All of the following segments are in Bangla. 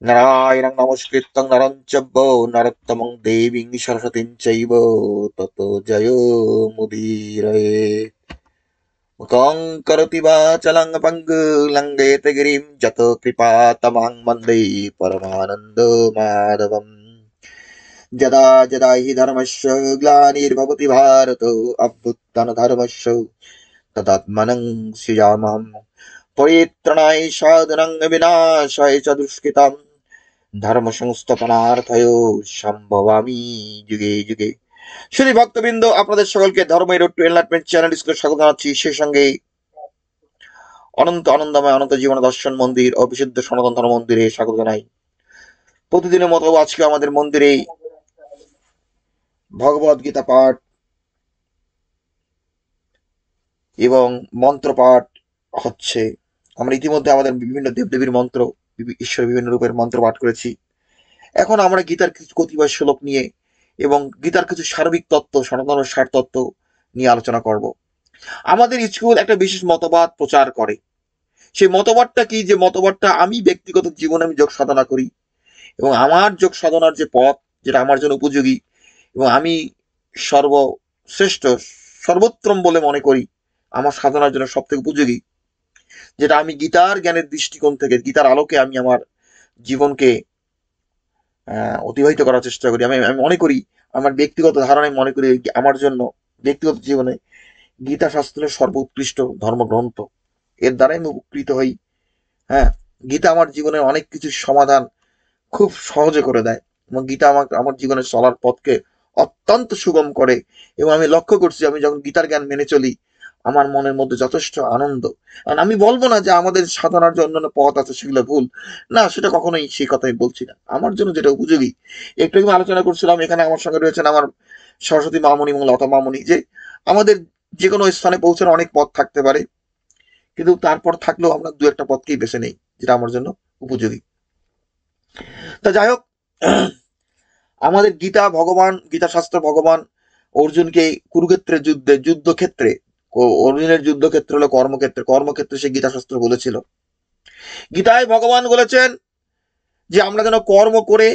নারায়ণং নমস্কৃত্যং নরং চৈব নরোত্তমং দেবীং সরস্বতীং চৈব ততো জয় মুদীরয়ে। মুখং করোতি বাচালং পঙ্গুলঙ্ঘয়তে গিরিং যতো কৃপা তমাং বন্দে পরমানন্দ মাধবম। যদা যদা হি ধর্মস্য গ্লানির্ভবতি ভারত অভ্যুত্থানধর্মস্য তদাত্মনং সৃজাম্যহम्। পরিত্রাণায় সাধনাং বিনাশায় চ দুষ্কৃতাম ধর্ম সংস্থাপনার্থয় সম্ভবামি যুগে যুগে। শুধু ভক্তবৃন্দ, আপনাদের সকলকে ধর্মের রোড টু এনলাইটমেন্ট চ্যানেল স্কুলে স্বাগত জানাচ্ছি। সেই সঙ্গে অনন্ত আনন্দময় অনন্ত জীবন দর্শন মন্দির ও বিশুদ্ধ সনাতন ধর্ম মন্দিরে স্বাগত জানাই। প্রতিদিনের মতো আজকে আমাদের মন্দিরে ভগবদ গীতা পাঠ এবং মন্ত্র পাঠ হচ্ছে। আমরা ইতিমধ্যে আমাদের বিভিন্ন দেবদেবীর মন্ত্র, ঈশ্বরের বিভিন্ন রূপের মন্ত্র পাঠ করেছি। এখন আমরা গীতার কিছু কতিপয় শ্লোক নিয়ে এবং গীতার কিছু সার্বিক তত্ত্ব, সনাতন সার তত্ত্ব নিয়ে আলোচনা করব। আমাদের স্কুল একটা বিশেষ মতবাদ প্রচার করে। সেই মতবাদটা কি? যে মতবাদটা আমি ব্যক্তিগত জীবনে আমি যোগ সাধনা করি এবং আমার যোগ সাধনার যে পথ, যেটা আমার জন্য উপযোগী এবং আমি সর্বশ্রেষ্ঠ সর্বোত্তম বলে মনে করি, আমার সাধনার জন্য সব থেকে উপযোগী, যেটা আমি গীতার জ্ঞানের দৃষ্টিকোণ থেকে, গীতার আলোকে আমি আমার জীবনকে অতিবাহিত করার চেষ্টা করি। আমি আমি মনে করি, আমার ব্যক্তিগত ধারণায় মনে করি, আমার জন্য ব্যক্তিগত জীবনে গীতা শাস্ত্রের সর্বোৎকৃষ্ট ধর্মগ্রন্থ। এর দ্বারাই আমি উপকৃত হই। হ্যাঁ, গীতা আমার জীবনের অনেক কিছুর সমাধান খুব সহজে করে দেয় এবং গীতা আমাকে আমার জীবনের চলার পথকে অত্যন্ত সুগম করে। এবং আমি লক্ষ্য করছি, আমি যখন গীতার জ্ঞান মেনে চলি, আমার মনের মধ্যে যথেষ্ট আনন্দ। আর আমি বলবো না যে আমাদের সাধনার যে অন্যান্য পথ আছে সেগুলো ভুল, না, সেটা কখনোই সেই কথা আমি বলছি না। আমার জন্য যেটা উপযোগী, একটু আমি আলোচনা করছিলাম, এখানে আমার সঙ্গে রয়েছেন আমার সরস্বতী মামনি এবং লতা মামনি, যে আমাদের যে কোনো স্থানে পৌঁছানোর অনেক পথ থাকতে পারে, কিন্তু তারপর থাকলেও আমরা দু একটা পথকেই বেছে নেই যেটা আমার জন্য উপযোগী। তা যাই হোক, আমাদের গীতা শাস্ত্র ভগবান অর্জুনকে কুরুক্ষেত্রের যুদ্ধক্ষেত্রে, অর্জুনের যুদ্ধক্ষেত্র হলো কর্মক্ষেত্রে, কর্মক্ষেত্রে সে গীতা শাস্ত্র বলেছিল। গীতায় ভগবান বলেছেন যে আমরা যেন কর্ম করে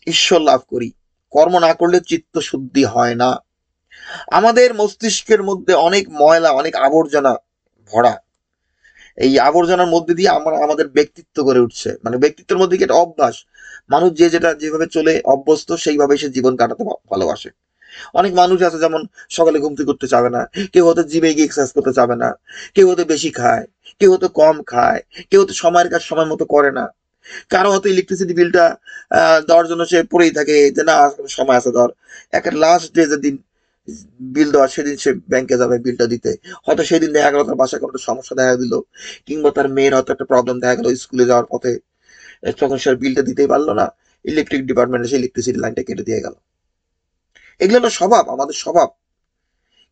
ঈশ্বর লাভ করি, কর্ম না করলে চিত্ত শুদ্ধি হয় না। আমাদের মস্তিষ্কের মধ্যে অনেক ময়লা, অনেক আবর্জনা ভরা। এই আবর্জনার মধ্যে দিয়ে আমরা আমাদের ব্যক্তিত্ব গড়ে উঠছে, মানে ব্যক্তিত্বের মধ্যে কি একটা অভ্যাস। মানুষ যে যেটা যেভাবে চলে অভ্যস্ত, সেইভাবে সে জীবন কাটাতে ভালোবাসে। অনেক মানুষ আছে যেমন সকালে ঘুম থেকে উঠতে চাবে না, কেউ হয়তো জিমে গিয়ে এক্সারসাইজ করতে চাবে না, কেউ হয়তো বেশি খায়, কেউ হয়তো কম খায়, কেউ হয়তো সময়ের কাজ সময় মতো করে না, কারো হয়তো ইলেকট্রিসিটি বিলটা দেওয়ার জন্য সে পড়েই থাকে যে না সময় আছে ধর। একটা লাস্ট ডে যেদিন বিল দেওয়ার, সেদিন সে ব্যাংকে যাবে বিলটা দিতে। হয়তো সেদিন দেখা গেল তার বাসায় কোনো একটা সমস্যা দেখা দিল, কিংবা তার মেয়ের হয়তো একটা প্রবলেম দেখা গেল স্কুলে যাওয়ার পথে, তখন সে বিলটা দিতেই পারলো না, ইলেকট্রিক ডিপার্টমেন্টে সে ইলেকট্রিসিটি লাইনটা কেটে দিয়ে গেল। এগুলো হলো স্বভাব, আমাদের স্বভাব।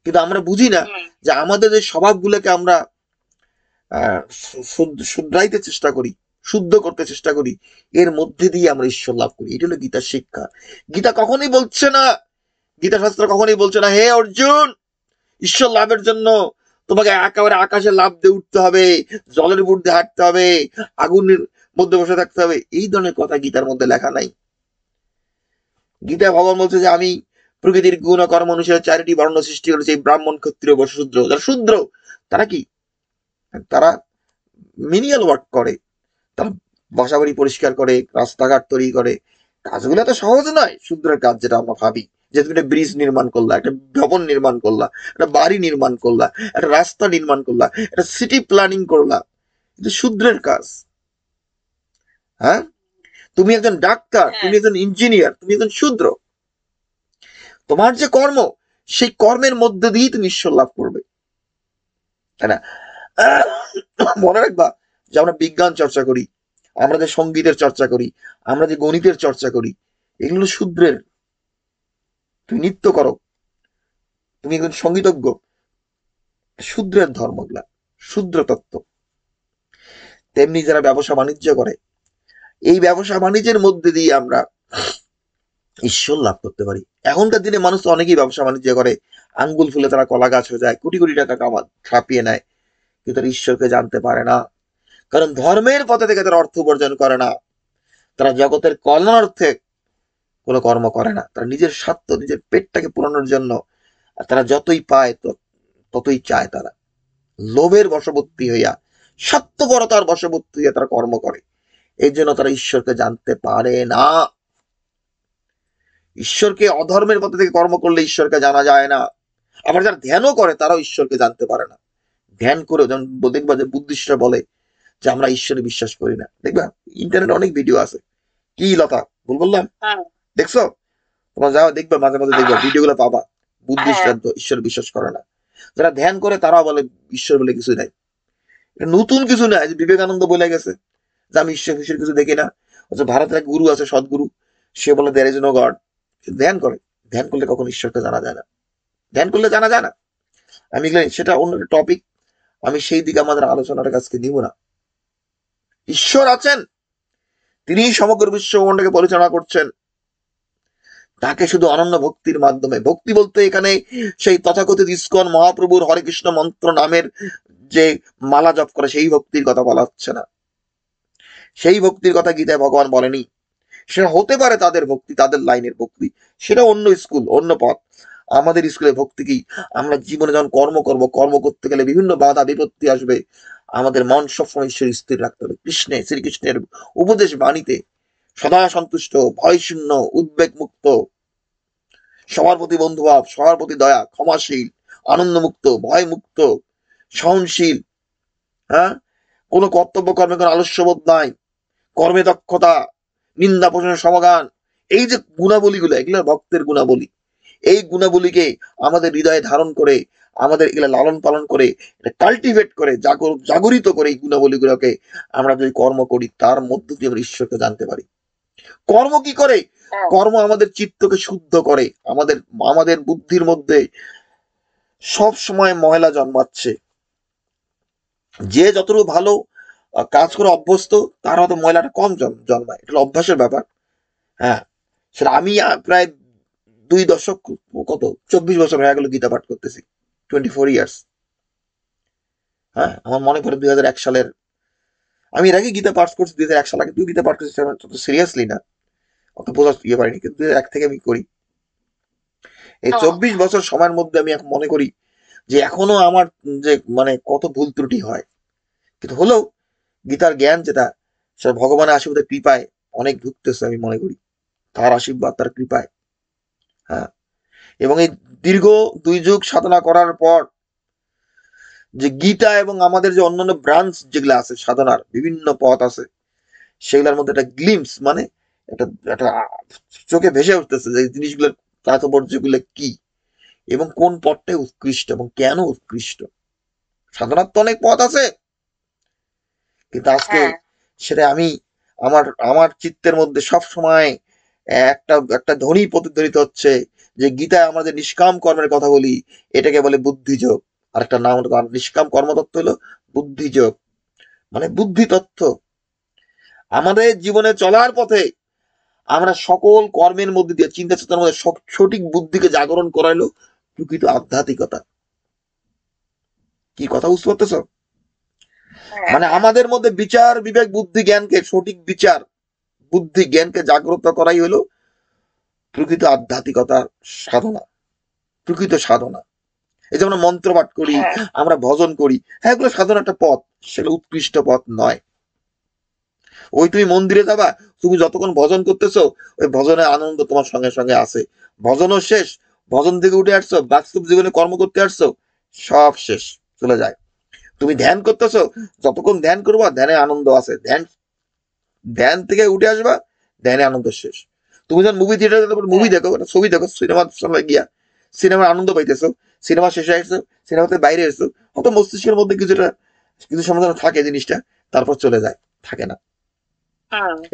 কিন্তু আমরা বুঝি না যে আমাদের এই স্বভাবগুলোকে আমরা শুধরাইতে চেষ্টা করি, শুদ্ধ করতে চেষ্টা করি, এর মধ্যে দিয়ে আমরা ঈশ্বর লাভ করি। এটা হলো গীতার শিক্ষা। গীতা কখনোই বলছে না, গীতা শাস্ত্র কখনোই বলছে না, হে অর্জুন, ঈশ্বর লাভের জন্য তোমাকে একেবারে আকাশে লাভ দিয়ে উঠতে হবে, জলের উপর দিয়ে হাঁটতে হবে, আগুনের মধ্যে বসে থাকতে হবে। এই ধরনের কথা গীতার মধ্যে লেখা নাই। গীতা ভগবান বলছে যে আমি প্রকৃতির গুণ ও কর্ম অনুসারে চারিটি বর্ণ সৃষ্টি করেছি, ব্রাহ্মণ, ক্ষত্রিয়, বৈশ্য, শূদ্র। যারা শূদ্র, তারা কি? তারা মিনিয়াল ওয়ার্ক করে, তারা বাসাবাড়ি পরিষ্কার করে, রাস্তাঘাট তৈরি করে। কাজগুলো এত সহজ নয় শূদ্রের কাজ, যেটা আমরা ভাবি। যে তুমি একটা ব্রিজ নির্মাণ করলা, একটা ভবন নির্মাণ করলা, একটা বাড়ি নির্মাণ করলা, একটা রাস্তা নির্মাণ করলা, একটা সিটি প্ল্যানিং করলা, এটা শূদ্রের কাজ। হ্যাঁ, তুমি একজন ডাক্তার, তুমি একজন ইঞ্জিনিয়ার, তুমি একজন শূদ্র। তোমার যে কর্ম, সেই কর্মের মধ্যে দিয়েই তুমি ঈশ্বর লাভ করবে, তাই না? মনে রাখবা যে আমরা বিজ্ঞান চর্চা করি, আমরা যে সঙ্গীতের চর্চা করি, আমরা যে গণিতের চর্চা করি, এগুলো শূদ্রের। তুমি নৃত্য করো, তুমি একজন সঙ্গীতজ্ঞ, শূদ্রের ধর্মগুলা, শূদ্র তত্ত্ব। তেমনি যারা ব্যবসা বাণিজ্য করে, এই ব্যবসা বাণিজ্যের মধ্যে দিয়ে আমরা ঈশ্বর লাভ করতে পারি। এখনকার দিনে মানুষ তো অনেকেই ব্যবসা বাণিজ্য করে, আঙ্গুল ফুলে তারা কলা গাছ হয়ে যায়, কোটি কোটি টাকা ছাপিয়ে নেয়, কিন্তু তারা ঈশ্বরকে জানতে পারে না। কারণ ধর্মের পথে থেকে তারা অর্থ উপার্জন করে না, তারা জগতের কল্যাণার্থে কোনো কর্ম করে না, তারা নিজের স্বার্থ, নিজের পেটটাকে পূরণের জন্য তারা যতই পায় ততই চায়। তারা লোভের বশবর্তী হইয়া, স্বার্থপরতার বশবর্তী হইয়া তারা কর্ম করে। এই জন্য তারা ঈশ্বরকে জানতে পারে না। ঈশ্বরকে অধর্মের পথে থেকে কর্ম করলে ঈশ্বরকে জানা যায় না। আবার যারা ধ্যানও করে তারাও ঈশ্বরকে জানতে পারে না। ধ্যান করে যেমন দেখবা যে বুদ্ধিস্টরা বলে যে আমরা ঈশ্বরে বিশ্বাস করি না, দেখবা ইন্টারনেটে অনেক ভিডিও আছে। কি লতা ভুল বললাম? দেখছো? তোমার যাও দেখবা, মাঝে মাঝে দেখবা ভিডিওগুলো পাবা। বুদ্ধিস্টরা তো ঈশ্বর বিশ্বাস করে না। যারা ধ্যান করে তারাও বলে ঈশ্বর বলে কিছু নাই। এটা নতুন কিছু না, যে বিবেকানন্দ বলে গেছে যে আমি ঈশ্বর ফিশ্বর কিছু দেখি না। অথচ ভারতের এক গুরু আছে, সদ্গুরু, সে বলে দেয়ার ইজ নো গড। ধ্যান করে, ধ্যান করলে কখন ঈশ্বরকে জানা যায় না। ধ্যান করলে জানা যায় না। আমি সেটা অন্য টপিক, আমি সেই দিকে আমাদের আলোচনার কাছকে নিব না। ঈশ্বর আছেন, তিনি সমগ্র বিশ্বব্রহ্মাণ্ডকে পরিচালনা করছেন। তাকে শুধু অনন্য ভক্তির মাধ্যমে, ভক্তি বলতে এখানে সেই তথাকথিত ইস্কন মহাপ্রভুর হরে কৃষ্ণ মন্ত্র নামের যে মালা জপ করে সেই ভক্তির কথা বলা হচ্ছে না। সেই ভক্তির কথা গীতায় ভগবান বলেনি। সেটা হতে পারে তাদের ভক্তি, তাদের লাইনের ভক্তি, সেটা অন্য স্কুল, অন্য পথ। আমাদের স্কুলে ভক্তি কি? আমরা জীবনে যখন কর্ম করব, কর্ম করতে গেলে বিভিন্ন বাধা বিপত্তি আসবে, আমাদের মন সবসময় ঈশ্বর স্থির রাখতে হবে। শ্রীকৃষ্ণের উপদেশ বাণীতে সদা সন্তুষ্ট, ভয় শূন্য, উদ্বেগ মুক্ত, সবার প্রতি বন্ধুভাব, সবার প্রতি দয়া, ক্ষমাশীল, আনন্দ মুক্ত, ভয় মুক্ত, সহনশীল, হ্যাঁ, কোনো কর্তব্য কর্মে কোনো আলস্যবোধ নাই, কর্মে দক্ষতা, নিন্দা প্রশংসা সমাধান, এই যে গুণাবলীগুলো, এগুলো ভক্তের গুণাবলী। এই গুণাবলীকে আমাদের হৃদয়ে ধারণ করে, আমাদের এগুলো লালন পালন করে, কাল্টিভেট করে, জাগরিত করে, এই গুণাবলীগুলোকে আমরা যদি কর্ম করি, তার মধ্য দিয়ে আমরা ঈশ্বরকে জানতে পারি। কর্ম কি করে? কর্ম আমাদের চিত্তকে শুদ্ধ করে। আমাদের আমাদের বুদ্ধির মধ্যে সব সময় ময়লা জন্মাচ্ছে। যে যতটুকু ভালো কাজ করে অভ্যস্ত, তার হয়তো ময়লাটা কম জন্মায়। এটা অভ্যাসের ব্যাপার। হ্যাঁ, সেটা আমি প্রায় 2 দশক, কত 24 বছর হয়ে গেল গীতা পাঠ করতেছি, 24 ইয়ার্স। হ্যাঁ, আমার মনে পড়ে 2001 সালের, আমি এর আগে গীতা পাঠ করছি 2001 সাল আগে। তুই গীতা পাঠ করছিস তত সিরিয়াসলি না, অত বোঝা ইয়ে পারিনি, কিন্তু 2001 থেকে আমি করি। এই 24 বছর সময়ের মধ্যে আমি এখন মনে করি যে এখনো আমার যে মানে কত ভুল ত্রুটি হয়, কিন্তু হলেও গীতার জ্ঞান যেটা, সেটা ভগবানের আশীর্বাদের কৃপায় অনেক ঢুকতেছে আমি মনে করি, তার আশীর্বাদ, তার কৃপায়। হ্যাঁ, এবং এই দীর্ঘ 2 যুগ সাধনা করার পর যে গীতা এবং আমাদের যে অন্যান্য ব্রাঞ্চ যেগুলো আছে, সাধনার বিভিন্ন পথ আছে, সেগুলোর মধ্যে একটা গ্লিমস, মানে একটা একটা চোখে ভেসে উঠতেছে যে জিনিসগুলোর তাৎপর্যগুলো কি, এবং কোন পথটা উৎকৃষ্ট এবং কেন উৎকৃষ্ট। সাধনার তো অনেক পথ আছে, কিন্তু আজকে সেটা আমি আমার আমার চিত্তের মধ্যে সব সময় একটা একটা ধ্বনি প্রতিধ্বনিত হচ্ছে যে গীতায় আমরা যে নিষ্কাম কর্মের কথা বলি, এটাকে বলে বুদ্ধিযোগ। আর একটা নাম, নিষ্কাম কর্মতত্ত্ব হলো বুদ্ধিযোগ, মানে বুদ্ধি তত্ত্ব। আমাদের জীবনে চলার পথে আমরা সকল কর্মের মধ্যে দিয়ে চিন্তা চেতনার মধ্যে সঠিক বুদ্ধিকে জাগরণ করাইলো প্রকৃত আধ্যাত্মিকতা। কি কথা বুঝতে পারতেছ? মানে আমাদের মধ্যে বিচার বিবেক বুদ্ধি জ্ঞানকে, সঠিক বিচার বুদ্ধি জ্ঞানকে জাগ্রত করাই হলো প্রকৃত আধ্যাত্মিকতার সাধনা, প্রকৃত সাধনা। এই যে আমরা মন্ত্র পাঠ করি, আমরা ভজন করি, হ্যাঁ, এগুলো সাধনা একটা পথ, সেটা উৎকৃষ্ট পথ নয়। ওই তুমি মন্দিরে যাবা, তুমি যতক্ষণ ভজন করতেছো, ওই ভজনের আনন্দ তোমার সঙ্গে সঙ্গে আছে। ভজনও শেষ, ভজন থেকে উঠে আসছো, বাস্তব জীবনে কর্ম করতে আসছো, সব শেষ, চলে যায়। তুমি ধ্যান করতেছো, যতক্ষণ ধ্যান করবা, ধ্যানে আনন্দ আছে, ধ্যান ধ্যান থেকে উঠে আসবা, ধ্যানে আনন্দ শেষ। তুমি যখন মুভি থিয়েটারে মুভি দেখো, ছবি দেখো, সিনেমার সময় গিয়া সিনেমার আনন্দ পাইতেছো, সিনেমা শেষে আসছো, সিনেমাতে বাইরে এসছো, হয়তো মস্তিষ্কের মধ্যে কিছুটা কিছু সমাধান থাকে জিনিসটা, তারপর চলে যায়, থাকে না।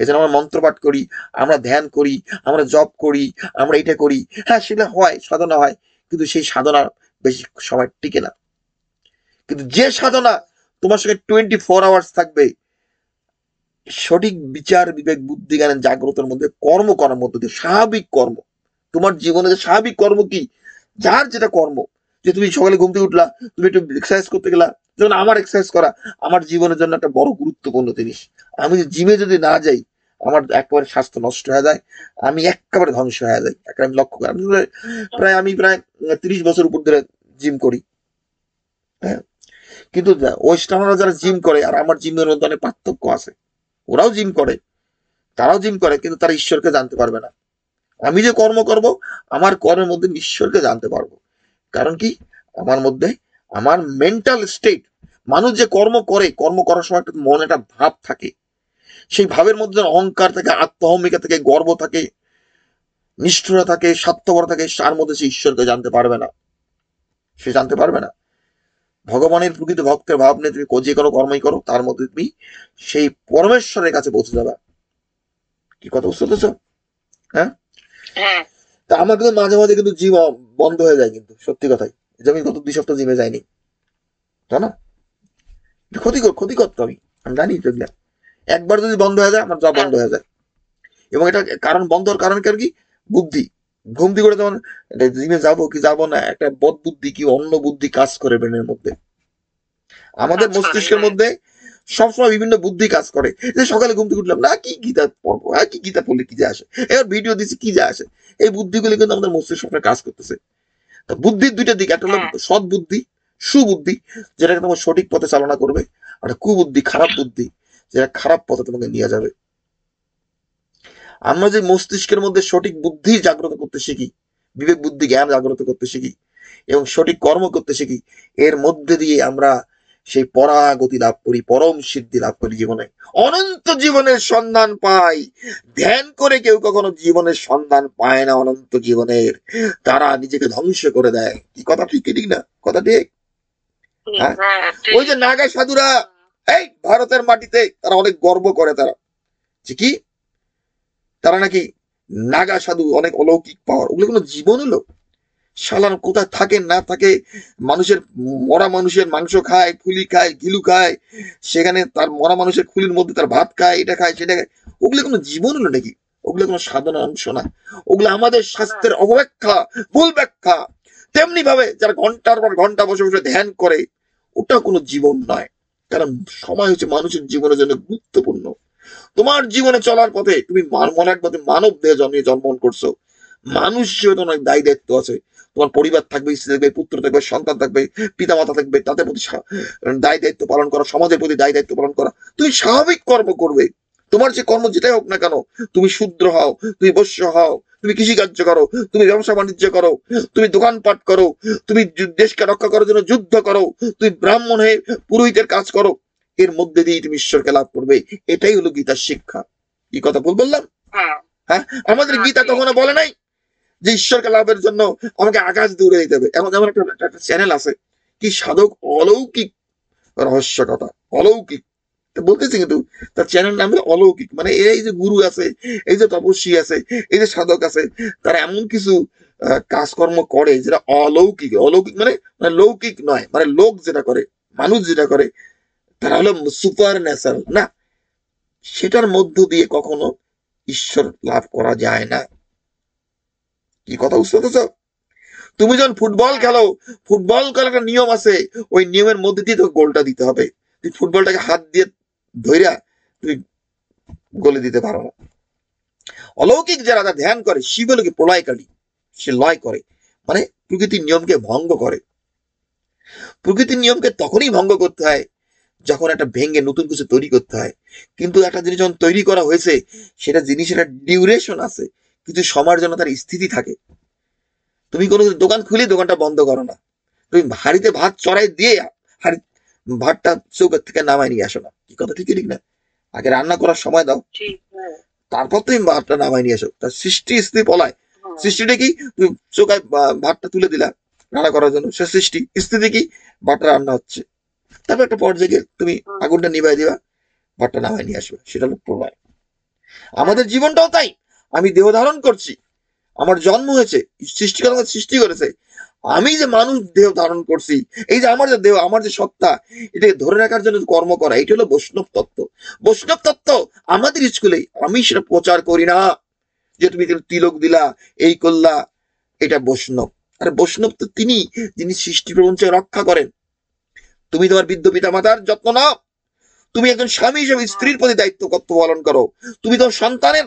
এই জন্য আমরা মন্ত্র পাঠ করি, আমরা ধ্যান করি, আমরা জপ করি, আমরা এটা করি, হ্যাঁ সেটা হয়, সাধনা হয়, কিন্তু সেই সাধনা বেশি সময় টিকে না। কিন্তু যে সাধনা তোমার সঙ্গে 24 আওয়ার্স থাকবে, সঠিক বিচার বিবেক বুদ্ধি জ্ঞানের জাগ্রতের মধ্যে কর্ম করার মধ্যে দিয়ে, স্বাভাবিক কর্ম, তোমার জীবনে যে স্বাভাবিক কর্ম কি, যার যেটা কর্ম, যে তুমি সকালে ঘুম থেকে উঠলা, তুমি একটু এক্সারসাইজ করতে গেলা, যেমন আমার এক্সারসাইজ করা আমার জীবনের জন্য একটা বড় গুরুত্বপূর্ণ জিনিস। আমি জিমে যদি না যাই, আমার একেবারে স্বাস্থ্য নষ্ট হয়ে যায়, আমি একেবারে ধ্বংস হয়ে যাই। একটা আমি লক্ষ্য করি, আমি প্রায় 30 বছর উপর ধরে জিম করি। হ্যাঁ, কিন্তু ওয়েস্টার্নরা যারা জিম করে আর আমার জিমের মধ্যে অনেক পার্থক্য আছে। ওরাও জিম করে, তারাও জিম করে, কিন্তু তারা ঈশ্বরকে জানতে পারবে না। আমি যে কর্ম করব, আমার কর্মের মধ্যে আমি ঈশ্বরকে জানতে পারবো। কারণ কি, আমার মধ্যে আমার মেন্টাল স্টেট, মানুষ যে কর্ম করে, কর্ম করার সময় একটা মনে একটা ভাব থাকে, সেই ভাবের মধ্যে অহংকার থাকে, আত্মহমিকা থাকে, গর্ব থাকে, নিষ্ঠুরা থাকে, স্বার্থপর থাকে, তার মধ্যে সে ঈশ্বরকে জানতে পারবে না। সে জানতে পারবে না। ভগবানের প্রকৃত ভক্তের ভাব নিয়ে তুমি যে কোনো কর্মই করো, তার মধ্যে তুমি সেই পরমেশ্বরের কাছে পৌঁছে যাবে। কি কথা বুঝতে পেরেছো? হ্যাঁ, তা আমার কিন্তু মাঝে মাঝে কিন্তু জিম বন্ধ হয়ে যায়, কিন্তু সত্যি কথাই, যে আমি গত 2 সপ্তাহ জিমে যাইনি, জানো? ক্ষতিকর তো, আমি জানি তো এগুলা। একবার যদি বন্ধ হয়ে যায়, আমার যাওয়া বন্ধ হয়ে যায়। এবং এটা কারণ, বন্ধ হওয়ার কারণ কি? বুদ্ধি। ঘুম দিয়ে করে, যেমন জিমে যাবো কি যাবো না, একটা বদ বুদ্ধি কি অন্য বুদ্ধি কাজ করে ব্রেনের মধ্যে। আমাদের মস্তিষ্কের মধ্যে সবসময় বিভিন্ন বুদ্ধি কাজ করে। যে সকালে ঘুম থেকে উঠলাম না, কি গীতা পড়বো, হ্যাঁ কি গীতা পড়লে কি যা আসে, এবার ভিডিও দিচ্ছি কি যা আসে, এই বুদ্ধিগুলি কিন্তু আমাদের মস্তিষ্ক সবসময় কাজ করতেছে। তো বুদ্ধির দুইটা দিক, একটা হলো সৎ বুদ্ধি, সুবুদ্ধি, যেটাকে তোমার সঠিক পথে চালনা করবে, আর কুবুদ্ধি, খারাপ বুদ্ধি, যেটা খারাপ পথে তোমাকে নিয়ে যাবে। আমরা যে মস্তিষ্কের মধ্যে সঠিক বুদ্ধি জাগ্রত করতে শিখি, বিবেক বুদ্ধি জ্ঞান জাগ্রত করতে শিখি, এবং সঠিক কর্ম করতে শিখি, এর মধ্যে দিয়ে আমরা সেই পরাগতি লাভ করি, পরম সিদ্ধি লাভ করি, জীবনে অনন্ত জীবনের সন্ধান পাই। ধ্যান করে কেউ কখনো জীবনের সন্ধান পায় না অনন্ত জীবনের, তারা নিজেকে ধ্বংস করে দেয়। কি কথা ঠিক ঠিক না? কথা ঠিক? হ্যাঁ, ওই যে নাগা সাধুরা, এই ভারতের মাটিতে তারা অনেক গর্ব করে, তারা যে কি, তারা নাকি নাগা সাধু, অনেক অলৌকিক পাওয়ার। ওগুলো কোনো জীবন হলো? শালার কোথায় থাকে না থাকে, মানুষের মরা মানুষের মাংস খায়, খুলি খায়, গিলু খায়, সেখানে তার মরা মানুষের খুলির মধ্যে তার ভাত খায়, এটা খায় সেটা খায়। ওগুলো কোনো জীবন হলো নাকি? ওগুলো কোনো সাধনার অংশ না। ওগুলো আমাদের স্বাস্থ্যের অপব্যাখ্যা, ভুল ব্যাখ্যা। তেমনি ভাবে যারা ঘন্টার পর ঘন্টা বসে বসে ধ্যান করে, ওটা কোনো জীবন নয়। কারণ সময় হচ্ছে মানুষের জীবনের জন্য গুরুত্বপূর্ণ। তোমার জীবনে চলার পথে তুমি মনে রাখবে, তুমি মানব দেহে জন্মগ্রহণ করছো, মানুষ হিসেবে তোমার অনেক দায়ী দায়িত্ব আছে। তোমার পরিবার থাকবে, স্ত্রী থাকবে, পুত্র থাকবে, সন্তান থাকবে, পিতা মাতা থাকবে, তাদের প্রতি দায়ী দায়িত্ব পালন করা, সমাজের প্রতি দায়ী দায়িত্ব পালন করা। তুমি স্বাভাবিক কর্ম করবে, তোমার যে কর্ম যেটাই হোক না কেন, তুমি শূদ্র হও, তুমি বৈশ্য হও, তুমি কৃষিকার্য করো, তুমি ব্যবসা বাণিজ্য করো, তুমি দোকানপাট করো, তুমি দেশকে রক্ষা করার জন্য যুদ্ধ করো, তুমি ব্রাহ্মণ হয়ে পুরোহিতের কাজ করো, এর মধ্যে দিয়ে তুমি ঈশ্বরকে লাভ করবে। এটাই হলো গীতার শিক্ষা। কি কথা ভুল বললাম? হ্যাঁ, আমাদের গীতা কখনো বলে নাই যে ঈশ্বরকে লাভের জন্য আমাকে আকাশ দূরে দিতে হবে। এখন যেমন একটা চ্যানেল আছে, কি সাধক অলৌকিক রহস্য কথা, অলৌকিক বলতেছি, কিন্তু তার চ্যানেল নাম হলো অলৌকিক। মানে এই যে গুরু আছে, এই যে তপস্বী আছে, এই যে সাধক আছে, তারা এমন কিছু কাজকর্ম করে যেটা অলৌকিক। অলৌকিক মানে মানে লৌকিক নয়, মানে লোক যেটা করে, মানুষ যেটা করে, তারা হলো সুপার ন্যাচারাল না, সেটার মধ্য দিয়ে কখনো ঈশ্বর লাভ করা যায় না। কি কথা বুঝতে পেরেছ? তুমি যখন ফুটবল খেলো, ফুটবল খেলার একটা নিয়ম আছে, ওই নিয়মের মধ্যে দিয়ে তোকে গোলটা দিতে হবে। তুই ফুটবলটাকে হাত দিয়ে ধইরা তুই গোলে দিতে পারো না। অলৌকিক যারা ধ্যান করে, শিবলোকে প্রলয়কারী, সে লয় করে, মানে প্রকৃতির নিয়মকে ভঙ্গ করে। প্রকৃতির নিয়মকে তখনই ভঙ্গ করতে হয় যখন একটা ভেঙে নতুন কিছু তৈরি করতে হয়। কিন্তু একটা জিনিস যখন তৈরি করা হয়েছে, সেটা জিনিসের একটা ডিউরেশন আছে, কিছু সময়ের জন্য তার স্থিতি থাকে। তুমি কোনো দোকান খুলে দোকানটা বন্ধ করো না, তুমি হাড়িতে ভাত চড়াই দিয়ে হাড়ি ভাতটা চৌকার থেকে নামায় নিয়ে আসো না। কি কথা ঠিক ঠিক না? আগে রান্না করার সময় দাও, তারপর তুমি ভাতটা নামায় নিয়ে আসো। তার সৃষ্টি স্থিতি পলায়। সৃষ্টিটা কি? তুমি চৌকায় ভাতটা তুলে দিলা রান্না করার জন্য, সে সৃষ্টি। স্থিতি কি? ভাতটা রান্না হচ্ছে। তারপর একটা পর্যায়ে তুমি আগুনটা নিভাই দিবা, ভাতটা নামায় নিয়ে আসবে, সেটা হলো প্রলয়। আমাদের জীবনটাও তাই। আমি দেহ ধারণ করছি, আমার জন্ম হয়েছে, সৃষ্টিকর্তা সৃষ্টি করেছে, আমি যে মানুষ দেহ ধারণ করছি, এই যে আমার যে দেহ, আমার যে সত্তা, এটাকে ধরে রাখার জন্য কর্ম করা, এটা হলো বৈষ্ণব তত্ত্ব। বৈষ্ণব তত্ত্ব আমাদের স্কুলে আমি সেটা প্রচার করি না, যে তুমি তিলক দিলা, এই করলা, এটা বৈষ্ণব। আর বৈষ্ণব তো তিনি, যিনি সৃষ্টি প্রপঞ্চকে রক্ষা করেন। তুমি তোমার বৃদ্ধ পিতা মাতার যত্ন নাও, তুমি একজন স্বামী হিসেবে স্ত্রীর প্রতি দায়িত্ব কর্তব্য পালন করো, তুমি তোমার সন্তানের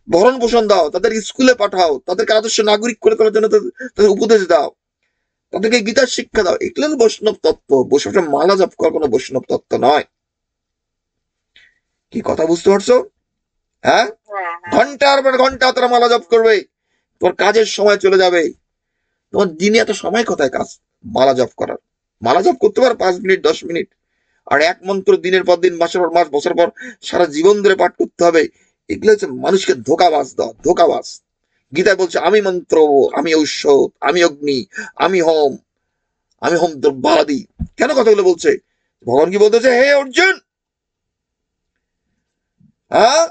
ভরণ পোষণ দাও, তাদের স্কুলে পাঠাও, তাদেরকে আদর্শ নাগরিক করে তোলার জন্য তাদের উপদেশ দাও, তাদেরকে গীতার শিক্ষা দাও। এগুলো হলো বৈষ্ণব তত্ত্ব। বৈষ্ণব মালা জপ করা কোনো বৈষ্ণব তত্ত্ব নয়। কি কথা বুঝতে পারছো? হ্যাঁ, ঘন্টার পর ঘন্টা তারা মালা জপ করবে, তোমার কাজের সময় চলে যাবে। তোমার দিনে এত সময় কোথায় কাজ মালা জপ করার? মালা জপ করতে পারো 5 মিনিট 10 মিনিট, আর এক মন্ত্র দিনের পর দিন, মাসের পর মাস, বছর পর সারা জীবন ধরে পাঠ করতে হবে। এগুলো হচ্ছে মানুষকে ধোকাবাজ দেওয়া, ধোকাবাজ। গীতায় বলছে আমি মন্ত্র, আমি ঔষধ, আমি অগ্নি, আমি হোম, আমি হোম দ্রব্যাদি। কেন কথাগুলো বলছে? ভগবান কি বলতেছে, হে অর্জুন, হ্যাঁ,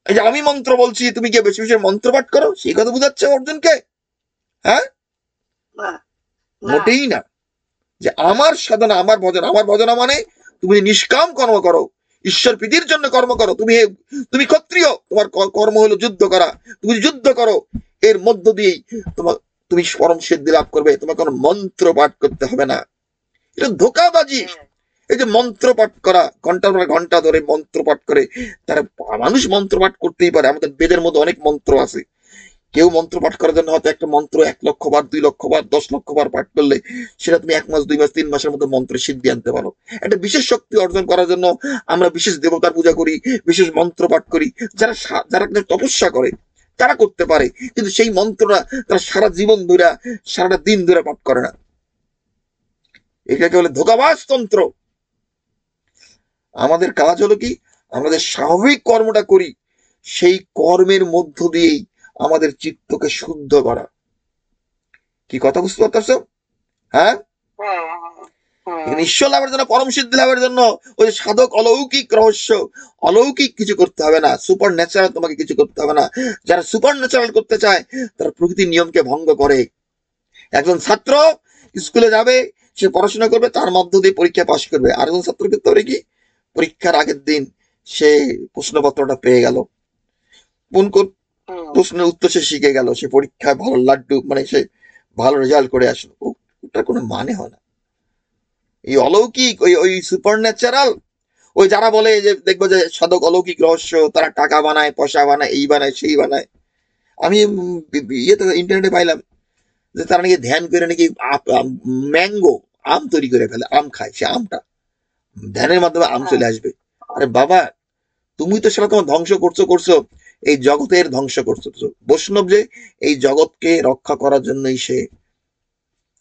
এই যে আমি মন্ত্র বলছি, তুমি কি বেশি বেশি মন্ত্র পাঠ করো, সেই কথা বুঝাচ্ছে অর্জুনকে? হ্যাঁ, মোটেই না। যে আমার সাধনা, আমার ভজন, আমার ভজনা মানে তুমি নিষ্কাম কর্ম করো, ঈশ্বর প্রীতির জন্য কর্ম করো। তুমি ক্ষত্রিয়, তোমার কর্ম হলো যুদ্ধ করা, তুমি যুদ্ধ করো, এর মধ্য দিয়েই তোমার তুমি পরম সিদ্ধি লাভ করবে। তোমার কোনো মন্ত্র পাঠ করতে হবে না। এটা ধোকাবাজি। এই যে মন্ত্র পাঠ করা, ঘন্টার পর ঘন্টা ধরে মন্ত্র পাঠ করে তারা, মানুষ মন্ত্র পাঠ করতেই পারে, আমাদের বেদের মধ্যে অনেক মন্ত্র আছে। কেউ মন্ত্র পাঠ করার জন্য হয়তো একটা মন্ত্র 1,00,000 বার, 2,00,000 বার, 10,00,000 বার পাঠ করলে সেটা তুমি 1 মাস, 2 মাস, 3 মাসের মধ্যে মন্ত্র সিদ্ধি আনতে পারো। একটা বিশেষ শক্তি অর্জন করার জন্য আমরা বিশেষ দেবতার পূজা করি, বিশেষ মন্ত্র পাঠ করি। যারা যারা তপস্যা করে তারা করতে পারে, কিন্তু সেই মন্ত্রটা তারা সারা জীবন ধরে, সারাটা দিন ধরে পাঠ করে না। এটাকে বলে ধোঁকাবাজ তন্ত্র। আমাদের কাজ হলো কি, আমাদের স্বাভাবিক কর্মটা করি, সেই কর্মের মধ্য দিয়েই আমাদের চিত্তকে শুদ্ধ করা। কি কথা বুঝতে পারতেছো? হ্যাঁ, ঈশ্বর লাভের জন্য, পরম সিদ্ধি লাভের জন্য ওই সাধক অলৌকিক রহস্য, অলৌকিক কিছু করতে হবে না, সুপার ন্যাচারাল তোমাকে কিছু করতে হবে না। যারা সুপার ন্যাচারাল করতে চায় তারা প্রকৃতির নিয়মকে ভঙ্গ করে। একজন ছাত্র স্কুলে যাবে, সে পড়াশোনা করবে, তার মধ্য দিয়ে পরীক্ষা পাশ করবে। আর একজন ছাত্র করতে পারে কি, পরীক্ষার আগের দিন সে প্রশ্নপত্রটা পেয়ে গেল, কোন কোন প্রশ্নের উত্তর সে শিখে গেল, সে পরীক্ষায় ভালো লাড্ডু, মানে সে ভালো রেজাল্ট করে আসলো। ওটার কোনো মানে হয় না। এই অলৌকিক, ওই ওই সুপার ন্যাচারাল, ওই যারা বলে যে দেখবো যে সাধক অলৌকিক রহস্য, তারা টাকা বানায়, পয়সা বানায়, এই বানায়, সেই বানায়। আমি ইয়েতে ইন্টারনেটে পাইলাম যে তারা নাকি ধ্যান করে নাকি ম্যাঙ্গো, আম তৈরি করে ফেলে, আম খায়, সে আমটা ধ্যানের মাধ্যমে আম চলে আসবে। আরে বাবা, তুমি তো সেরকম ধ্বংস করছো করছো, এই জগতের ধ্বংস করছো। বৈষ্ণব যে এই জগৎকে রক্ষা করার জন্যই সে,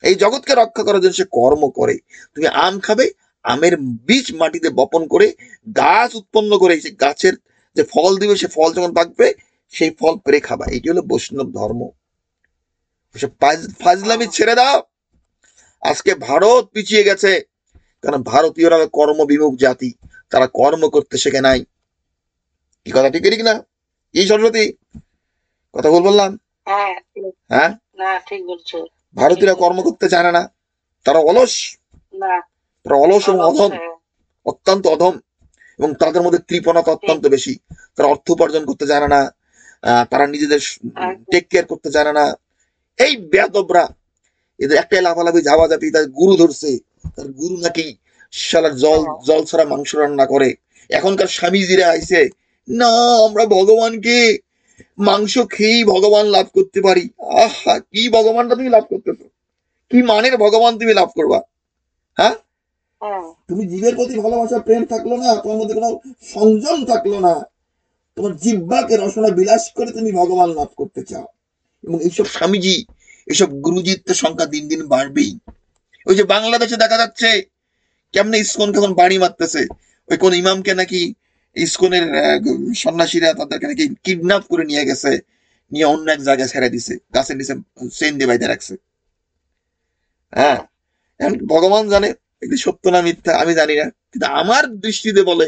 এই জগৎকে রক্ষা করার জন্য সে কর্ম করে। তুমি আম খাবে, আমের বীজ মাটিতে বপন করে গাছ উৎপন্ন করে, সেই গাছের যে ফল দিবে, সে ফল যখন পাকবে সেই ফল পেরে খাবা। এটি হলো বৈষ্ণব ধর্ম। ফাজলামি ছেড়ে দাও। আজকে ভারত পিছিয়ে গেছে, কারণ ভারতীয়রা কর্মবিমুখ জাতি, তারা কর্ম করতে শেখে নাই। কি কথা ঠিক ঠিক না? এই সরস্বতী কথা বললাম? হ্যাঁ, ভারতীয়রা কর্ম করতে চায় না, তারা অলস, তারা অলস এবং অধম, অত্যন্ত অধম, এবং তাদের মধ্যে কৃপণতা অত্যন্ত বেশি। তারা অর্থ উপার্জন করতে জানে না, তারা নিজেদের টেক কেয়ার করতে জানে না। এই বেয়াদবরা, এদের একটাই লাফালাফি ঝাপাঝাপি, তার গুরু ধরছে, তার গুরু নাকি শালার জল ছাড়া মাংস রান্না করে। এখনকার স্বামীজিরা আইছে, না আমরা ভগবানকে মাংস খেয়েই ভগবান লাভ করতে পারি। আহা, কি ভগবানটা তুমি লাভ করতেছো? কি মানের ভগবান তুমি লাভ করবা? হ্যাঁ, তুমি জীবের প্রতি ভালোবাসা, প্রেম থাকলো না, তোমার মধ্যে কোনো সংযম থাকলো না, তোমার জিহ্বাকে রসনা বিলাস করে তুমি ভগবান লাভ করতে চাও। এবং এইসব স্বামীজি, এইসব গুরুজির তো সংখ্যা দিন দিন বাড়বেই। ওই যে বাংলাদেশে দেখা যাচ্ছে কেমনে ইসকনকে এখন বাড়ি মারতেছে, ওই কোন ইমামকে নাকি ইসকনের সন্ন্যাসীরা তাদেরকে নাকি কিডন্যাপ করে নিয়ে গেছে, নিয়ে অন্য এক জায়গায় ছেড়ে দিছে, গাছের নিচে চেন দিয়ে বাইতে রাখছে। হ্যাঁ, এখন ভগবান জানে এটি সত্য না মিথ্যা, আমি জানি না, কিন্তু আমার দৃষ্টিতে বলে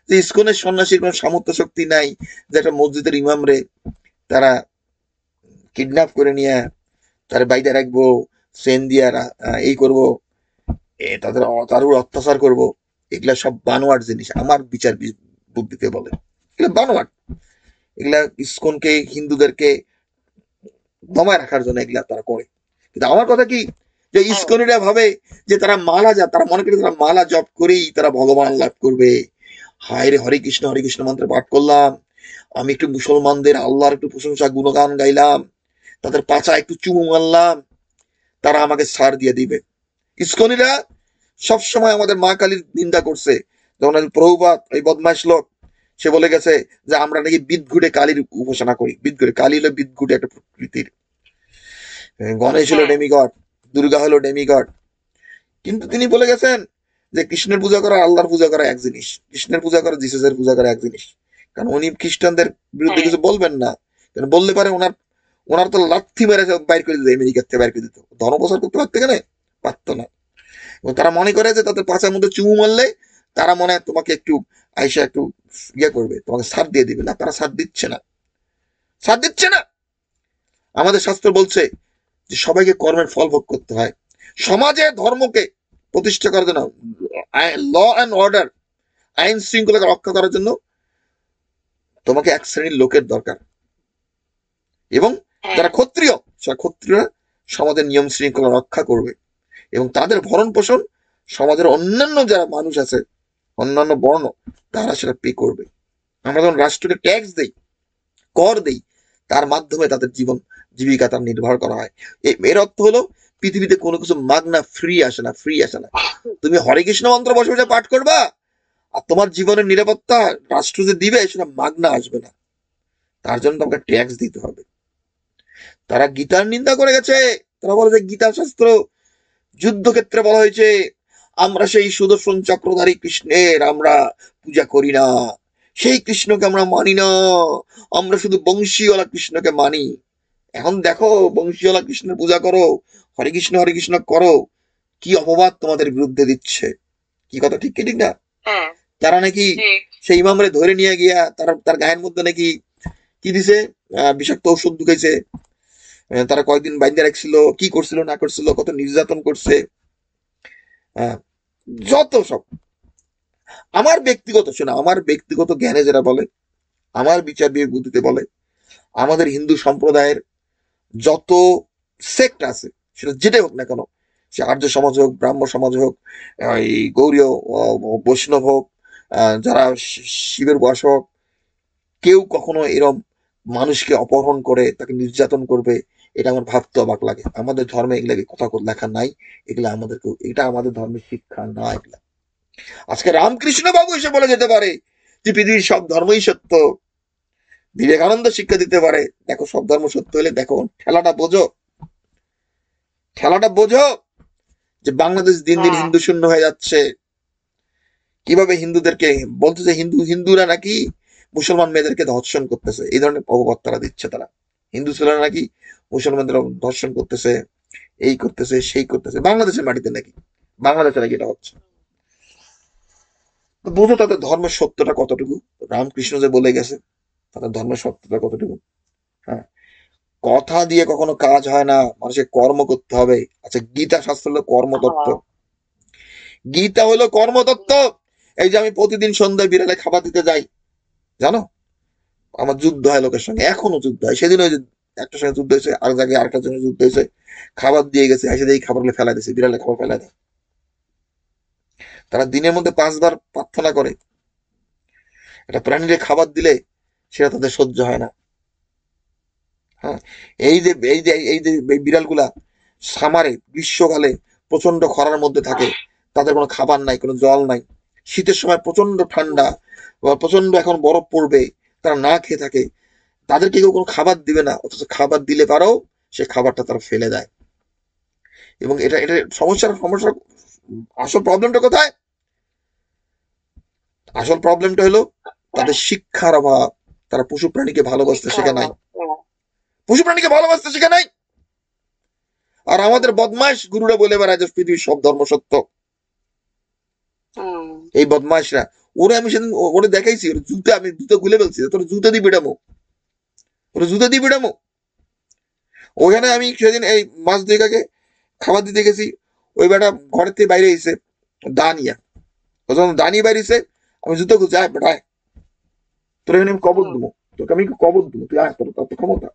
যে ইসকনের সন্ন্যাসীর কোন সামর্থ্য শক্তি নাই যে একটা মসজিদের ইমাম রে তারা কিডন্যাপ করে নিয়ে তার বাইরে রাখবো, চেন দিয়ে এই করবো, তাদের তার উপর অত্যাচার করবো। এগুলা সব বানোয়াট জিনিস, আমার বিচার বুদ্ধিতে বলে এগুলা বানোয়াট। এগুলা ইসকনকে, হিন্দুদেরকে দমায় রাখার জন্য এগুলা তারা করে। কিন্তু আমার কথা কি, যে ইস্কনিরা ভাবে যে তারা মালা যা, তারা মনে করে তারা মালা জপ করেই তারা ভগবান লাভ করবে। হায় রে, হরে কৃষ্ণ মন্ত্র পাঠ করলাম, আমি একটু মুসলমানদের আল্লাহর একটু প্রশংসা গুণগান গাইলাম, তাদের পাচা একটু চুমু মারলাম, তারা আমাকে ছাড় দিয়ে দিবে। ইস্কনিরা সবসময় আমাদের মা কালীর নিন্দা করছে। যেমন প্রভুপাত, এই বদমাইশ লোক, সে বলে গেছে যে আমরা নাকি বিদঘুটে কালীর উপাসনা করি। বিদঘুটে কালী হলো বিদঘুটে একটা প্রকৃতির, গণেশ হলো ডেমিগড, দুর্গা হলো ডেমিগড। কিন্তু তিনি বলে গেছেন যে কৃষ্ণের পূজা করা আল্লাহর পূজা করা এক জিনিস, কৃষ্ণের পূজা করা জিসাসের পূজা করা এক জিনিস। কারণ উনি খ্রিস্টানদের বিরুদ্ধে কিছু বলবেন না, কারণ বললে পারে ওনার ওনার তো লাথি মেরে বাইর করে দিত, আমেরিকার থেকে বাইর করে দিত। ধর্ম প্রচার করতে পারতে কেন, পারতো না। এবং তারা মনে করে যে তাদের পাচার মধ্যে চুমু মারলে তারা মনে হয় তোমাকে একটু আইসা একটু ইয়ে করবে, তোমাকে ছাড় দিয়ে দিবে। না, তারা ছাড় দিচ্ছে না, ছাড় দিচ্ছে না। আমাদের শাস্ত্র বলছে যে সবাইকে কর্মের ফল ভোগ করতে হয়। সমাজে ধর্মকে প্রতিষ্ঠা করার জন্য, ল অ্যান্ড অর্ডার, আইন শৃঙ্খলাকে রক্ষা করার জন্য তোমাকে এক শ্রেণীর লোকের দরকার। এবং যারা ক্ষত্রিয়, সেটা ক্ষত্রিয়রা সমাজের নিয়ম শৃঙ্খলা রক্ষা করবে এবং তাদের ভরণ পোষণ সমাজের অন্যান্য যারা মানুষ আছে, অন্যান্য বর্ণ, তারা সেটা পে করবে। আমরা যখন রাষ্ট্রকে ট্যাক্স দেই, কর দেই, তার মাধ্যমে তাদের জীবন জীবিকা তার নির্ভর করা হয়। এর অর্থ হলো পৃথিবীতে কোনো কিছু মাগনা ফ্রি আসে না, ফ্রি আসে না। তুমি হরে কৃষ্ণ মন্ত্র বসে বসে পাঠ করবা, আর তোমার জীবনের নিরাপত্তা রাষ্ট্র যে দিবে সেটা মাগনা আসবে না, তার জন্য তোমাকে ট্যাক্স দিতে হবে। তারা গীতার নিন্দা করে গেছে। তারা বলে যে গীতা শাস্ত্র যুদ্ধক্ষেত্রে বলা হয়েছে আমরা সেই সুদর্শন চক্রধারী কৃষ্ণের আমরা পূজা করি না, সেই কৃষ্ণকে আমরা মানি না, আমরা শুধু বংশীওয়ালা কৃষ্ণকে মানি। এখন দেখো, বংশীওয়ালা কৃষ্ণের পূজা করো, হরে কৃষ্ণ করো, কি অপবাদ তোমাদের বিরুদ্ধে দিচ্ছে। কি কথা ঠিক কি ঠিক না? তারা নাকি সেই ইমামরে ধরে নিয়ে গিয়া তার গায়ের মধ্যে নাকি কি দিছে, বিষাক্ত ঔষধ ঢুকাইছে। তারা কয়েকদিন বাইন্দা রাখছিল, কি করছিল না করছিল, কত নির্যাতন করছে। যত সব আমার ব্যক্তিগত, শোনা, আমার ব্যক্তিগত জ্ঞানে যেটা বলে, আমার বিচার বুদ্ধিতে বলে, আমাদের হিন্দু সম্প্রদায়ের যত সেক্ট আছে, সেটা যেটাই হোক না কেন, সে আর্য সমাজ হোক, ব্রাহ্ম সমাজ হোক, এই গৌরীয় বৈষ্ণব হোক, যারা শিবের উপাসক, কেউ কখনো এরম মানুষকে অপহরণ করে তাকে নির্যাতন করবে, এটা আমার ভাবতে অবাক লাগে। আমাদের ধর্মে এগুলা কথা লেখা নাই, এগুলা আমাদেরকে, এটা আমাদের ধর্মের শিক্ষা না এগুলা। আজকে রামকৃষ্ণ বাবু এসে বলে যেতে পারে যে পৃথিবীর সব ধর্মই সত্য, বিবেকানন্দ শিক্ষা দিতে পারে দেখো সব ধর্ম সত্য হলে দেখো ঠেলাটা বোঝো, ঠেলাটা বোঝো যে বাংলাদেশ দিন দিন হিন্দু শূন্য হয়ে যাচ্ছে। কিভাবে হিন্দুদেরকে বলতেছে হিন্দুরা নাকি মুসলমান মেয়েদেরকে ধর্ষণ করতেছে, এই ধরনের অপবাদ তারা দিচ্ছে। তারা হিন্দু ছেলেরা নাকি মুসলমানদের ধর্ষণ করতেছে, এই করতেছে সেই করতেছে, বাংলাদেশের মাটিতে নাকি, বাংলাদেশে নাকি এটা হচ্ছে। বুঝো তাদের ধর্মের সত্যটা কতটুকু। রামকৃষ্ণ যে বলে গেছে তাদের ধর্মের সত্যটা কতটুকু। হ্যাঁ, কথা দিয়ে কখনো কাজ হয় না, মানুষের কর্ম করতে হবে। আচ্ছা, গীতা শাস্ত্র হলো কর্মতত্ত্ব, গীতা হলো কর্মতত্ত্ব। এই যে আমি প্রতিদিন সন্ধ্যায় বিড়ালে খাবার দিতে যাই, জানো, আমার যুদ্ধ হয় লোকের সঙ্গে, এখনো যুদ্ধ হয়। সেদিন ওই যে একটার সঙ্গে যুদ্ধ হয়েছে, আর জায়গায় আরেকটার সঙ্গে যুদ্ধ হয়েছে, খাবার দিয়ে গেছে, এসে দিয়ে খাবারগুলো ফেলা দিয়েছে, বিড়ালে খাবার ফেলা দেয়। তারা দিনের মধ্যে 5 বার প্রার্থনা করে। একটা প্রাণীকে খাবার দিলে সেটা তাদের সহ্য হয় না। হ্যাঁ, এই যে বিড়ালগুলা সামারে গ্রীষ্মকালে প্রচন্ড খরার মধ্যে থাকে, তাদের কোনো খাবার নাই, কোনো জল নাই। শীতের সময় প্রচন্ড ঠান্ডা বা প্রচন্ড এখন বরফ পড়বে, তারা না খেয়ে থাকে। তাদেরকে কেউ কোনো খাবার দিবে না, অথচ খাবার দিলে পারো সে খাবারটা তারা ফেলে দেয়। এবং এটা এটা সমস্যার আসল প্রবলেমটা কোথায়? আসল প্রবলেমটা হলো তাদের শিক্ষার অভাব। তারা পশু প্রাণীকে ভালোবাসতে শেখে নাই, পশু প্রাণীকে ভালোবাসতে শেখে নাই। আর আমাদের বদমাইশ গুরুরা বলে বেড়ায় যে পৃথিবীর সব ধর্ম সত্য। এই বদমাইশরা, ওরে আমি সেদিন ওরে দেখাইছি, ওর জুতে আমি জুতো খুলে ফেলছি, তোর জুতো দিয়ে বিড়ামো, ওর জুতো দিয়ে বিড়ামো। ওখানে আমি সেদিন এই মাছ দুইটাকে খাবার দিতে গেছি, ওই বেটা ঘরের থেকে বাইরে এসে দানিয়া, ও যখন দানিয়ে বাইরেছে, আমি জুতো খুঁজছি, বেটায় তোর এখানে আমি কবর দেবো, তোকে আমি কবর দেবো, তুই আয়, তোর ক্ষমতা।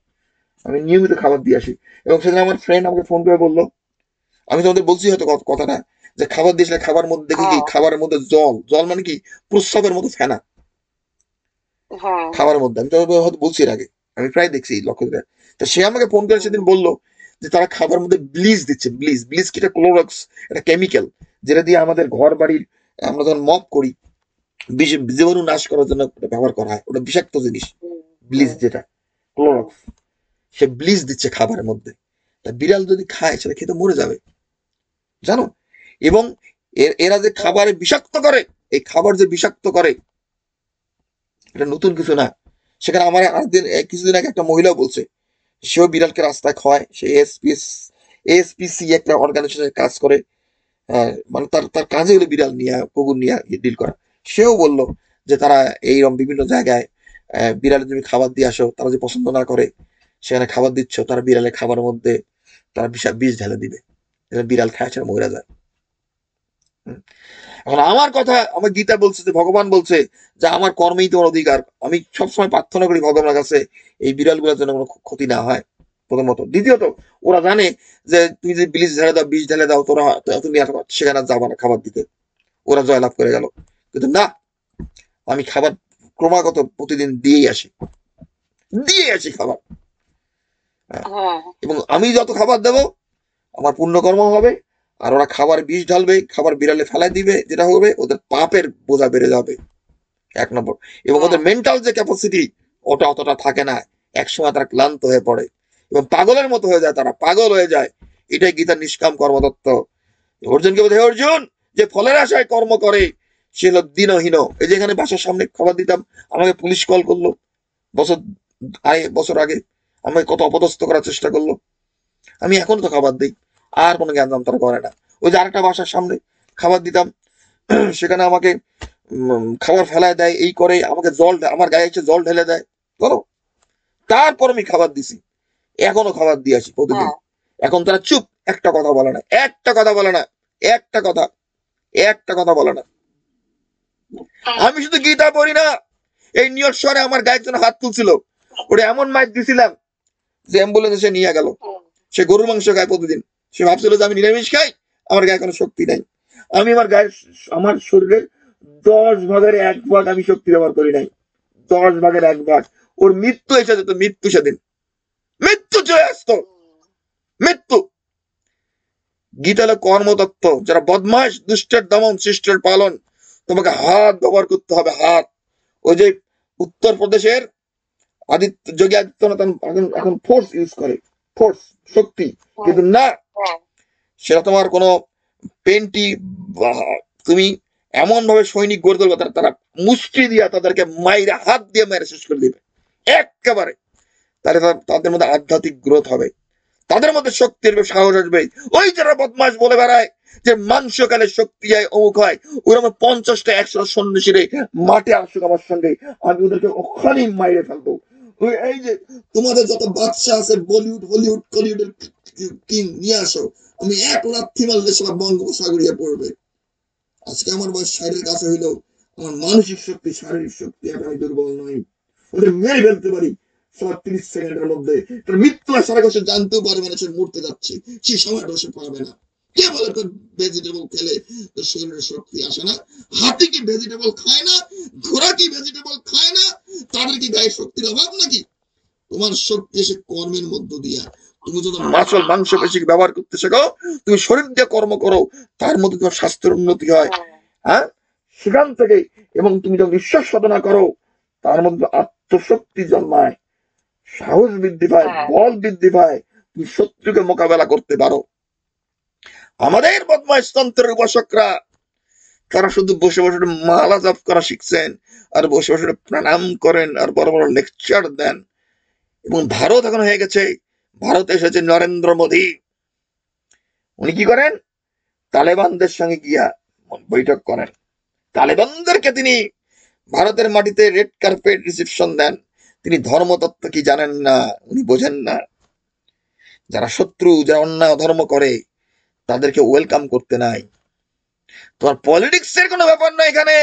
আমি নিয়মিত খাবার দিয়ে আসি। এবং সেদিন আমার ফ্রেন্ড আমাকে ফোন করে বললো, আমি তোমাদের বলছি হয়তো কথাটা, যে খাবার দিয়েছিলে, খাবার মধ্যে দেখি কি, হ্যাঁ, খাবারের মধ্যে জল, জল মানে কি, প্রস্রাবের মতো ফেনা হ্যাঁ, খাবারের মধ্যে। আমি তো হয়তো বলছি এর আগে, আমি প্রায় দেখছি লক্ষ্য করে। তো সে আমাকে ফোন করে হুম, সেদিন বললো যে তারা খাবার মধ্যে ব্লিচ দিচ্ছে। ব্লিচ, ব্লিচ কি, এটা ক্লোরক্স, এটা কেমিক্যাল, যেটা দিয়ে আমাদের ঘর বাড়ির আমরা যখন মপ করি জীবাণু নাশ করার জন্য ওটা ব্যবহার করা হয়, ওটা বিষাক্ত জিনিস। হুম, ব্লিচ হুম, যেটা হুম, ক্লোরক্স, সে ব্লিচ দিচ্ছে খাবারের মধ্যে। তা বিড়াল যদি খায় সেটা খেতে মরে যাবে, জানো। এবং এরা যে খাবারে বিষাক্ত করে, এই খাবার যে বিষাক্ত করে, এটা নতুন কিছু না। সেখানে আমার আর দিন কিছুদিন আগে একটা মহিলা বলছে, সেও বিড়ালকে রাস্তায় খাওয়ায়, সে এএসপিসি একটা অর্গানাইজেশনে কাজ করে। মানে তার তার কাজে হলো বিড়াল নিয়ে, কুকুর নিয়ে ডিল করা। সেও বলল যে তারা এইরকম বিভিন্ন জায়গায় বিড়ালে তুমি খাবার দিয়ে আসো, তারা যে পছন্দ না করে সেখানে খাবার দিচ্ছ, তারা বিড়ালের খাবারের মধ্যে তারা বিষ ঢেলে দিবে, বিড়াল খায় সেটা মরে যায়। হুম। এখন আমার কথা, আমার গীতা বলছে, যে ভগবান বলছে যে আমার কর্মেই তোমার অধিকার। আমি সবসময় প্রার্থনা করি ভগবানের কাছে এই বিড়ালগুলোর জন্য কোনো ক্ষতি না হয়, প্রথমত। দ্বিতীয়ত, ওরা জানে যে তুমি যদি বিষ ঢেলে দাও, বিষ ঢেলে দাও, তোরা তুমি আর সেখানে যাবা না খাবার দিতে, ওরা জয়লাভ করে গেল। কিন্তু না, আমি খাবার ক্রমাগত প্রতিদিন দিয়ে আসি খাবার। হ্যাঁ। হ্যাঁ, এবং আমি যত খাবার দেবো আমার পুণ্যকর্ম হবে। আর ওরা খাবার বিষ ঢালবে, খাবার বিড়ালে ফেলাই দিবে, যেটা হবে ওদের পাপের বোঝা বেড়ে যাবে, এক নম্বর। এবং ওদের হ্যাঁ, মেন্টাল যে ক্যাপাসিটি, ওটা অতটা থাকে না। একসময় তারা ক্লান্ত হয়ে পড়ে এবং পাগলের মতো হয়ে যায়, তারা পাগল হয়ে যায়। এটাই গীতার নিষ্কাম কর্মদত্ত। অর্জুনকে বলতে, হে অর্জুন, যে ফলের আশায় কর্ম করে সে হলো দিনহীন। এই যে এখানে বাসার সামনে খাবার দিতাম, আমাকে পুলিশ কল করলো বছর বছর আগে, আমাকে কত অপদস্থ করার চেষ্টা করলো। আমি এখনো তো খাবার দিই, আর কোনো জ্ঞান তারা করে না। ওই যে আরেকটা বাসার সামনে খাবার দিতাম, সেখানে আমাকে খাবার ফেলায় দেয়, এই করে আমাকে জল, আমার গায়ে এসে জল ঢেলে দেয়, বলো। তারপর আমি খাবার দিছি, এখনো খাবার দিয়ে আসি প্রতিদিন। হ্যাঁ, এখন তারা চুপ, একটা কথা বলে না, একটা কথা বলে না, একটা কথা, একটা কথা বলে না। আমি শুধু গীতা পড়ি না, এই নিয়র শহরে আমার গায়ে একজন হাত তুলছিল, ওটা এমন মাইর দিছিলাম যে অ্যাম্বুলেন্স এসে নিয়ে গেল। হুম, সে গরুর মাংস খায় প্রতিদিন, সে ভাবছিল যে আমি নিরামিষ খাই, আমার গায়ে কোনো শক্তি নাই। আমি আমার গায়ে, আমার শরীরের 10 ভাগের 1 ভাগ আমি শক্তি ব্যবহার করি নাই, 10 ভাগের 1 ভাগ। ওর মৃত্যু এসে যেত, মৃত্যু সেদিন, মৃত্যু চলে আসতো, মৃত্যু। গীতা হলো কর্মতত্ত্ব, যারা বদমাস, দুষ্টের দমন, শিষ্টের পালন। তোমাকে হাত ব্যবহার করতে হবে, হাত। ওই যে উত্তরপ্রদেশের যোগী আদিত্যনাথ এখন এখন ফোর্স ইউজ করে, ফোর্স, শক্তি। হুম, কিন্তু না, সেটা তোমার কোনো পেন্টি, তুমি এমন ভাবে সৈনিক গড়ে তুলবে, তারা মুষ্টি দিয়া তাদেরকে মাইরা, হাত দিয়ে মেরে শেষ করে দিবে একেবারে। তাহলে তাদের মধ্যে আধ্যাত্মিক গ্রোথ হবে, তাদের মধ্যে শক্তি আসবে, সাহস আসবে। ওই যারা বদমাস বলে বেড়ায় যে মাংস কালে শক্তি হয়, অমুক হয়, ওরা আমার 50টা 100টা সন্ন্যাসীরে মাঠে আসুক আমার সঙ্গে, আমি ওদেরকে ওখানেই মাইরে ফেলবো। এই যে তোমাদের যত বাদশা আছে, বলিউড হলিউড কলিউডের কিং নিয়ে আসো, আমি এক লাথি মারলে সব বঙ্গোপসাগরিয়া পড়বে। আজকে আমার বয়স 60-এর কাছে হইলেও আমার মানসিক শক্তি, শারীরিক শক্তি আর আমি দুর্বল নই। ওদের মেরে ফেলতে পারি 30 সেকেন্ডের মধ্যে। তার মৃত্যু আসার আগে সে জানতেও পারবে না সে মরতে যাচ্ছে, সে সময়টা সে পাবে না। কে বলে তোর ভেজিটেবল খেলে তোর শরীরে শক্তি আসে না? হাতি কি ভেজিটেবল খায় না? ঘোড়া কি ভেজিটেবল খায় না? তাদের কি গায়ে শক্তির অভাব নাকি? তোমার শক্তি এসে কর্মের মধ্য দিয়া। তুমি যদি মাছল মাংস পেশি ব্যবহার করতে শেখো, তুমি শরীর দিয়ে কর্ম করো, তার মধ্যে তোমার স্বাস্থ্যের উন্নতি হয়। হুম, হ্যাঁ, সেখান থেকে। এবং তুমি যখন ঈশ্বর সাধনা করো, তার মধ্যে আত্মশক্তি জন্মায়, সাহস বৃদ্ধি পায়, হ্যাঁ, বল বৃদ্ধি পায়, তুমি শত্রুকে মোকাবেলা করতে পারো। আমাদের বদমাইশ তন্ত্রের উপাসকরা, তারা শুধু বসে বসে মালা জপ করা শিখছেন, আর বসে বসে প্রণাম করেন, আর বড় বড় লেকচার দেন। এবং ভারত এখন হয়ে গেছে, ভারতে এসেছে নরেন্দ্র মোদী। উনি কি করেন? তালেবানদের সঙ্গে গিয়া বৈঠক করেন, তালেবানদেরকে তিনি ভারতের মাটিতে রেড কার্পেট রিসেপশন দেন। তিনি ধর্মতত্ত্ব কি জানেন না, উনি বোঝেন না। যারা শত্রু, যারা অন্যায় অধর্ম করে, তাদেরকে ওয়েলকাম করতে নাই। তোমার পলিটিক্স এর কোনো ব্যাপার না এখানে।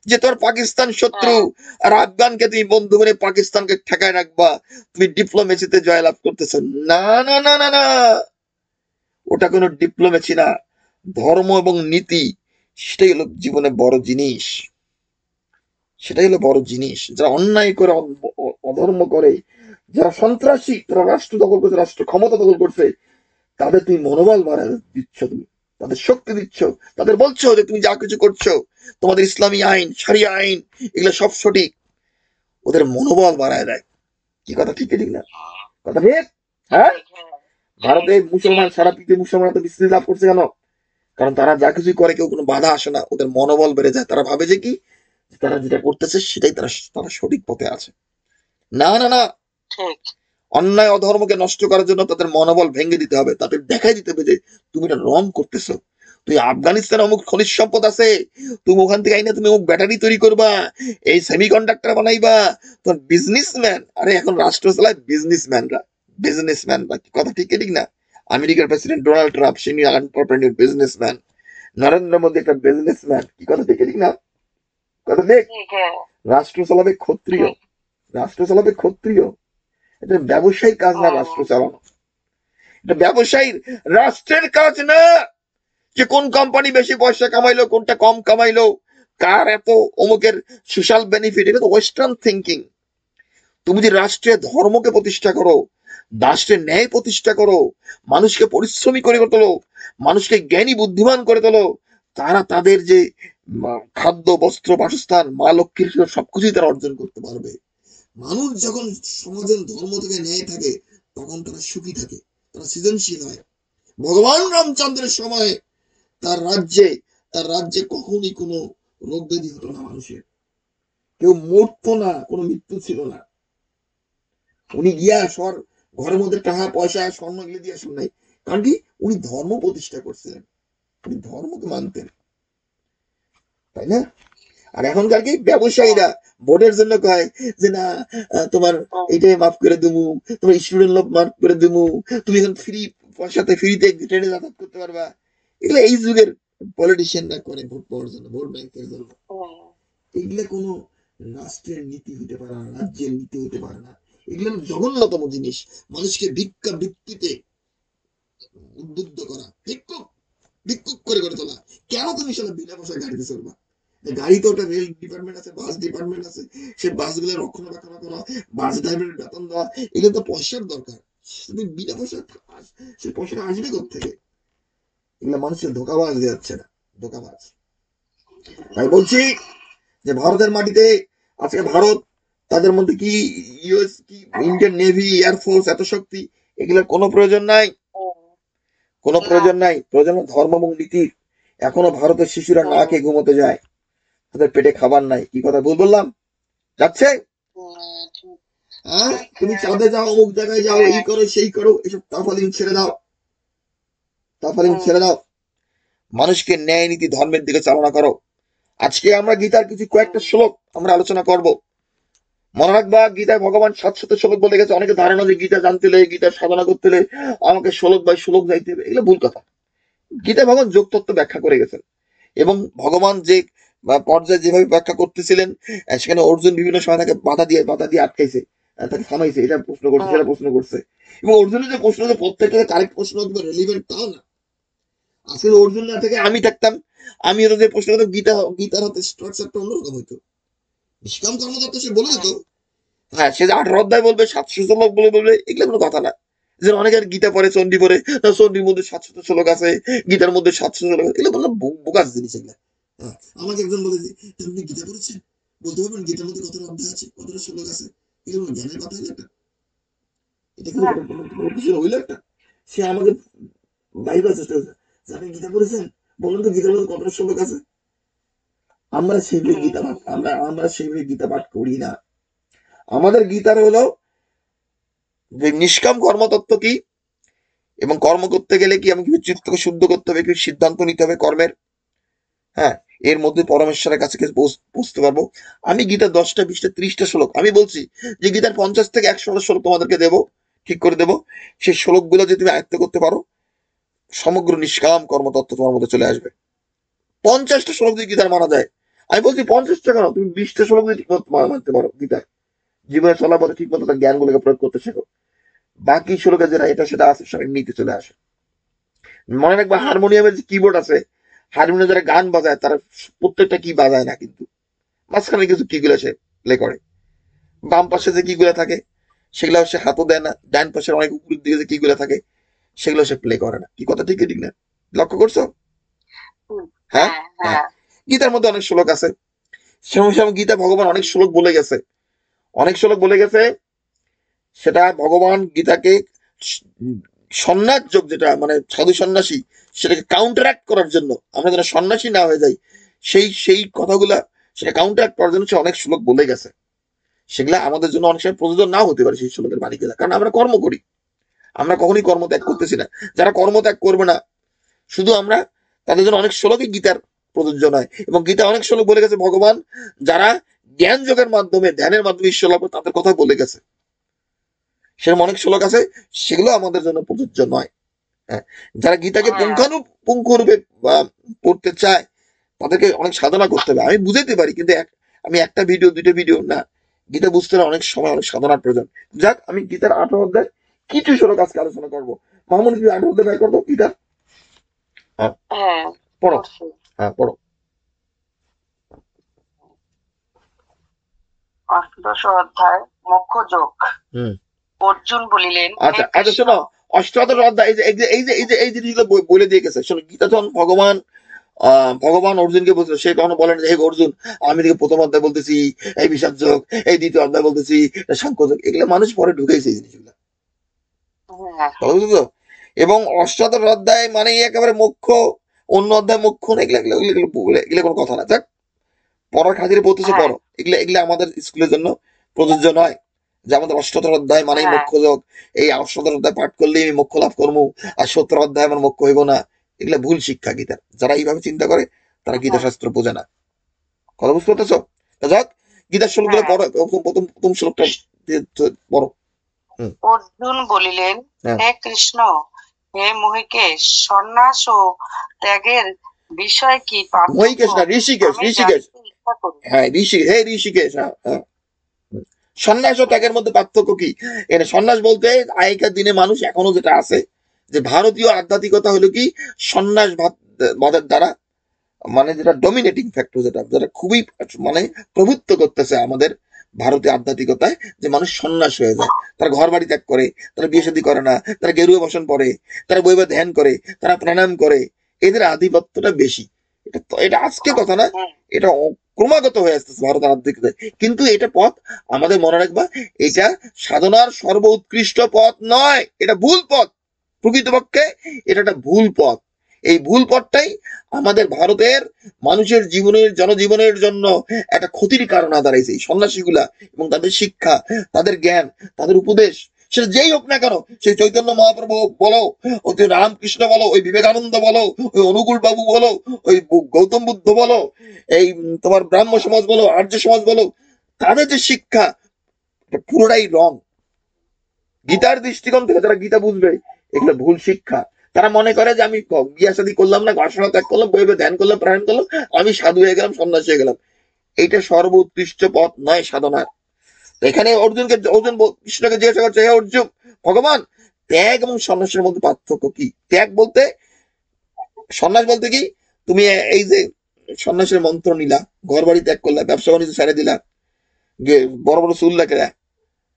যে তোর পাকিস্তান শত্রু, হ্যাঁ, আর আফগানকে তুমি বন্ধু বলে পাকিস্তানকে ঠেকায় রাখবা, তুমি ডিপ্লোমেসিতে জয়লাভ করতেছ। না না না না না, ওটা কোনো ডিপ্লোমেসি না। ধর্ম এবং নীতি, সেটাই হলো জীবনে বড় জিনিস। সেটাই হলো বড় জিনিস। যারা অন্যায় করে, অধর্ম করে, যারা সন্ত্রাসী, তারা রাষ্ট্র দখল করছে, রাষ্ট্র ক্ষমতা দখল করছে, তাদের তুমি মনোবল বাড়ায় দিচ্ছ, তুমি তাদের শক্তি দিচ্ছ, তাদের বলছো যে তুমি যা কিছু করছো, তোমাদের ইসলামী আইন, শরিয়া আইন, এগুলো সব সঠিক, ওদের মনোবল বাড়ায় দেয়। কি কথা ঠিক ঠিক না? কথা ঠিক? হ্যাঁ, ঠিক, হ্যাঁ, ভারতে ঠিক, মুসলমান, ঠিক, সারা পৃথিবী মুসলমান তো বিস্তৃতি লাভ করছে কেন? কারণ তারা যা কিছুই করে কেউ কোনো বাধা আসে না, ওদের মনোবল বেড়ে যায়। তারা ভাবে যে কি, তারা যেটা করতেছে সেটাই তারা তারা সঠিক পথে আছে। না না না, ঠিক, অন্যায় অধর্মকে নষ্ট করার জন্য তাদের মনোবল ভেঙে দিতে হবে, তাদের দেখাই দিতে হবে যে তুমি এটা রং করতেছো। তুই আফগানিস্তানে অমুক খনিজ সম্পদ আছে, তুমি ওখান থেকে আইনা তুমি অমুক ব্যাটারি তৈরি করবা, এই সেমি কন্ডাক্টর বানাইবা, তোর বিজনেসম্যান। আরে এখন রাষ্ট্র চালায় বিজনেসম্যানরা, বিজনেসম্যানরা। কথা ঠিক ঠিক না? আমেরিকার প্রেসিডেন্ট ডোনাল্ড ট্রাম্প, সে এন্টারপ্রেনিউর বিজনেসম্যান। নরেন্দ্র মোদী একটা বিজনেসম্যান। কি কথা ঠিক ঠিক না? কথা ঠিক। ঠিক, হ্যাঁ, রাষ্ট্র চালাবে ক্ষত্রিয়, ঠিক, রাষ্ট্র চালাবে ক্ষত্রিয়। এটা ব্যবসায়িক কাজ না হুম, রাষ্ট্র চালানো। এটা ব্যবসায়ীর, রাষ্ট্রের কাজ না যে কোন কোম্পানি বেশি পয়সা কামাইলো, কোনটা কম কামাইলো, কার এত অমুকের সোশ্যাল বেনিফিট। এটা তো ওয়েস্টার্ন থিঙ্কিং। তুমি যদি রাষ্ট্রে ধর্মকে প্রতিষ্ঠা করো, রাষ্ট্রের ন্যায় প্রতিষ্ঠা করো, মানুষকে পরিশ্রমী করে তোলো, মানুষকে জ্ঞানী বুদ্ধিমান করে তোলো, তারা তাদের যে খাদ্য, বস্ত্র, বাসস্থান, মা লক্ষ্মীর সবকিছুই তারা অর্জন করতে পারবে। মানুষ যখন সমাজের ধর্ম থেকে ন্যায় থাকে, তখন তারা সুখী থাকে, তারা সৃজনশীল হয়। ভগবান রামচন্দ্রের সময় তার রাজ্যে, তার রাজ্যে কখনই কোনো রোগ ব্যাধি হতো না মানুষের, কেউ মরতো না, কোনো মৃত্যু ছিল না। উনি গিয়া সর ঘরের মধ্যে টাকা পয়সা স্বর্ণ গিলে দিয়ে আসেন নাই। কারণ কি, উনি ধর্ম প্রতিষ্ঠা করছিলেন, উনি ধর্মকে মানতেন, তাই না? আর এখনকার কি হুম, ব্যবসায়ীরা ভোটের জন্য কয় যে না, তোমার হুম, এইটাই মাফ করে দেবো, তোমার স্টুডেন্ট লোক মাফ করে দেবো, তুমি এখন ফ্রি পয়সাতে ফ্রিতে ট্রেনে যাতায়াত করতে পারবা। এগুলো এই যুগের পলিটিশিয়ানরা করে ভোট পাওয়ার জন্য, ভোট ব্যাংকের জন্য। হুম, এগুলো কোনো রাষ্ট্রের নীতি হতে পারে না, রাজ্যের নীতি হতে পারে না। এগুলো জঘন্যতম জিনিস। মানুষকে ভিক্ষা বৃত্তিতে উদ্বুদ্ধ করা, ভিক্ষুক ভিক্ষুক করে করে তোলা। কেন তুমি সেটা বিনা পয়সায় গাড়িতে চলবা? গাড়িতে ওটা রেল ডিপার্টমেন্ট আছে, বাস ডিপার্টমেন্ট আছে, সে বাসগুলো রক্ষণাবেক্ষণ করা, বাস ড্রাইভারের বেতন দেওয়া, এগুলো তো পয়সার দরকার। তুমি বিনা পয়সা, সে পয়সাটা আসবে কোথেকে? এগুলো মানুষের ধোকাবাজ যাচ্ছে না, ধোকাবাজ। তাই বলছি যে ভারতের মাটিতে আজকে ভারত, তাদের মধ্যে কি ইউএস, কি ইন্ডিয়ান নেভি, এয়ারফোর্স, এত শক্তি, এগুলোর কোনো প্রয়োজন নাই, হুম, কোনো না, প্রয়োজন নাই। প্রয়োজন ধর্ম এবং নীতির। এখনো ভারতের শিশুরা না হুম, খেয়ে ঘুমোতে যায়, তাদের পেটে খাবার নাই। কি কথা ভুল বললাম? যাচ্ছে? ঠিক, হ্যাঁ, ঠিক, তুমি হ্যাঁ, চাঁদে যাও, অমুক জায়গায় যাও, এই হ্যাঁ, করো সেই করো, এসব তাফালিং ছেড়ে দাও, তাফালিং হুম, ছেড়ে দাও। মানুষকে ন্যায় নীতি ধর্মের দিকে চালনা করো। আজকে আমরা গীতার কিছু হুম, কয়েকটা শ্লোক আমরা আলোচনা করব। মনে রাখবা, গীতায় ভগবান 700 শ্লোক বলে গেছে। অনেকে ধারণা যে গীতা জানতে হলে, গীতা সাধনা করতে হলে আমাকে শ্লোক বাই শ্লোক যাইতে হবে, এগুলো ভুল কথা। গীতা ভগবান যোগতত্ত্ব ব্যাখ্যা করে গেছেন, এবং ভগবান যে পর্যায়ে যেভাবে ব্যাখ্যা করতেছিলেন, সেখানে অর্জুন বিভিন্ন সময় তাকে বাধা দিয়ে আটকাইছে, তাকে থামাইছে, এটা প্রশ্ন করছে, হুম, সেটা প্রশ্ন করছে। এবং অর্জুনের যে প্রশ্ন, যে প্রত্যেকটা কারেক্ট প্রশ্ন অথবা রেলিভেন্ট তাও না। আসলে অর্জুন না থেকে আমি থাকতাম, আমি হতো যে প্রশ্ন করতাম, গীতার হাতে স্ট্রাকচারটা অন্যরকম হইতো। নিষ্কাম কর্মদত্ত সে বলে দিত। হুম, হ্যাঁ, সে যে 18 অধ্যায় বলবে, 700 শ্লোক বলে বলবে, এগুলো কোনো কথা না। যে অনেকের গীতা পড়ে, চণ্ডী পড়ে, চণ্ডীর মধ্যে 700 শ্লোক আছে, গীতার মধ্যে 700 শ্লোক আছে, এগুলো বললাম বোকাস জিনিস এগুলা। হ্যাঁ, আমাকে একজন বলে যে আপনি গীতা পড়েছেন, বলতে পারবেন গীতার মধ্যে কতটা অধ্যায় আছে, কতটা শ্লোক আছে? এগুলো জ্ঞানের কথা হইলো একটা? এটা কোনো না, কোনো কিছু হইলো একটা? সে আমাকে বাইবার চেষ্টা করছে যে আপনি গীতা পড়েছেন, বলুন তো গীতার মধ্যে কতটা শ্লোক আছে? আমরা সেইভাবে গীতা হুম, পাঠ, আমরা সেইভাবে গীতা পাঠ করি না। আমাদের গীতার হলো যে নিষ্কাম কর্মতত্ত্ব কি, এবং কর্ম করতে গেলে কি আমি কিছু চিত্তকে শুদ্ধ করতে হবে, কিছু সিদ্ধান্ত নিতে হবে কর্মের। হ্যাঁ, এর মধ্যে পরমেশ্বরের কাছে পৌঁছতে পারবো। আমি গীতার 10টা 20টা 30টা শ্লোক আমি বলছি যে গীতার 50 থেকে 100টা শ্লোক তোমাদেরকে দেবো, ঠিক করে দেবো। সেই শ্লোকগুলো যদি তুমি আয়ত্ত করতে পারো, সমগ্র নিষ্কাম কর্মতত্ত্ব তোমার মধ্যে চলে আসবে। 50টা শ্লোক যদি গীতার মানা যায়, আমি বলছি 50টা কেন, তুমি 20টা শ্লোক দিয়ে ঠিক মতো মানতে পারো গীতার, জীবনে চলার পথে ঠিক মতো তার জ্ঞানগুলোকে প্রয়োগ করতে শেখো। বাকি শ্লোকে যেটা এটা সেটা আছে সব এমনিতে চলে আসে। মনে রাখবা, হুম, হারমোনিয়ামের যে কিবোর্ড আছে, হারমোনিয়ামে যারা গান বাজায় তারা প্রত্যেকটা কি বাজায় না, কিন্তু মাঝখানে কিছু কি গুলো সে প্লে করে। বাম পাশে যে কি গুলা থাকে সেগুলো সে হাতও দেয় না, ডান পাশের অনেক উপরের দিকে যে কি গুলা থাকে সেগুলো সে প্লে করে না। কি কথা ঠিক কি ঠিক না? লক্ষ্য করছো? হুম, হ্যাঁ, হ্যাঁ, হ্যাঁ। হ্যাঁ, গীতার মধ্যে অনেক শ্লোক আছে, সেরকম সেরকম গীতা ভগবান অনেক হুম, শ্লোক বলে গেছে, অনেক শ্লোক বলে গেছে। সেটা ভগবান গীতাকে সন্ন্যাস যোগ, যেটা মানে সাধু সন্ন্যাসী, সেটাকে কাউন্টারাক্ট করার জন্য, আমরা যেন সন্ন্যাসী না হয়ে যাই, সেই সেই কথাগুলা সেটা কাউন্টারাক্ট করার জন্য সে অনেক শ্লোক বলে গেছে। সেগুলা আমাদের জন্য অনেক সময় প্রযোজ্য নাও হতে পারে সেই শ্লোকের বাণীগুলা, কারণ আমরা কর্ম করি, আমরা কখনই কর্ম ত্যাগ হুম, করতেছি না। যারা কর্ম ত্যাগ করবে না, শুধু আমরা, তাদের জন্য অনেক শ্লোকই গীতার প্রযোজ্য নয়। এবং গীতা অনেক শ্লোক বলে গেছে ভগবান, যারা জ্ঞান যোগের মাধ্যমে, ধ্যানের মাধ্যমে ঈশ্বর লাভ করে, তাদের কথা বলে গেছে। সেরকম অনেক শ্লোক আছে, সেগুলো আমাদের জন্য প্রযোজ্য নয়। হ্যাঁ, যারা গীতাকে হ্যাঁ, পুঙ্খানুপুঙ্খরূপে পড়তে চায়, তাদেরকে অনেক সাধনা করতে হবে। আমি বুঝাইতে পারি, কিন্তু আমি একটা ভিডিও, দুইটা ভিডিও না, গীতা বুঝতে হলে অনেক সময়, অনেক সাধনার প্রয়োজন। যাক, আমি গীতার 18 অধ্যায় কিছু শ্লোক আজকে আলোচনা করবো। মামুন, তুমি 18 অধ্যায় বের করবো গীতা। হ্যাঁ, হ্যাঁ, পড়ো। করছি। হ্যাঁ, পড়ো। অষ্টাদশ অধ্যায় মোক্ষ যোগ। হুম। অর্জুন বলিলেন, হে আচ্ছা, আচ্ছা, কৃষ্ণ। শোনো। অষ্টাদশ অধ্যায়, এই জিনিসগুলো বলে দিয়ে গেছে। শোনো, গীতা যখন ভগবান অর্জুনকে বলছিল, সে কখনো বলেন যে হে অর্জুন, আমি তোকে প্রথম অধ্যায় বলতেছি এই বিষাদ যোগ, এই দ্বিতীয় অধ্যায় বলতেছি সাংখ্য যোগ, এগুলো মানুষ পরে ঢুকেছে এই জিনিসগুলো। হ্যাঁ, কথা বুঝছো তো? এবং অষ্টাদশ অধ্যায় মানে একেবারে মোক্ষ, অন্য অধ্যায় মোক্ষ না, এগুলো এগুলো এগুলো এগুলো এগুলো কোনো কথা না। যাক, পড়ার খাতিরে পড়তেছে হ্যাঁ, পড়ো, এগুলো এগুলো আমাদের স্কুলের জন্য প্রযোজ্য নয়। যে আমাদের অষ্টাদশ অধ্যায় মানেই হ্যাঁ, মোক্ষ যোগ, এই অষ্টাদশ অধ্যায় পাঠ করলেই আমি মোক্ষ লাভ করবো, আর 17 অধ্যায় আমার মোক্ষ হইব না, এগুলো ভুল শিক্ষা গীতার। যারা এইভাবে চিন্তা করে তারা গীতা হ্যাঁ, শাস্ত্র বোঝে না। কথা বুঝতে পারতেছ? তা যাক, গীতার শ্লোকগুলো হ্যাঁ। পড়ো, প্রথম প্রথম শ্লোকটা পড়ো। হুম। অর্জুন বলিলেন, হ্যাঁ, হে কৃষ্ণ, হে মহিকেশ, সন্ন্যাস ও ত্যাগের বিষয় কি পার্থক্য মহিকেশ না, ঋষিকেশ, আমি ঋষিকেশ। জানিতে ইচ্ছা করি। হ্যাঁ, ঋষিকেশ, হ্যাঁ, হ্যাঁ। হুম। সন্ন্যাস ও ত্যাগের মধ্যে পার্থক্য কি? এখানে সন্ন্যাস বলতে আগেকার দিনে মানুষ এখনো যেটা আছে, যে ভারতীয় আধ্যাত্মিকতা হলো কি, সন্ন্যাস বাদের দ্বারা, মানে যেটা ডমিনেটিং ফ্যাক্টর, যেটা যেটা খুবই মানে প্রভুত্ব করতেছে আমাদের ভারতীয় আধ্যাত্মিকতায়, যে মানুষ সন্ন্যাস হয়ে যায়, তারা ঘর বাড়ি ত্যাগ করে, তারা বিয়ে শাদী করে না, তারা গেরুয়া বসন পরে, তারা বইবা ধ্যান করে, তারা প্রাণায়াম করে, এদের আধিপত্যটা বেশি। এটা আজকে কথা না, হুম, এটা ক্রমাগত হয়ে আসতেছে ভারতের আধ্যাত্মিকতায়। কিন্তু এটা পথ, আমাদের মনে রাখবা, এটা সাধনার সর্বোৎকৃষ্ট পথ নয়, এটা ভুল পথ। প্রকৃতপক্ষে এটা একটা ভুল পথ। এই ভুল পথটাই আমাদের ভারতের মানুষের জীবনের, জনজীবনের জন্য একটা ক্ষতির কারণ দাঁড়াইছে এই সন্ন্যাসীগুলা, এবং তাদের শিক্ষা, তাদের জ্ঞান, তাদের উপদেশ, সেটা যেই হোক না কেন, সেই চৈতন্য মহাপ্রভু বলো, ওই রামকৃষ্ণ বলো, ওই বিবেকানন্দ বলো, ওই অনুকূল বাবু বলো, ওই গৌতম বুদ্ধ বলো, এই তোমার ব্রাহ্ম সমাজ বলো, আর্য সমাজ বলো, তাদের যে শিক্ষা, এটা পুরোটাই রং। গীতার দৃষ্টিকোণ থেকে যারা গীতা বুঝবে, এগুলো ভুল শিক্ষা। তারা মনে করে যে আমি বিয়ে শাদী করলাম না, ঘর্ষণা ত্যাগ করলাম, বইবে ধ্যান করলাম, প্রাণায়াম করলাম, আমি সাধু হয়ে গেলাম, সন্ন্যাসী হয়ে গেলাম। এইটা সর্বোৎকৃষ্ট পথ নয় সাধনার। এখানে অর্জুন কৃষ্ণকে জিজ্ঞাসা করছে, হে অর্জুন, ভগবান, ত্যাগ এবং সন্ন্যাসের মধ্যে পার্থক্য কি? ত্যাগ বলতে, সন্ন্যাস বলতে কি, তুমি এই যে সন্ন্যাসের মন্ত্র নিলা, ঘর বাড়ি ত্যাগ করলা, ব্যবসা বাণিজ্য ছেড়ে দিলা, বড় বড় চুল রাখলা,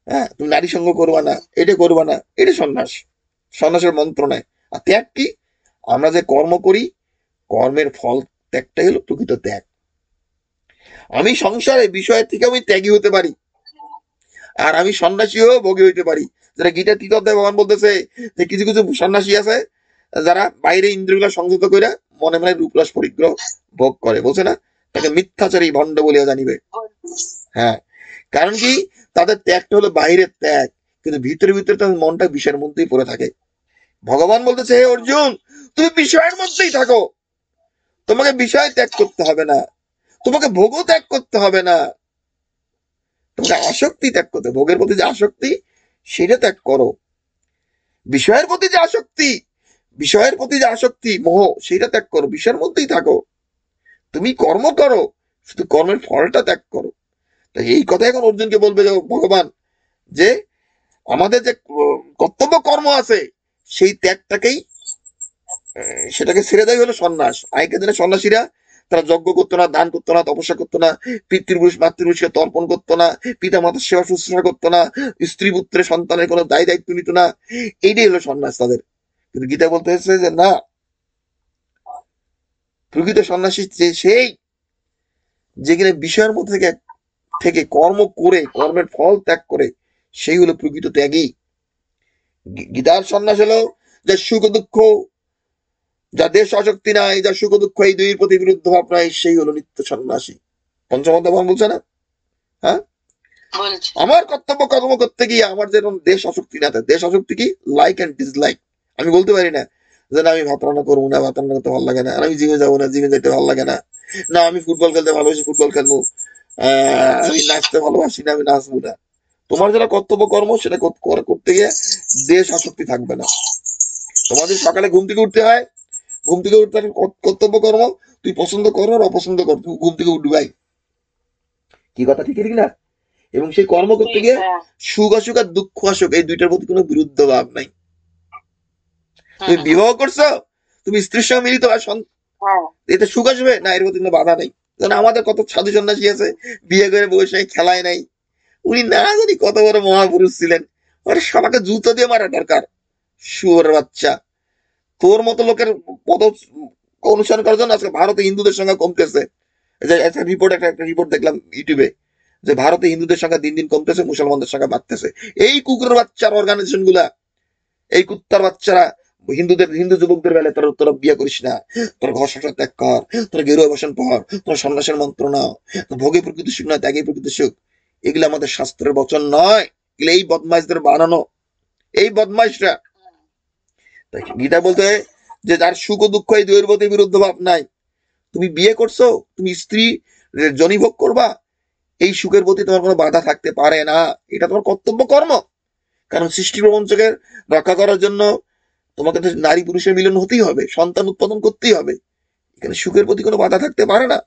হ্যাঁ, তুমি নারী সঙ্গ করবা না, এটা করবা না, এটা সন্ন্যাস, সন্ন্যাসের মন্ত্র নেয়। আর ত্যাগ কি? আমরা যে কর্ম করি, কর্মের ফল ত্যাগটাই হলো প্রকৃত ত্যাগ। আমি সংসারে বিষয়ের থেকে আমি ত্যাগী হতে পারি, আর আমি সন্ন্যাসী হয়েও ভোগী হইতে পারি। যারা গীতা 3 অধ্যায় ভগবান বলতেছে যে কিছু কিছু সন্ন্যাসী আছে, যারা বাইরে ইন্দ্রিয়গুলা সংযত করে মনে মনে রূপরস পরিগ্রহ ভোগ করে, বলছে না, তাকে মিথ্যাচারী ভণ্ড বলিয়া জানিবে। হ্যাঁ, কারণ কি, তাদের ত্যাগটা হলো বাইরের ত্যাগ, কিন্তু ভিতরে ভিতরে তাদের মনটা বিষয়ের মধ্যেই পড়ে থাকে। ভগবান বলতেছে, হে অর্জুন, তুমি বিষয়ের মধ্যেই থাকো, তোমাকে বিষয় ত্যাগ করতে হবে না, তোমাকে ভোগও ত্যাগ করতে হবে না, তোমাকে আসক্তি ত্যাগ করতে, ভোগের প্রতি যে আসক্তি, সেটা ত্যাগ করো। বিষয়ের প্রতি যে আসক্তি, মোহ, সেটা ত্যাগ করো, বিষয়ের মধ্যেই থাকো। তুমি কর্ম করো, শুধু কর্মের ফলটা ত্যাগ করো। তাই এই কথা এখন অর্জুনকে বলবে যে ভগবান, যে আমাদের যে কর্তব্য কর্ম আছে সেই ত্যাগটাকেই সেটাকে ছেড়ে দেয় হলো সন্ন্যাস। আগেকার দিনে সন্ন্যাসীরা তারা যজ্ঞ করতো না, দান করতো না, তপস্যা করতো না, পিতৃপুরুষ মাতৃপুরুষকে তর্পণ করতো না, পিতা মাতার সেবা শুশ্রূষা করতো না, স্ত্রী পুত্রের সন্তানের কোনো দায় দায়িত্ব নিত না। এইটাই হলো সন্ন্যাস তাদের। কিন্তু গীতা বলতে হচ্ছে যে না, প্রকৃত সন্ন্যাসী সেই যেখানে বিষয়ের মধ্যে থেকে থেকে কর্ম করে কর্মের ফল ত্যাগ করে, সেই হলো প্রকৃত ত্যাগী। গীতার সন্ন্যাস হলো যে সুখ দুঃখ, যা দেশ আসক্তি নাই, যা সুখ দুঃখ এই দুইয়ের প্রতি বিরুদ্ধ ভাব নাই, সেই হলো নিত্য সন্ন্যাসী। পঞ্চম অধ্যায় ভগবান বলছে না? হ্যাঁ, আমার কর্তব্য কর্ম করতে গিয়ে আমার যেরকম দেশ আসক্তি না থাকে। দেশ আসক্তি কি? Like and dislike. আমি বলতে পারি না যে না আমি ভাত রান্না করবো না, ভাত রান্না করতে ভালো লাগে না, আর আমি জিমে যাবো না, জিমে যেতে ভালো লাগে না, না আমি ফুটবল খেলতে ভালোবাসি, ফুটবল খেলবো, আমি নাচতে ভালোবাসি না, আমি নাচবো না। তোমার যারা কর্তব্য কর্ম সেটা করতে গিয়ে দেশ আসক্তি থাকবে না। তোমাদের সকালে ঘুম থেকে উঠতে হয়, ঘুম থেকে উঠতে কর্তব্য কর্ম তুই পছন্দ করো আর অপছন্দ কর, তুই ঘুম থেকে উঠবি ভাই। কি কথা ঠিক ঠিক না? এবং সেই কর্ম করতে গিয়ে সুখ আসুক আর দুঃখ আসুক, এই দুইটার প্রতি কোনো বিরুদ্ধ ভাব নাই। তুমি বিবাহ করছো, তুমি স্ত্রীর সঙ্গে মিলিত আর এতে সুখ আসবে না, এর প্রতি কোনো বাধা নেই। যেন আমাদের কত সাধু সন্ন্যাসী আছে বিয়ে করে বসে খেলায় নাই, উনি না জানি কত বড় মহাপুরুষ ছিলেন, ওর সবাইকে জুতো দিয়ে মারা দরকার। শুয়োর বাচ্চা, তোর মতো লোকের পদ অনুসরণ করার জন্য আজকে ভারতে হিন্দুদের সংখ্যা কমতেছে। একটা রিপোর্ট দেখলাম ইউটিউবে, যে ভারতে হিন্দুদের সংখ্যা দিন দিন কমতেছে, মুসলমানদের সংখ্যা বাড়তেছে। এই কুকুরের বাচ্চার অর্গানাইজেশন গুলা, এই কুত্তার বাচ্চারা হিন্দু যুবকদের বেলায় তোরা বিয়ে করিস না, তোর ঘর সংসার ত্যাগ কর, তোর গেরুয়া বসন পর, তোর সন্ন্যাসের মন্ত্র নাও, ভোগে প্রকৃতি সুখ নয় ত্যাগে প্রকৃতি সুখ। এগুলো আমাদের শাস্ত্রের বচন নয়, এগুলো এই বদমাইশদের বানানো, এই বদমাইশরা। গীতা বলতে যে যার সুখ ও দুঃখ এই দুইয়ের প্রতি বিরুদ্ধ ভাব নাই। তুমি বিয়ে করছো, তুমি স্ত্রী জনিভোগ করবা, এই সুখের প্রতি তোমার কোনো বাধা থাকতে পারে না, এটা তোমার কর্তব্য কর্ম। কারণ সৃষ্টি প্রপঞ্চকে রক্ষা করার জন্য তোমাকে তো নারী পুরুষের মিলন হতেই হবে, সন্তান উৎপাদন করতেই হবে, এখানে সুখের প্রতি কোনো বাধা থাকতে পারে না।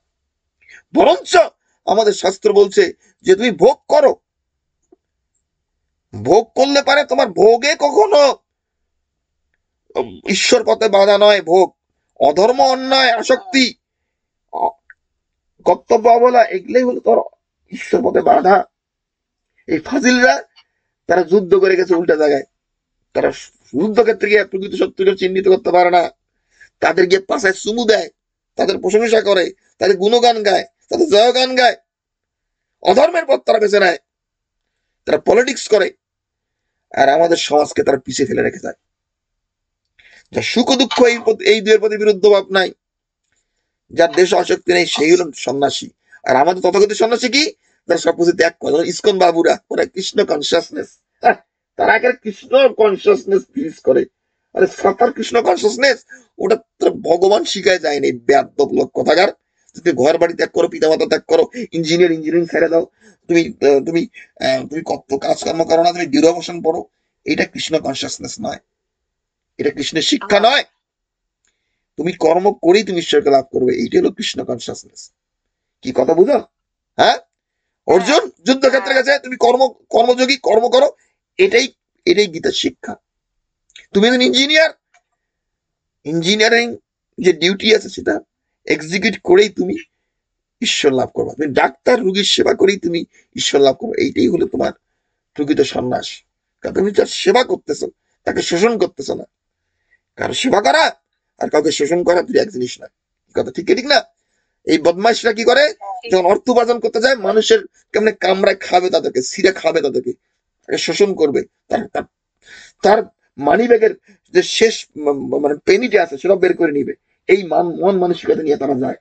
বরঞ্চ আমাদের শাস্ত্র বলছে যে তুমি ভোগ করো, ভোগ করলে পারে তোমার ভোগে কখনো ঈশ্বর পথে বাধা নয়। ভোগ, অধর্ম, অন্যায়, আসক্তি, কর্তব্য অবলা, এগুলোই হলো তোর ঈশ্বর পথে বাধা। এই ফাজিলরা তারা যুদ্ধ করে গেছে উল্টা জায়গায়, তারা যুদ্ধক্ষেত্রে গিয়ে প্রকৃত শত্রুকে চিহ্নিত করতে পারে না, তাদের গিয়ে পাশায় চুমু দেয়, তাদের প্রশংসা করে, তাদের গুণগান গায়, তাদের জয়গান গায়। অধর্মের পথ তারা বেছে নেয়, তারা পলিটিক্স করে, আর আমাদের সমাজকে তারা পিছিয়ে ফেলে রেখে যায়। যার সুখ দুঃখ এই দুয়ের প্রতি বিরুদ্ধ ভাব নাই, যার দেশ আসক্তি নেই, সেই হল সন্ন্যাসী। আর আমাদের তথাকথিত সন্ন্যাসী কি? তারা সবকিছু ত্যাগ করে। ইসকন বাবুরা ওরা কৃষ্ণ কনসিয়াসনেস, তারা একের কৃষ্ণ কনসিয়াসনেস ফিজ করে। আরে সাতার কৃষ্ণ কনসিয়াসনেস, ওটা তোর ভগবান শিখায় যায়নি। বেয়াদব লোক কথাকার, তুমি ঘর বাড়ি ত্যাগ করো, পিতা মাতা ত্যাগ করো, ইঞ্জিনিয়ারিং ছেড়ে দাও, তুমি তুমি তুমি কত কাজকর্ম করো না, তুমি দূরবসন পড়ো, এটা কৃষ্ণ কনসিয়াসনেস নয়, এটা কৃষ্ণের শিক্ষা নয়। তুমি কর্ম করেই তুমি ঈশ্বরকে লাভ করবে, এইটা হলো কৃষ্ণ কনসিয়াসনেস। কি কথা বুঝো? হ্যাঁ, অর্জুন যুদ্ধক্ষেত্রে গেছে, তুমি কর্মযোগী, কর্ম করো, এটাই এটাই গীতার শিক্ষা। তুমি একজন ইঞ্জিনিয়ার, ইঞ্জিনিয়ারিং যে ডিউটি আছে সেটা এক্সিকিউট করেই তুমি ঈশ্বর লাভ করবে। তুমি ডাক্তার, রোগীর সেবা করেই তুমি ঈশ্বর লাভ করবে, এইটাই হলো তোমার প্রকৃত সন্ন্যাস। কারণ তুমি যার সেবা করতেছো, তাকে শোষণ করতেছো না। কারো সেবা করা আর কাউকে শোষণ করা দুই এক জিনিস না। কথা ঠিক ঠিক না? এই বদমাইশরা কি করে, যখন অর্থ উপার্জন করতে যায়, মানুষের কেমনে কামড়ায় খাবে, তাদেরকে ছিঁড়ে খাবে, তাদেরকে তাকে শোষণ করবে, তার মানি ব্যাগের যে শেষ মানে পেনিটা আছে সেটা বের করে নিবে। এই মন মানসিকতা নিয়ে তারা যায়,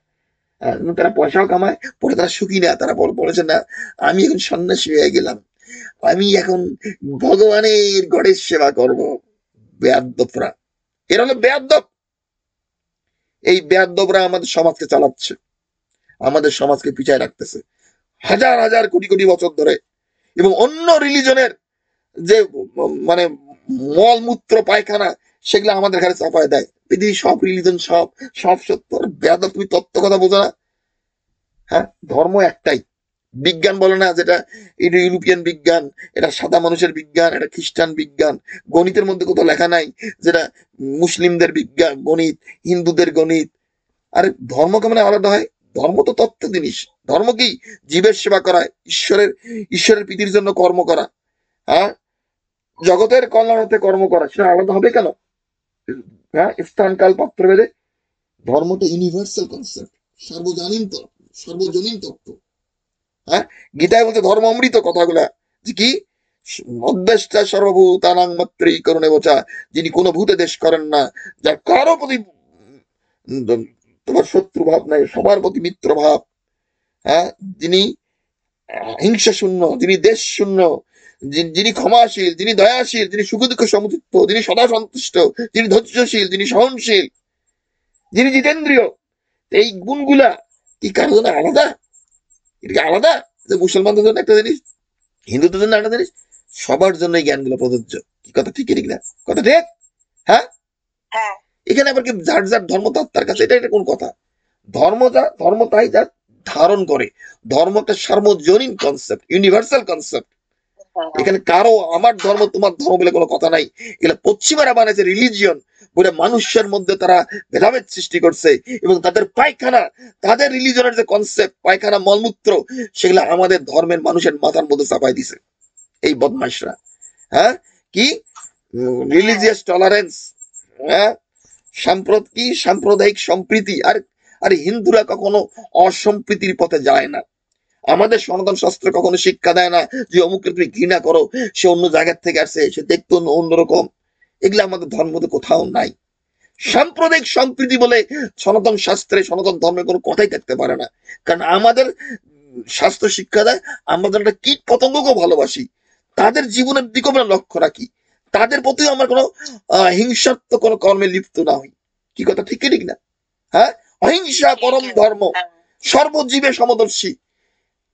তারা পয়সাও কামায়, পরে তারা সুখী না। তারা বলেছে না আমি এখন সন্ন্যাসী হয়ে গেলাম, আমি এখন ভগবানের গণেশ সেবা করব। বেয়াদ্দপরা, এরা হলো বেয়াদ্দপ। এই বেয়াদ্দপরা আমাদের সমাজকে চালাচ্ছে, আমাদের সমাজকে পিছায় রাখতেছে হাজার হাজার কোটি কোটি বছর ধরে। এবং অন্য রিলিজনের যে মানে মলমূত্র পায়খানা, সেগুলো আমাদের ঘরে চাপায় দেয়। পৃথিবীর সব রিলিজন, সব সব সত্য। বেয়াদব, তুমি তত্ত্ব কথা বোঝো না? হ্যাঁ, ধর্ম একটাই। বিজ্ঞান বলে না যেটা, এটা ইউরোপিয়ান বিজ্ঞান, এটা সাদা মানুষের বিজ্ঞান, এটা খ্রিস্টান বিজ্ঞান। গণিতের মধ্যে কোথাও লেখা নাই যেটা মুসলিমদের বিজ্ঞান গণিত, হিন্দুদের গণিত। আরে ধর্ম কেমন আলাদা হয়? ধর্ম তো তত্ত্ব জিনিস। ধর্ম কি? জীবের সেবা করা, ঈশ্বরের প্রীতির জন্য কর্ম করা। হ্যাঁ, জগতের কল্যাণার্থে কর্ম করা, সেটা আলাদা হবে কেন? হ্যাঁ, স্থান কাল পাত্র ভেদে ধর্মটা ইউনিভার্সাল কনসেপ্ট, সর্বজনীন তত্ত্ব, সর্বজনীন তত্ত্ব। হ্যাঁ, গীতায় বলছে ধর্ম অমৃত কথাগুলা, যে কি মধ্যস্থা সর্বভূতানাং মাত্রই করণে বোঝা, যিনি কোনো ভূতে দেশ করেন না, যার কারো প্রতি তোমার শত্রু ভাব নাই, সবার প্রতি মিত্র ভাব। হ্যাঁ, যিনি হিংসা শূন্য, যিনি দেশ শূন্য, যিনি ক্ষমাশীল, যিনি দয়াশীল, যিনি সুখ দুঃখ সমচিত্ত, যিনি সদা সন্তুষ্ট, যিনি ধৈর্যশীল, যিনি সহনশীল, যিনি জিতেন্দ্রীয়। এই গুণগুলা কি কারো জন্য আলাদা? এটা কি আলাদা যে মুসলমানদের জন্য একটা জিনিস, হিন্দুদের জন্য একটা জিনিস? সবার জন্য এই জ্ঞানগুলো প্রযোজ্য। কি কথা ঠিক ঠিক না? কথা ঠিক? হ্যাঁ, হ্যাঁ, এখানে আবার কি যার যার ধর্ম তার কাছে, এটা কোন কথা? ধর্ম তাই যা ধারণ করে। ধর্ম একটা সার্বজনীন কনসেপ্ট, ইউনিভার্সাল কনসেপ্ট। হ্যাঁ, এখানে কারো আমার ধর্ম তোমার ধর্ম বলে কোনো কথা নাই। এগুলো পশ্চিমারা বানাইছে রিলিজিয়ন বলে, মানুষের মধ্যে তারা ভেদাভেদ সৃষ্টি করছে, এবং তাদের পায়খানা, তাদের রিলিজনের যে কনসেপ্ট পায়খানা মলমূত্র, সেগুলো আমাদের ধর্মের মানুষের মাথার মধ্যে চাপাই দিছে এই বদমাইশরা। হ্যাঁ, কি হ্যাঁ, রিলিজিয়াস টলারেন্স, হ্যাঁ, সাম্প্রদায়িক সম্প্রীতি। আর আর হিন্দুরা কখনো অসম্প্রীতির পথে যায় না। আমাদের সনাতন শাস্ত্র কখনো শিক্ষা দেয় না যে অমুককে তুমি ঘৃণা করো, সে অন্য জায়গার থেকে আসছে, সে দেখতো অন্যরকম। এগুলো আমাদের ধর্মতে কোথাও নাই। সাম্প্রদায়িক সম্প্রীতি বলে সনাতন শাস্ত্রে, সনাতন ধর্মে কোনো কথাই থাকতে পারে না। কারণ আমাদের শাস্ত্র শিক্ষা দেয় আমরা একটা কীট পতঙ্গকেও ভালোবাসি, তাদের জীবনের দিকে আমরা লক্ষ্য রাখি, তাদের প্রতিও আমরা কোনো হিংসাত্মক কোনো কর্মে লিপ্ত না হই। কি কথা ঠিক কি ঠিক না? হ্যাঁ, অহিংসা পরম ঠিক ধর্ম, হ্যাঁ, সর্বজীবে সমদর্শী।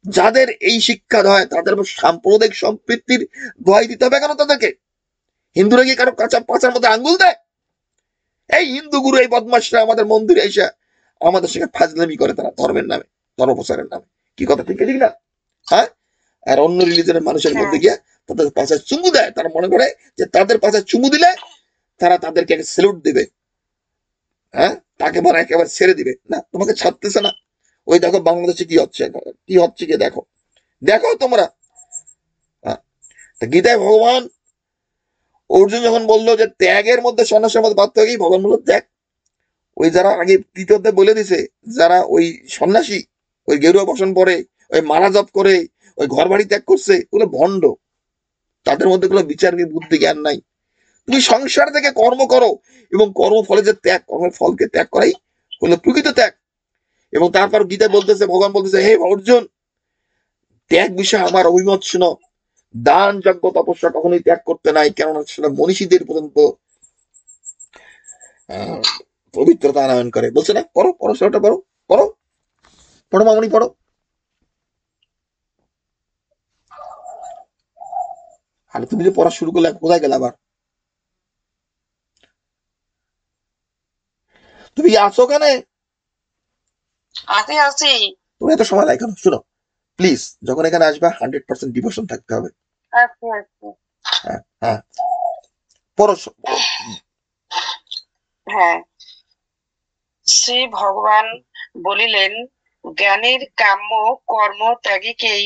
যাদের এই শিক্ষা হয় তাদের সাম্প্রদায়িক সম্প্রীতির দোহাই দিতে হবে কেন তাদেরকে? হিন্দুরা কি কারো কাঁচা পাচার মধ্যে আঙ্গুল দেয়? এই হিন্দু গুরু, এই বদমাসরা আমাদের মন্দিরে এসে আমাদের সঙ্গে ফাজলামি করে, তারা ধর্মের নামে, ধর্ম প্রচারের নামে। কি কথা ঠিক ঠিক না? হ্যাঁ, আর অন্য রিলিজনের মানুষের হ্যাঁ, মধ্যে গিয়ে তাদের পাশে চুমু দেয়। তারা মনে করে যে তাদের পাশে চুমু দিলে তারা তাদেরকে স্যালুট দিবে। হ্যাঁ, তাকে মনে একেবারে ছেড়ে দিবে না, তোমাকে ছাড়তেছে না। ওই দেখো বাংলাদেশে কি হচ্ছে, কি হচ্ছে কি দেখো, দেখো তোমরা। হ্যাঁ, গীতায় ভগবান অর্জুন যখন বললো যে ত্যাগের মধ্যে সন্ন্যাসের মধ্যে পার্থক্য কি, ভগবান বললো দেখ, ওই যারা আগে তৃতীয় অধ্যায়ে বলে দিছে, যারা ওই সন্ন্যাসী, ওই গেরুয়া বসন পরে, ওই মালা জপ করে, ওই ঘর বাড়ি ত্যাগ করছে, ওগুলো ভণ্ড। তাদের মধ্যে কোনো বিচার বুদ্ধি জ্ঞান নাই। তুমি সংসার থেকে কর্ম করো, এবং কর্ম ফলে যে ত্যাগ, কর্মের ফলকে ত্যাগ করাই হলো প্রকৃত ত্যাগ। এবং তারপর গীতায় বলতেছে, ভগবান বলতেছে, হে অর্জুন, ত্যাগ বিষয়ে আমার অভিমত শুনো। দান যজ্ঞ তপস্যা কখনোই ত্যাগ করতে নাই, কেননা সেটা মনীষীদের পর্যন্ত আহ, পবিত্রতা আনয়ন করে। বলছে না, পড়ো পড়ো, সেটা পড়ো, পড়ো, পড়ো মামনি, পড়ো। আরে তুমি যে পড়া শুরু করলে, কোথায় গেলে আবার? তুমি আসো কেন? আছি আছি। তুমি এত সময় লাগে কেন? শুনো, প্লিজ, যখন এখানে আসবা 100% ডিভোশন থাকতে হবে। আছি আছি। হ্যাঁ, হ্যাঁ, পড়ো। হ্যাঁ, শ্রী ভগবান বলিলেন, জ্ঞানীর কাম্য কর্ম ত্যাগীকেই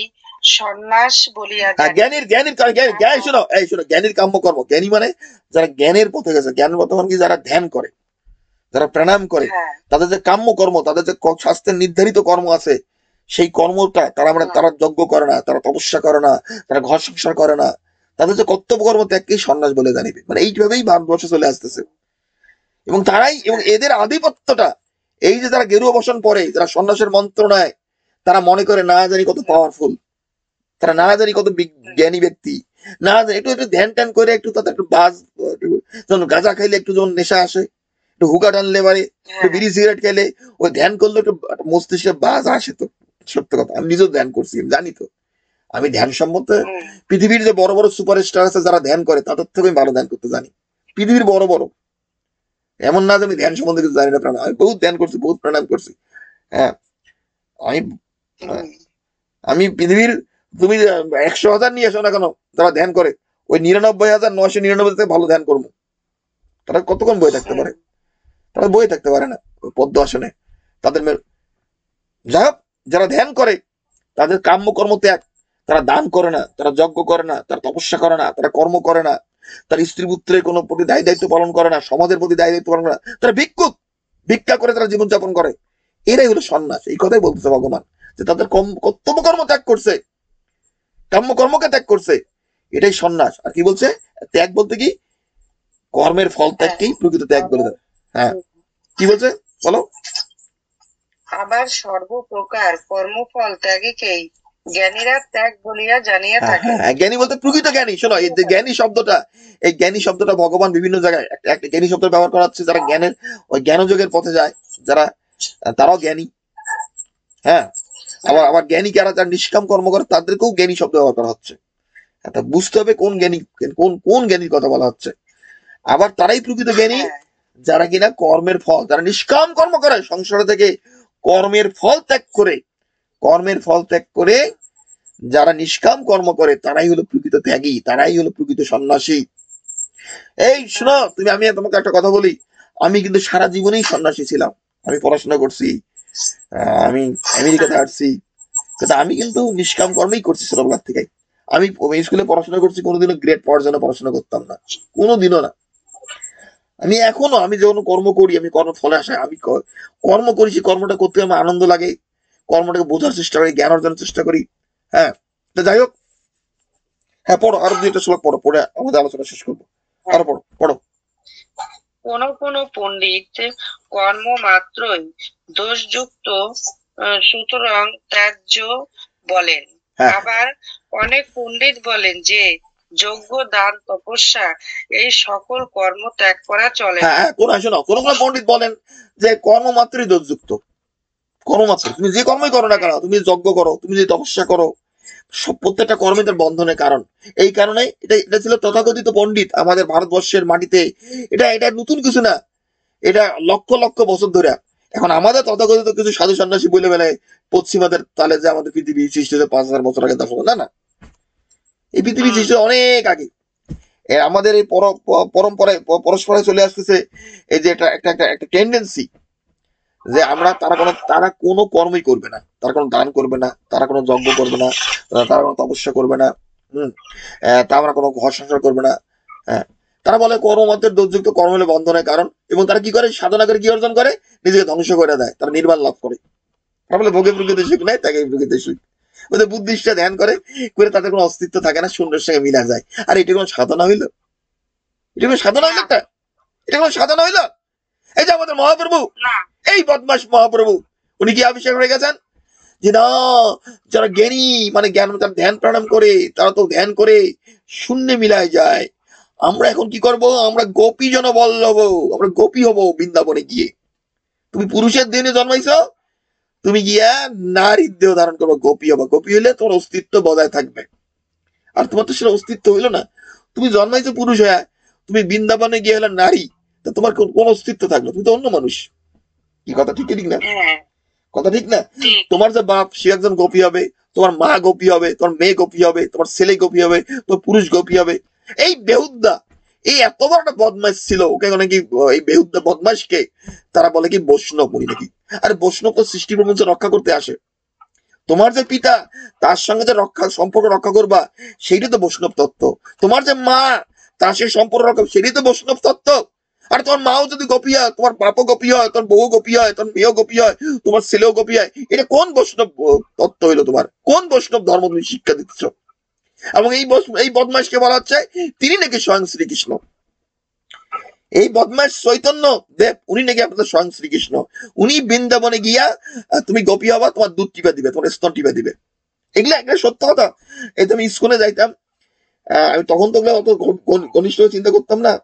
সন্ন্যাস বলিয়া হ্যাঁ, জানি। জ্ঞান শোনো, এই শোনো, জ্ঞানীর কাম্য কর্ম, জ্ঞানী মানে যারা জ্ঞানের পথে গেছে, জ্ঞানের পথে মানে কি, যারা ধ্যান করে, যারা প্রাণায়াম করে, হ্যাঁ, তাদের যে কাম্য কর্ম, তাদের যে শাস্ত্রের নির্ধারিত কর্ম আছে, সেই কর্মটা তারা মানে হুম, তারা যজ্ঞ করে না, তারা তপস্যা করে না, তারা ঘর সংসার করে না, তাদের যে কর্তব্য কর্ম ত্যাগকেই সন্ন্যাস বলে জানিবে। মানে এইভাবেই ভারতবর্ষ চলে আসতেছে। এবং তারাই, এবং হ্যাঁ, এদের আধিপত্যটা, এই যে যারা গেরুয়া বসন পরে, যারা সন্ন্যাসের মন্ত্র নেয়, তারা মনে করে না জানি কত পাওয়ারফুল, তারা না জানি কত হুম, জ্ঞানী ব্যক্তি, না জানি একটু একটু ধ্যান ট্যান করে, একটু তাদের একটু বাজ, যখন গাঁজা খাইলে একটু যখন নেশা আসে, একটু হুকা টানলে পারে, একটু হ্যাঁ, বিড়ি সিগারেট খেলে, ওই ধ্যান করলে একটু একটা মস্তিষ্কে বাজ আসে তো। সত্য কথা, আমি নিজেও ধ্যান করছি, আমি জানি তো। আমি ধ্যান সম্বন্ধে, হুম, পৃথিবীর যে বড় বড় সুপারস্টার আছে যারা ধ্যান করে, তাদের থেকে আমি ভালো ধ্যান করতে জানি। পৃথিবীর বড় বড়, এমন না যে আমি ধ্যান সম্বন্ধে কিছু জানি না, প্রাণায়াম আমি বহুত ধ্যান করছি, বহুত প্রাণায়াম করছি। হ্যাঁ, আমি হ্যাঁ, আমি পৃথিবীর, তুমি 100,000 নিয়ে এসো না কেন যারা ধ্যান করে, ওই 99,999 থেকে ভালো ধ্যান করবো। তারা কতক্ষণ বয়ে থাকতে পারে? তারা বয়ে থাকতে পারে না ওই পদ্ম আসনে। তাদের যাই হোক, যারা ধ্যান করে তাদের কাম্য কর্ম ত্যাগ, তারা দান করে না, তারা যজ্ঞ করে না, তারা তপস্যা করে না, তারা কর্ম করে না, তার স্ত্রী পুত্রের কোনো প্রতি দায় দায়িত্ব পালন করে না, সমাজের প্রতি দায় দায়িত্ব পালন করে না, তারা ভিক্ষুক, ভিক্ষা করে তারা জীবনযাপন করে। এরাই হলো সন্ন্যাস। এই কথাই বলতেছে ভগবান, যে তাদের কর্তব্য কর্ম ত্যাগ করছে, কাম্য কর্মকে ত্যাগ করছে, এটাই সন্ন্যাস। আর কি বলছে? ত্যাগ বলতে কি? কর্মের ফল ত্যাগকেই প্রকৃত ত্যাগ বলে দেয়। হ্যাঁ, কি বলছে বলো? আবার সর্বপ্রকার কর্মফল ত্যাগীকেই জ্ঞানীরা ত্যাগ বলিয়া জানিয়া হ্যাঁ থাকে। হ্যাঁ হ্যাঁ, জ্ঞানী বলতে প্রকৃত জ্ঞানী। শোনো, এই যে জ্ঞানী শব্দটা, এই জ্ঞানী শব্দটা ভগবান বিভিন্ন জায়গায় একটা একটা জ্ঞানী শব্দ ব্যবহার করা হচ্ছে, যারা জ্ঞানের ওই জ্ঞানযোগের পথে যায়, যারা তারাও জ্ঞানী। হ্যাঁ, আবার আবার জ্ঞানী কারা, যারা নিষ্কাম কর্ম করে তাদেরকেও জ্ঞানী শব্দ ব্যবহার করা হচ্ছে। তা বুঝতে হবে কোন জ্ঞানী, কোন কোন জ্ঞানীর কথা বলা হচ্ছে। আবার তারাই প্রকৃত জ্ঞানী হ্যাঁ, যারা কিনা কর্মের ফল, যারা নিষ্কাম কর্ম করে সংসার থেকে, কর্মের ফল ত্যাগ করে, কর্মের ফল ত্যাগ করে যারা নিষ্কাম কর্ম করে তারাই হলো প্রকৃত ত্যাগী, তারাই হলো প্রকৃত সন্ন্যাসী। এই শোনো, তুমি, আমি তোমাকে একটা কথা বলি, আমি কিন্তু সারা জীবনেই সন্ন্যাসী ছিলাম। আমি পড়াশোনা করছি, আমি আমেরিকাতে আসছি, কিন্তু আমি কিন্তু নিষ্কাম কর্মই করছি ছোটবেলার থেকে। আমি স্কুলে পড়াশোনা করছি, কোনোদিনও গ্রেড পাওয়ার জন্য পড়াশোনা করতাম না, কোনোদিনও না। আমি এখনো, আমি যখন কর্ম করি, আমি কর্ম ফলে আসায় আমি কর্ম করেছি, কর্মটা করতে আমার আনন্দ লাগে, কর্মটাকে বোঝার চেষ্টা করি, জ্ঞান অর্জনের চেষ্টা করি। হ্যাঁ, তো যাই হোক, হ্যাঁ পড়ো, আরো দুইটা শ্লোক পড়ো, পড়ে আমাদের আলোচনা শেষ করবো। আরো পড়ো, পড়ো। কোন কোন পণ্ডিত কর্ম মাত্রই দোষযুক্ত, সুতরাং ত্যায্য বলেন। হ্যাঁ আবার অনেক পণ্ডিত বলেন যে যজ্ঞ, দান, তপস্যা এই সকল কর্ম ত্যাগ করা চলে হ্যাঁ না। হ্যাঁ, কোন শোনো, কোন কোন পণ্ডিত বলেন যে কর্ম মাত্রই দোষযুক্ত। কর্মমাত্র, তুমি যে কর্মই করো না কেন, তুমি যজ্ঞ করো, তুমি যদি তপস্যা করো, সব প্রত্যেকটা কর্মই তার বন্ধনের কারণ। এই কারণে এটা এটা ছিল তথাকথিত পণ্ডিত আমাদের ভারতবর্ষের মাটিতে। এটা এটা নতুন কিছু না, এটা লক্ষ লক্ষ বছর ধরে। এখন আমাদের তথাকথিত কিছু সাধু সন্ন্যাসী বলে বেলায় পশ্চিমাদের তালে যে আমাদের পৃথিবী সৃষ্টি হয়েছে 5,000 বছর আগে, 10,000, না না, এই পৃথিবী সৃষ্টি অনেক আগে। আমাদের এই পরম্পরায় পরস্পরায় চলে আসতেছে এই যে এটা একটা একটা একটা টেন্ডেন্সি, যে আমরা, তারা কোনো কর্মই করবে না, তারা কোনো দান করবে না, তারা কোনো যজ্ঞ করবে না, তারা কোনো তপস্যা করবে না। হম, তারা কোনো ঘর সংসার করবে না। হ্যাঁ, তারা বলে কর্মমাত্রের দোষযুক্ত, কর্ম হলে বন্ধনের কারণ। এবং তারা কি করে, সাধনা করে কি অর্জন করে? নিজেকে ধ্বংস করে দেয়, তারা নির্বাণ লাভ করে। তারা বলে ভোগে প্রকৃতি সুখ নাই, তাকে প্রকৃতি সুখ। ওদের বুদ্ধিষ্টা ধ্যান করে করে তাদের কোনো অস্তিত্ব থাকে না, শূন্যের সঙ্গে মিলা যায়। আর এটা কোনো সাধনা হইল? এটা কোনো সাধনা হইল একটা? এটা কোনো সাধনা হইল? এই যে আমাদের মহাপ্রভু, না, এই বদমাস মহাপ্রভু, উনি কি আবিষ্কার হয়ে গেছেন যে না, যারা জ্ঞানী, মানে জ্ঞান, যারা ধ্যান প্রাণায়াম করে, তারা তো ধ্যান করে শূন্যে মিলায় যায়। আমরা এখন কি করব? আমরা গোপী জন বল্লভ, আমরা গোপী হব বৃন্দাবনে গিয়ে। তুমি পুরুষের দিনে জন্মাইছ, তুমি গিয়া নারীর দেহ ধারণ করবো, গোপী হবা। গোপী হইলে তোমার অস্তিত্ব বজায় থাকবে। আর তোমার তো সেটা অস্তিত্ব হইলো না, তুমি জন্মাইছো পুরুষ হয়ে, তুমি বৃন্দাবনে গিয়ে হলে নারী, তা তোমার কোন অস্তিত্ব থাকলো? তুমি তো অন্য মানুষ। কি কথা ঠিক ঠিক না? হ্যাঁ, কথা ঠিক না? ঠিক। তোমার যে বাপ সে একজন গোপী হবে, তোমার মা গোপী হবে, তোমার মেয়ে গোপী হবে, তোমার ছেলে গোপী হবে, তোমার পুরুষ গোপী হবে। এই বেহুদ্দা, এই এত বড় একটা বদমাইশ ছিল, ওকে নাকি, এই বেহুদ্দা বদমাইশকে তারা বলে কি বৈষ্ণব মুনি নাকি। আর বৈষ্ণব তো সৃষ্টি প্রপঞ্চ রক্ষা করতে আসে। তোমার যে পিতা, তার সঙ্গে যে সম্পর্ক রক্ষা করবা, সেইটাই তো বৈষ্ণব তত্ত্ব। তোমার যে মা, তার সেই সম্পর্ক রক্ষা, সেটাই তো বৈষ্ণব তত্ত্ব। আর তোমার মাও যদি গোপী হয়, তোমার বাপও গোপী হয়, তোমার বউ গোপী হয়, তোমার মেয়েও গোপী হয়, তোমার ছেলেও গোপী হয়, এটা কোন বৈষ্ণব তত্ত্ব হইলো? তোমার কোন বৈষ্ণব ধর্ম তুমি শিক্ষা দিচ্ছ? এবং এই বদমাইশকে বলা হচ্ছে তিনি নাকি স্বয়ং শ্রীকৃষ্ণ। এই বদমাস চৈতন্য দেব, উনি নাকি আপনাদের স্বয়ং শ্রীকৃষ্ণ। উনি বৃন্দাবনে গিয়া তুমি গোপী হবা, তোমার দুধ টিপা দিবে, তোমার স্তন টিপা দিবে। এগুলা একটা সত্য কথা। এই তো আমি স্কুলে যাইতাম, আমি তখন তো অত ঘনিষ্ঠ চিন্তা করতাম না।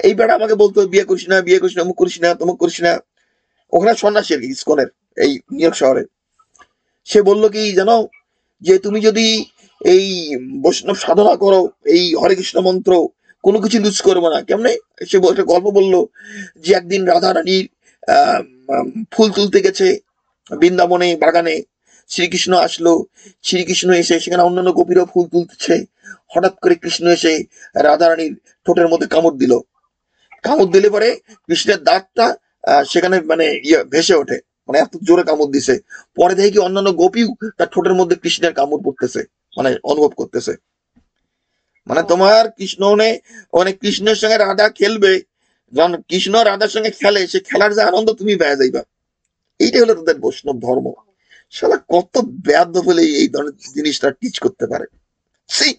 এই বেড়া আমাকে বলতো বিয়ে করিস না, বিয়ে করিস না, অমুক করিস না, তমুক করিস না। ওখানে সন্ন্যাসী আর কি, ইস্কনের, এই নিউ ইয়র্ক শহরে। সে বললো কি জানো, যে তুমি যদি এই বৈষ্ণব সাধনা করো, এই হরে কৃষ্ণ মন্ত্র, কোনো কিছু লুজ করবো না। কেমনে? সে একটা গল্প বললো যে একদিন রাধা রানীর ফুল তুলতে গেছে বৃন্দাবনে বাগানে, শ্রীকৃষ্ণ আসলো, শ্রীকৃষ্ণ এসে সেখানে অন্যান্য গোপীরা ফুল তুলতেছে, হঠাৎ করে কৃষ্ণ এসে রাধারানীর ঠোঁটের মধ্যে কামড় দিল। কামড় দিলে পরে কৃষ্ণের দাঁতটা সেখানে মানে ভেসে ওঠে, মানে এত জোরে কামড় দিছে। পরে দেখি কি অন্যান্য গোপীও তার ঠোঁটের মধ্যে কৃষ্ণের কামড় পড়তেছে, মানে অনুভব করতেছে। মানে তোমার কৃষ্ণ মানে কৃষ্ণের সঙ্গে রাধা খেলবে, যখন কৃষ্ণ রাধার সঙ্গে খেলে, সে খেলার যে আনন্দ তুমি পেয়ে যাইবা। এইটাই হলো তাদের বৈষ্ণব ধর্ম। শালা কত ব্যাধ বলে এই ধরনের জিনিসটা টিচ করতে পারে। সেই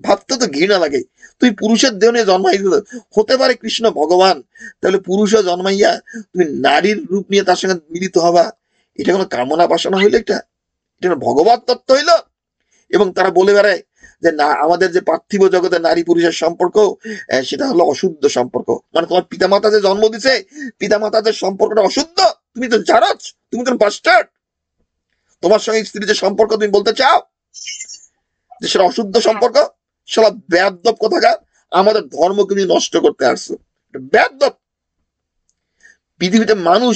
ভাবতে তো ঘৃণা লাগে। তুই পুরুষের দেহ নিয়ে জন্মাই হতে পারে কৃষ্ণ ভগবান, তাহলে পুরুষও জন্মাইয়া তুমি নারীর রূপ নিয়ে তার সঙ্গে মিলিত হবা, এটা কোনো কামনা বাসনা হইলো? এটা ভগবত তত্ত্ব হইলো? এবং তারা বলে বেড়ায় যে না, আমাদের যে পার্থিব জগতে নারী পুরুষের সম্পর্ক, সেটা হলো অশুদ্ধ সম্পর্ক। মানে তোমার পিতামাতা যে জন্ম দিছে, পিতামাতা যে সম্পর্কটা অশুদ্ধ, তুমি তো জারজ, তুমি তো বাস্টার্ড। তোমার সঙ্গে স্ত্রীর যে সম্পর্ক তুমি বলতে চাও যে সেটা অশুদ্ধ সম্পর্ক? সেটা বেয়াদব কোথাকার, আমাদের ধর্মকে তুমি নষ্ট করতে আসছো, বেয়াদব। পৃথিবীতে মানুষ,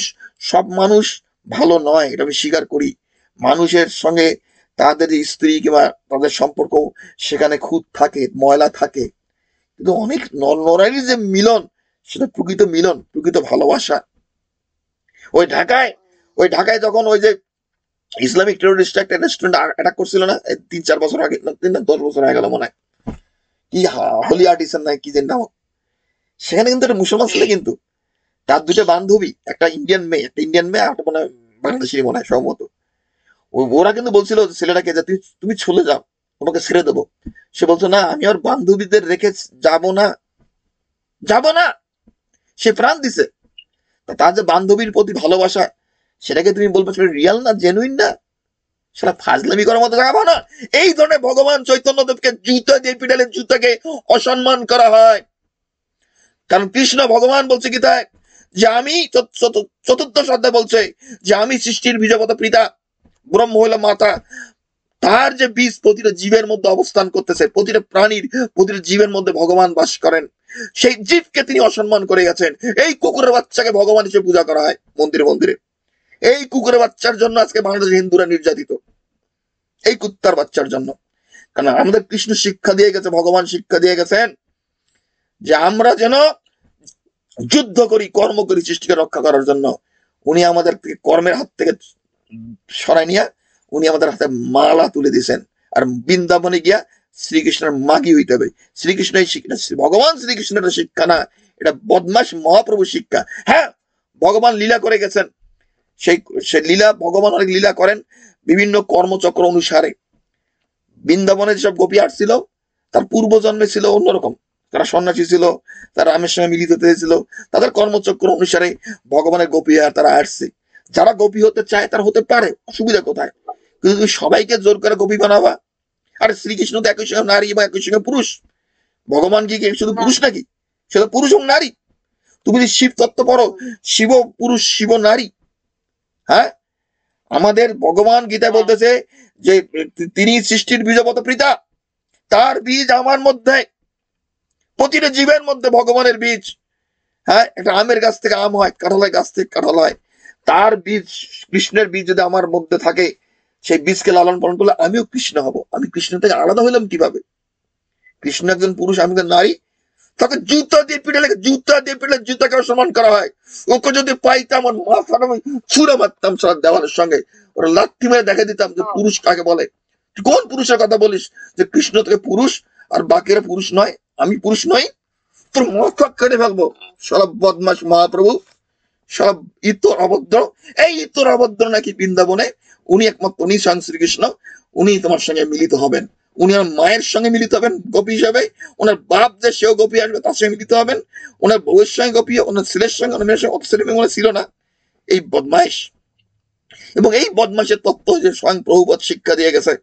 সব মানুষ ভালো নয়, এটা আমি স্বীকার করি। মানুষের সঙ্গে তাদের স্ত্রী কিংবা তাদের সম্পর্ক, সেখানে খুঁত থাকে, ময়লা থাকে, কিন্তু অনেক নরারই যে মিলন, সেটা প্রকৃত মিলন, প্রকৃত ভালোবাসা। ওই ঢাকায় ওই ঢাকায় যখন ওই যে ইসলামিক টেরোরিস্ট একটা রেস্টুরেন্ট অ্যাটাক করছিল না, 3-4 বছর আগে, না 10 বছর হয়ে গেল মনে হয়, কি হোলি আর্টিসান না কি যেন নাম, সেখানে কিন্তু একটা মুসলমান ছেলে, কিন্তু তার দুটো বান্ধবী, একটা ইন্ডিয়ান মেয়ে আর একটা মনে হয় বাংলাদেশি, মনে হয় সম্ভবত। ওরা কিন্তু বলছিল ছেলেটাকে যে তুমি চলে যাও, তোমাকে ছেড়ে দেবো। সে বলছো না, আমি ওর বান্ধবীদের রেখে যাব না, যাব না। সে প্রাণ দিছে। তার যে বান্ধবীর প্রতি ভালোবাসা, সেটাকে তুমি বলবো সেটা রিয়াল না, জেনুইন না? সেটা ফাজলামি করার মতো যাবো না। এই ধরনের ভগবান চৈতন্য দেবকে জুতা দিয়ে পিটালে জুতাকে অসম্মান করা হয়। কারণ কৃষ্ণ ভগবান বলছে গীতায় যে আমি, চতুর্দশ অধ্যায় বলছে যে আমি সৃষ্টির বীজগত পিতা, ব্রহ্ম হইল মাতা। তার যে বীজ প্রতিটা জীবের মধ্যে অবস্থান করতেছে, প্রতিটা প্রাণীর, প্রতিটা জীবের মধ্যে ভগবান বাস করেন, সেই জীবকে তিনি অসম্মান করে গেছেন। এই কুকুরের বাচ্চাকে ভগবান হিসেবে পূজা করা হয় মন্দিরে মন্দিরে। এই কুকুরের বাচ্চার জন্য আজকে বাংলাদেশের হিন্দুরা নির্যাতিত, এই কুত্তার বাচ্চার জন্য। কারণ আমাদের কৃষ্ণ শিক্ষা দিয়ে গেছে, ভগবান শিক্ষা দিয়ে গেছেন যে আমরা যেন যুদ্ধ করি, কর্ম করি সৃষ্টিকে রক্ষা করার জন্য। উনি আমাদের কর্মের হাত থেকে সরাই নিয়ে উনি আমাদের হাতে মালা তুলে দিয়েছেন। আর বৃন্দাবনে গিয়া শ্রীকৃষ্ণের মাগি হইতে হবে। শ্রীকৃষ্ণ এই শিক্ষা, ভগবান শ্রীকৃষ্ণের শিক্ষা না, এটা বদমাস মহাপ্রভু শিক্ষা। হ্যাঁ, ভগবান লীলা করে গেছেন, সেই লীলা, ভগবান অনেক লীলা করেন বিভিন্ন কর্মচক্র অনুসারে। বৃন্দাবনে যেসব গোপী আসছিল, তার পূর্বজন্মে ছিল অন্যরকম, তারা সন্ন্যাসী ছিল, তারা রামের সঙ্গে মিলিত হয়েছিল, তাদের কর্মচক্র অনুসারে ভগবানের গোপী আর তারা আসছে। যারা গোপী হতে চায় তারা হতে পারে, অসুবিধা কোথায়? কিন্তু তুমি সবাইকে জোর করে গোপী বানাবা? আর শ্রীকৃষ্ণ তো একই সঙ্গে নারী বা একই সঙ্গে পুরুষ। ভগবান কি শুধু পুরুষ নাকি? সে তো পুরুষ এবং নারী। তুমি যদি শিব তত্ত্ব পড়ো, শিব পুরুষ, শিব নারী। হ্যাঁ, আমাদের ভগবান গীতায় বলতেছে যে তিনি সৃষ্টির বীজগত পিতা, তার বীজ আমার মধ্যে, প্রতিটা জীবের মধ্যে ভগবানের বীজ। হ্যাঁ, একটা আমের গাছ থেকে আম হয়, কাঁঠালের গাছ থেকে কাঁঠাল হয়। তার বীজ, কৃষ্ণের বীজ যদি আমার মধ্যে থাকে, সেই বীজকে লালন পালন করলে আমিও কৃষ্ণ হব। আমি কৃষ্ণ থেকে আলাদা হইলাম কিভাবে? কৃষ্ণ একজন পুরুষ, আমি একজন নারী। তাকে জুতা দিয়ে পিটালে, জুতাকে অসম্মান করা হয়। ওকে যদি পাইতাম, আমার মাথাটা আমি ছুঁড়ে মারতাম সারা দেওয়ালের সঙ্গে, ওরা লাঠি মেরে দেখে দিতাম যে পুরুষ কাকে বলে। কোন পুরুষের কথা বলিস যে কৃষ্ণ থেকে পুরুষ আর বাকিরা পুরুষ নয়? আমি পুরুষ নই? তোর মাথা কেটে ফেলবো। সব বদমাস মহাপ্রভু, সব ইতর অভদ্র। এই ইতর অভদ্র নাকি বৃন্দাবনে, উনি একমাত্র, উনি স্বয়ং শ্রীকৃষ্ণ। উনি তোমার সঙ্গে মিলিত হবেন, উনি আমার মায়ের সঙ্গে মিলিত হবেন গোপী হিসাবে। ওনার বাপ যে সেও গোপী আসবে, তার সঙ্গে মিলিত হবেন। ওনার বউয়ের সঙ্গে গোপী, ওনার ছেলের সঙ্গে, ওনার মেয়ের সঙ্গে, অত ছেলে মেয়ে মনে ছিল না। এই বদমাইশ। এবং এই বদমাইশের তত্ত্ব যে স্বয়ং প্রভুপাত শিক্ষা দিয়ে গেছে।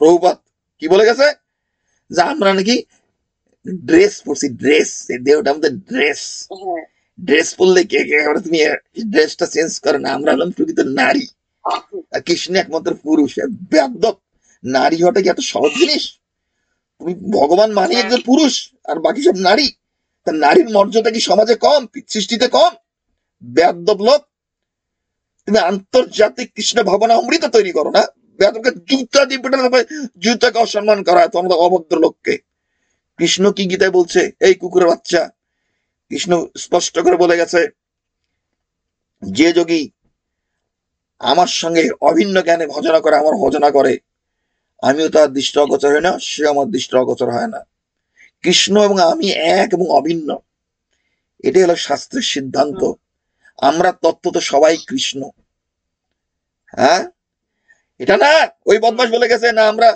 প্রভুপাত কি বলে গেছে? যে আমরা নাকি ড্রেস পরছি, ড্রেস, দেহটা আমাদের ড্রেস। ড্রেস পরলে কে কে তুমি ড্রেসটা চেঞ্জ করে না, আমরা হলাম প্রকৃত নারী, আর কৃষ্ণ একমাত্র পুরুষ। বেয়াদব! নারী হওয়াটা কি এত সহজ জিনিস? তুমি ভগবান মানে একজন পুরুষ আর বাকি সব নারী। তা নারীর মর্যাদা কি সমাজে কম, সৃষ্টিতে কম? বেয়াদব লোক! তুমি আন্তর্জাতিক কৃষ্ণ ভাবনা অমৃত তৈরি করো না, বেয়াদবকে জুতা দিয়ে পেটানো হবে, জুতাকে অসম্মান করা হয় তোমাদের অভদ্র লোককে। কৃষ্ণ কি গীতায় বলছে? এই কুকুরের বাচ্চা, কৃষ্ণ স্পষ্ট করে বলে গেছে, যে যোগী আমার সঙ্গে অভিন্ন জ্ঞানে ভজনা করে, আমার ভজনা করে, আমিও তার দৃষ্টি অগোচর হয় না, সে আমার দৃষ্টি অগোচর হয় না। কৃষ্ণ এবং আমি এক এবং অভিন্ন, এটাই হলো শাস্ত্রের সিদ্ধান্ত। আমরা তত্ত্ব তো সবাই কৃষ্ণ। হ্যাঁ, এটা না ওই বদমাস বলে গেছে না আমরা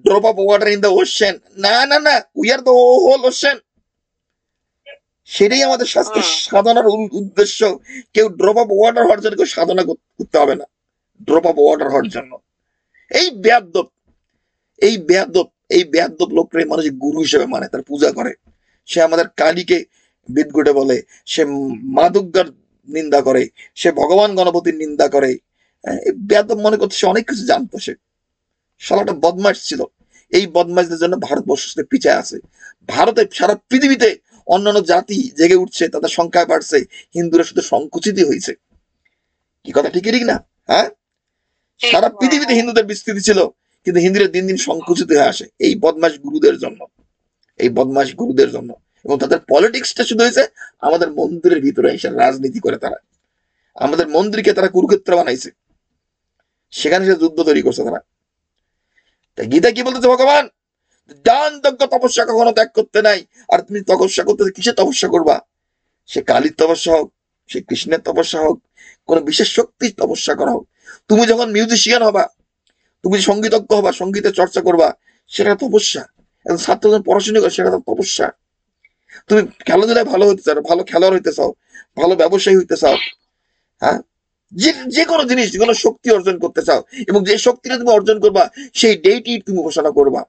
drop of water in the ocean, না না না, we are the whole ocean. সেটাই আমাদের শাস্ত্রের সাধনার উদ্দেশ্য। কেউ ড্রপ অফ ওয়াটার হওয়ার জন্য কেউ সাধনা করতে হবে না, ড্রপ অফ ওয়াটার হওয়ার জন্য। এই বেয়াদ্দপ, এই বেয়াদ্দপ, এই বেয়াদ্দপ লোকরে মানুষ গুরু হিসেবে মানে, তার পূজা করে। সে আমাদের কালীকে বিদঘুটে বলে, সে মা দুর্গার নিন্দা করে, সে ভগবান গণপতির নিন্দা করে। এই বেয়াদ্দপ মনে করতে সে অনেক কিছু জানতো। সে শালাটা বদমাস ছিল। এই বদমাসদের জন্য ভারতবর্ষ পিছিয়ে আছে। ভারতে, সারা পৃথিবীতে অন্যান্য জাতি জেগে উঠছে, তাদের সংখ্যায় বাড়ছে, হিন্দুরা শুধু সংকুচিতই হয়েছে। কি কথা ঠিক ঠিক না? হ্যাঁ, সারা পৃথিবীতে হিন্দুদের বিস্তৃতি ছিল, কিন্তু হিন্দুরা দিন দিন সংকুচিত হয়ে আসে এই বদমাস গুরুদের জন্য, এই বদমাস গুরুদের জন্য। এবং তাদের পলিটিক্সটা শুধু হয়েছে আমাদের মন্দিরের ভিতরে এসে রাজনীতি করে। তারা আমাদের মন্দিরকে তারা কুরুক্ষেত্র বানাইছে, সেখানে সে যুদ্ধ তৈরি করছে তারা। তাই গীতা কি বলতেছে ভগবান? দান যজ্ঞ তপস্যা কখনো ত্যাগ করতে নাই। আর তুমি তপস্যা করতে কিসে তপস্যা করবা? সে কালীর তপস্যা হোক, সে কৃষ্ণের তপস্যা হোক, কোন বিশেষ শক্তির তপস্যা করা হোক। তুমি যখন মিউজিশিয়ান হবা, তুমি সঙ্গীতজ্ঞ হবা, সঙ্গীতের চর্চা করবা, সেটা তপস্যা। এখন ছাত্র যখন পড়াশোনা করে, সেটা তপস্যা। তুমি খেলাধুলায় ভালো হইতে চাও, ভালো খেলোয়াড় হইতে চাও, ভালো ব্যবসায়ী হইতে চাও, হ্যাঁ, যে কোনো জিনিস, যে কোনো শক্তি অর্জন করতে চাও, এবং যে শক্তিটা তুমি অর্জন করবা, সেই ডেইটি তুমি ঘোষণা করবা।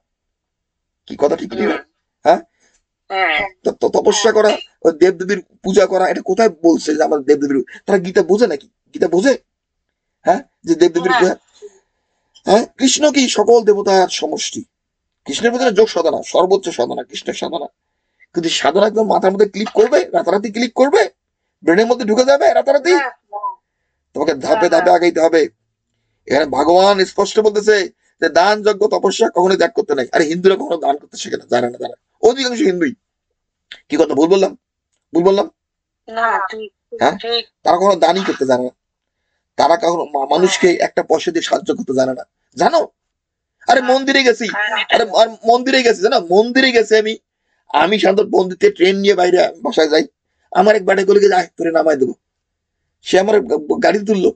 কি কথা ঠিক ঠিক? হ্যাঁ, তপস্যা করা, দেবদেবীর পূজা করা, এটা কোথায় বলছে যে আমাদের দেবদেবীর? তারা গীতা বোঝে নাকি? গীতা বোঝে? হ্যাঁ, যে দেবদেবীর পূজা। হ্যাঁ, কৃষ্ণ কি সকল দেবতার সমষ্টি। কৃষ্ণের মধ্যে যোগ সাধনা সর্বোচ্চ সাধনা, কৃষ্ণের সাধনা। কিন্তু সাধনা একদম মাথার মধ্যে ক্লিক করবে, রাতারাতি ক্লিক করবে, ব্রেনের মধ্যে ঢুকে যাবে রাতারাতি? তোমাকে ধাপে ধাপে আগাইতে হবে। এখানে ভগবান স্পষ্ট বলতেছে যে দান যজ্ঞ তপস্যা কখনোই ত্যাগ করতে নাই। আরে হিন্দুরা কখনো দান করতে শেখে না, জানে না তারা, অধিকাংশ হিন্দুই। কি কথা ভুল বললাম? ভুল বললাম? হ্যাঁ, তারা কখনো দানই করতে জানে না। তারা কখনো মানুষকে একটা পয়সা দিয়ে সাহায্য করতে জানে না, জানো? আরে মন্দিরে গেছি, আরে মন্দিরে গেছি, জানো, মন্দিরে গেছি আমি। আমি সাধারণত মন্দির থেকে ট্রেন নিয়ে বাইরে বাসায় যাই, আমার এক বাটে গেলে যায় তোরে নামাই দেবো। সে আমার গাড়ি তুললো,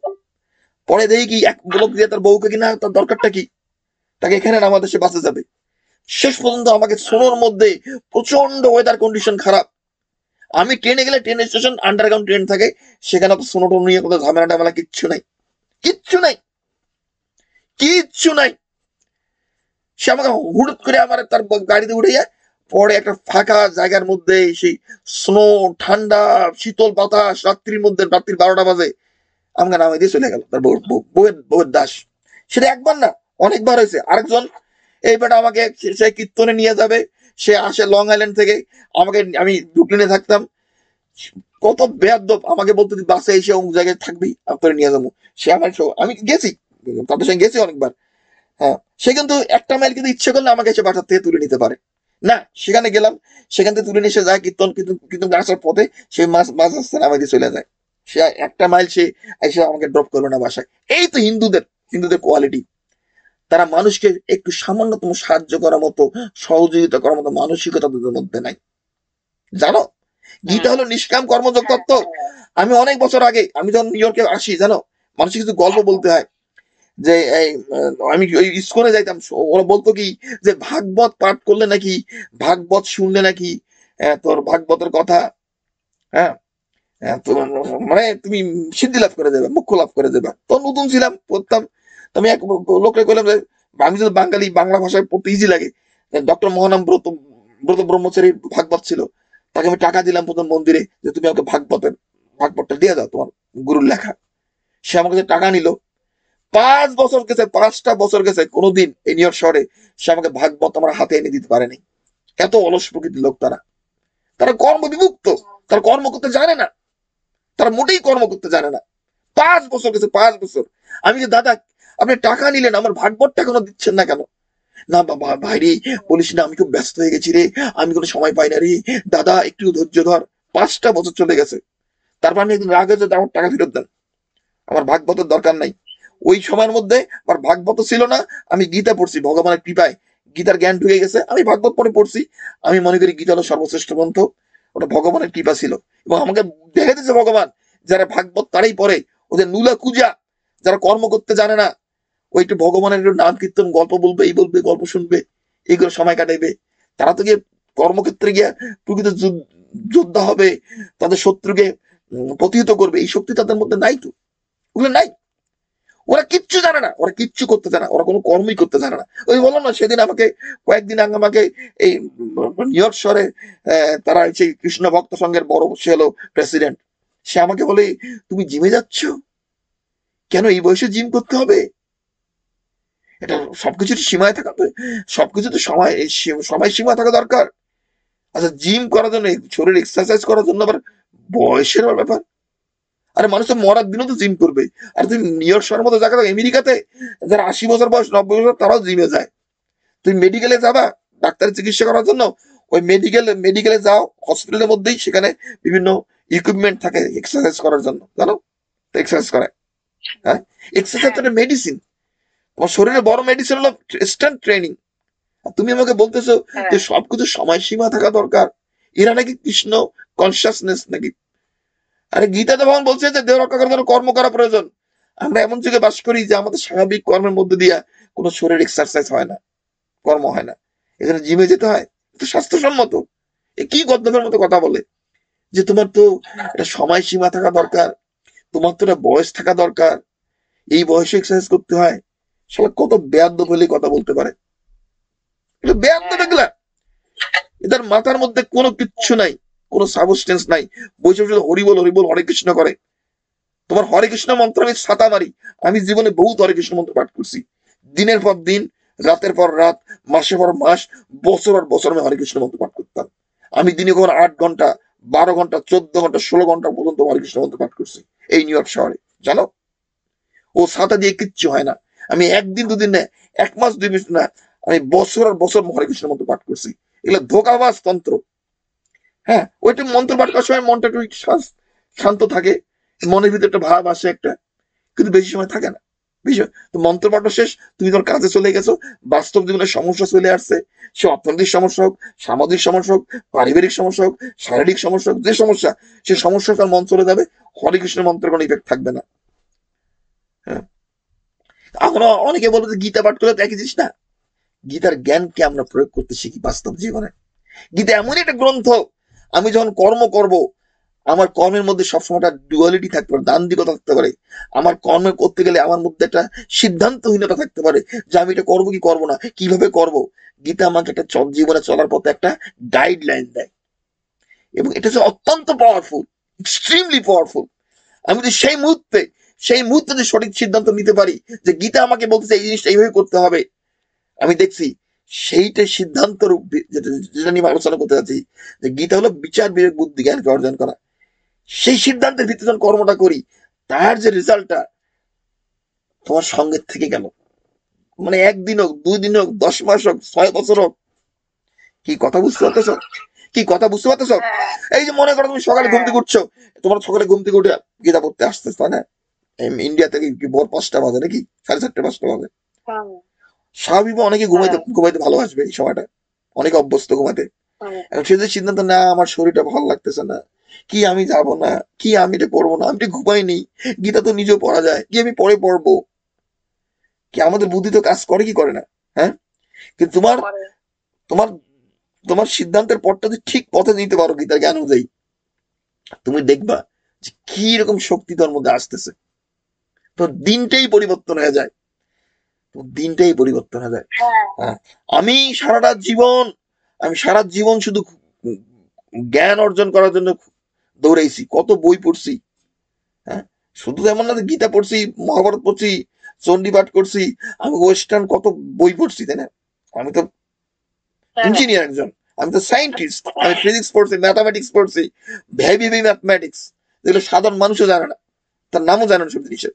পরে দেখি কি এক লোক দিয়ে তার বউকে কিনা, তার দরকারটা কি, তাকে এখানে নামাতে সে বাসে যাবে। শেষ পর্যন্ত আমাকে সোনোর মধ্যে, প্রচন্ড ওয়েদার কন্ডিশন খারাপ, আমি ট্রেনে গেলে ট্রেন স্টেশন আন্ডারগ্রাউন্ড ট্রেন থাকে, সেখানে তো সোনো টোনো নিয়ে কোথাও ঝামেলা টামেলা কিচ্ছু নাই, কিচ্ছু নাই, কিচ্ছু নাই। সে আমাকে হুট করে আমার তার গাড়িতে উঠে, পরে একটা ফাঁকা জায়গার মধ্যে, সেই স্নো, ঠান্ডা, শীতল বাতাস, রাত্রির মধ্যে, রাত্রি 12টা বাজে, আমাকে নামাই দিয়ে চলে গেল তার বউয়ের দাস। সেটা একবার না, অনেকবার হয়েছে। আরেকজন এই বেটা আমাকে, সে কীর্তনে নিয়ে যাবে, সে আসে লং আইল্যান্ড থেকে, আমাকে, আমি ব্রুকলিনে থাকতাম, কত বেয়াদব, আমাকে বলতো বাসে এসে অমুক জায়গায় থাকবি, আপনার নিয়ে যাবো। সে আমার, আমি গেছি, তাদের সঙ্গে গেছি অনেকবার। হ্যাঁ, সে কিন্তু একটা মাইল কিন্তু ইচ্ছে করলে আমাকে এসে বাসার থেকে তুলে নিতে পারে না। সেখানে গেলাম, সেখান থেকে তুলে নিয়ে এসে যায় কীর্তন, কিন্তু কিন্তু আসার পথে সে মাঝ রাস্তায় আমাকে চলে যায়। সে একটা মাইল সে এসে আমাকে ড্রপ করবে না বাসায়। এই তো হিন্দুদের, হিন্দুদের কোয়ালিটি। তারা মানুষকে একটু সামান্যতম সাহায্য করার মতো, সহযোগিতা করার মতো মানসিকতা তাদের মধ্যে নাই, জানো? গীতা হলো নিষ্কাম কর্মযোগ তত্ত্ব। আমি অনেক বছর আগে, আমি যখন নিউ ইয়র্কে আসি, জানো, মানুষের কিছু গল্প বলতে হয় যে এই আমি ওই ইস্কনে যাইতাম, ওরা বলতো কি যে ভাগবত পাঠ করলে নাকি, ভাগবত শুনলে নাকি তোর ভাগবতের কথা, হ্যাঁ, মানে তুমি সিদ্ধি লাভ করে যাবে, মুখ্য লাভ করে যাবে। তো নতুন ছিলাম, পড়তাম। তো আমি এক লোককে বললাম যে আমি যদি বাঙালি, বাংলা ভাষায় পড়তে ইজি লাগে, ডক্টর মহানাম ব্রত ব্রত ব্রহ্মচারীর ভাগবত ছিল, তাকে আমি টাকা দিলাম প্রথম মন্দিরে, যে তুমি আমাকে ভাগবতটা দিয়ে দাও, তোমার গুরুর লেখা। সে আমার কাছে টাকা নিল। 5 বছর গেছে, 5টা বছর গেছে, কোনোদিন এই নিউ ইয়র্ক শহরে সে আমাকে ভাগবত আমার হাতে এনে দিতে পারেনি। এত অলস প্রকৃতির লোক তারা। তারা কর্ম বিমুক্ত, তারা কর্ম করতে জানে না, তারা মোটেই কর্ম করতে জানে না। 5 বছর গেছে, 5 বছর। আমি যে দাদা, আপনি টাকা নিলেন, আমার ভাগবতটা এখনো দিচ্ছেন না কেন? না বাবা ভাই রে, বলিস না, আমি খুব ব্যস্ত হয়ে গেছি রে, আমি কোনো সময় পাই না রে, দাদা একটু ধৈর্য ধর। 5টা বছর চলে গেছে, তারপর আপনি একদিন রাগ হয়েছে আমার টাকা ফেরত দেন, আমার ভাগবতের দরকার নাই। ওই সময়ের মধ্যে আমার ভাগবত ছিল না, আমি গীতা পড়ছি ভগবানের কৃপায়, গীতার জ্ঞান ঢুকে গেছে, আমি ভাগবত পড়ে পড়ছি। আমি মনে করি গীতা হলো সর্বশ্রেষ্ঠ গ্রন্থ, ওটা ভগবানের কৃপা ছিল। এবং আমাকে দেখে দিয়েছে ভগবান, যারা ভাগবত তারাই পড়ে, ওদের নুলা কুজা, যারা কর্ম করতে জানে না, ওই একটু ভগবানের একটু নাম কীর্তন গল্প বলবে, এই বলবে, গল্প শুনবে, এইগুলো সময় কাটাইবে। তারা তো গিয়ে কর্মক্ষেত্রে গিয়ে প্রকৃত যোদ্ধা হবে, তাদের শত্রুকে প্রতিহত করবে, এই শক্তি তাদের মধ্যে নাই তো, ওগুলো নাই। ওরা কিচ্ছু জানে না, ওরা কিচ্ছু করতে জানে না, ওরা কোনো কর্মই করতে জানে না। ওই বললাম না সেদিন আমাকে, কয়েকদিন আগে আমাকে এই নিউ ইয়র্ক শহরে তারা সেই কৃষ্ণ ভক্ত সংঘের বড়, সে হলো প্রেসিডেন্ট, সে আমাকে বলে, তুমি জিমে যাচ্ছ কেন, এই বয়সে জিম করতে হবে? এটা সবকিছুর সীমায় থাকা তো, সবকিছু তো সময়, সময় সীমা থাকা দরকার। আচ্ছা, জিম করার জন্য, শরীর এক্সারসাইজ করার জন্য আবার বয়সের ব্যাপার? আরে মানুষ তো মরার দিনও তো জিম করবে। আর তুমি নিউ ইয়র্ক শহরের মতো জায়গা, আমেরিকাতে যারা 80 বছর বয়স, 90 বছর, তারাও জিমে যায়। তুমি মেডিকেলে যাবা ডাক্তারের চিকিৎসা করার জন্য, ওই মেডিকেলে যাও, হসপিটালের মধ্যেই সেখানে বিভিন্ন ইকুইপমেন্ট থাকে এক্সারসাইজ করার জন্য, জানো তো এক্সারসাইজ করে। হ্যাঁ, এক্সারসাইজ একটা মেডিসিন, তোমার শরীরে বড় মেডিসিন হলো স্ট্রেংথ ট্রেনিং। আর তুমি আমাকে বলতেছো যে সবকিছু সময়সীমা থাকা দরকার, এরা নাকি কৃষ্ণ কনসিয়াসনেস নাকি? আরে গীতা তো ভগবান বলছে যে দেহ রক্ষা করার জন্য কর্ম করা প্রয়োজন। আমরা এমন যুগে বাস করি যে আমাদের স্বাভাবিক কর্মের মধ্যে দিয়ে কোনো শরীর এক্সারসাইজ হয় না, কর্ম হয় না, এখানে জিমে যেতে হয়, তো স্বাস্থ্যসম্মত। এ কি গদ্যপের মতো কথা বলে যে তোমার তো একটা সময়সীমা থাকা দরকার, তোমার তো একটা বয়স থাকা দরকার, এই বয়সে এক্সারসাইজ করতে হয়। শালা কত বেয়াদ্দপ হলে কথা বলতে পারে, এটা বেয়াদ্দপ এগুলা। এদের মাথার মধ্যে কোনো কিচ্ছু নাই, কোনো সাবস্টেন্স নাই, বসে বসে হরিবল হরিবল হরে কৃষ্ণ করে। তোমার হরে কৃষ্ণ মন্ত্র আমি ছাতা মারি, আমি জীবনে বহুত হরে কৃষ্ণ মন্ত্র পাঠ করছি, দিনের পর দিন, রাতের পর রাত, মাসের পর মাস, বছর আর বছর আমি হরে কৃষ্ণ মন্ত্র পাঠ করতাম। আমি দিনে কখন 8 ঘন্টা, 12 ঘন্টা, 14 ঘন্টা, 16 ঘন্টা পর্যন্ত হরে কৃষ্ণ মন্ত্র পাঠ করছি এই নিউ ইয়র্ক শহরে, জানো? ও ছাতা দিয়ে কিচ্ছু হয় না। আমি একদিন দুদিন না, 1 মাস 2 মাস না, আমি বছর আর বছর হরে কৃষ্ণ মন্ত্র পাঠ করছি। এগুলো ধোকাবাজ তন্ত্র। হ্যাঁ, ওইটা মন্ত্র পাঠ করার সময় মনটা একটু শান্ত থাকে, মনের ভিতরে একটা ভাব আসে একটা, কিন্তু বেশি সময় থাকে না। বেশি, তো মন্ত্র পাঠা শেষ, তুমি তোমার কাজে চলে গেছো, বাস্তব জীবনের সমস্যা চলে আসছে, সে অর্থনৈতিক সমস্যা হোক, সামাজিক সমস্যা হোক, পারিবারিক সমস্যা হোক, শারীরিক সমস্যা হোক, যে সমস্যা, সে সমস্যা তার মন চলে যাবে, হরে কৃষ্ণের মন্ত্রের কোনো ইফেক্ট থাকবে না। হ্যাঁ, আমরা অনেকে বলবো যে গীতা পাঠ করলে তো একই জিনিস না। গীতার জ্ঞানকে আমরা প্রয়োগ করতে শিখি বাস্তব জীবনে। গীতা এমনই একটা গ্রন্থ, আমি যখন কর্ম করব, আমার কর্মের মধ্যে সবসময় একটা ডুয়ালিটি থাকতে পারে, দান্দিকতা থাকতে পারে। আমার কর্ম করতে গেলে আমার মধ্যে একটা সিদ্ধান্তহীনতা থাকতে পারে, যে আমি এটা করবো কি করবো না, কিভাবে করব। গীতা আমাকে একটা জীবনে চলার পথে একটা গাইডলাইন দেয়, এবং এটা হচ্ছে অত্যন্ত পাওয়ারফুল, এক্সট্রিমলি পাওয়ারফুল। আমি যদি সেই মুহূর্তে যদি সঠিক সিদ্ধান্ত নিতে পারি, যে গীতা আমাকে বলতেছে এই জিনিসটা এইভাবে করতে হবে, আমি দেখছি সেইটা সিদ্ধান্ত রূপ, যেটা যেটা নিয়ে আলোচনা করতে যাচ্ছি, যে গীতা হলো বিচার বিবেক বুদ্ধি জ্ঞানকে অর্জন করা। সেই সিদ্ধান্তের ভিত্তিতে যখন কর্মটা করি, তার যে রেজাল্টটা তোমার সঙ্গে থেকে গেল, মানে 1 দিন হোক, 2 দিন হোক, 10 মাস হোক, 6 বছর হোক। কি কথা বুঝতে পারতেছ? কি কথা বুঝতে পারতেছ? এই যে মনে করো তুমি সকালে ঘুম থেকে উঠছো, তোমার সকালে ঘুম থেকে উঠে গীতা পড়তে আসতেছ, তাই না? ইন্ডিয়া থেকে কি ভোর 5টা বাজে নাকি 4:30 5টা বাজে। স্বাভাবিক অনেকে ঘুমাইতে ঘুমাইতে ভালোবাসবে এই সময়টা, অনেকে অভ্যস্ত ঘুমাতে। এখন সে যে সিদ্ধান্ত, না আমার শরীরটা ভালো লাগতেছে না, কি আমি যাব না, কি আমি এটা পড়বো না, আমি এটা ঘুমাইনি, গীতা তো নিজেও পড়া যায়, কি আমি পরে পড়বো, কি আমাদের বুদ্ধি তো কাজ করে কি করে না? হ্যাঁ, কিন্তু তোমার তোমার তোমার সিদ্ধান্তের পথটা যদি ঠিক পথে নিতে পারো গীতার জ্ঞান অনুযায়ী, তুমি দেখবা যে কি রকম শক্তি তোর মধ্যে আসতেছে, তো দিনটাই পরিবর্তন হয়ে যায়, তো দিনটাই পরিবর্তন হয়ে যায়। হ্যাঁ, আমি সারা জীবন শুধু জ্ঞান অর্জন করার জন্য দৌড়াইছি, কত বই পড়ছি। হ্যাঁ, শুধু এমন না যে গীতা পড়ছি, মহাভারত পড়ছি, চণ্ডী পাঠ করছি, আমি ওয়েস্টার্ন কত বই পড়ছি, তাই না? আমি তো ইঞ্জিনিয়ার একজন, আমি তো সায়েন্টিস্ট, আমি ফিজিক্স পড়ছি, ম্যাথামেটিক্স পড়ছি, হেভি হেভি ম্যাথমেটিক্স, যেগুলো সাধারণ মানুষও জানে না, তার নামও জানে না সব জিনিসের।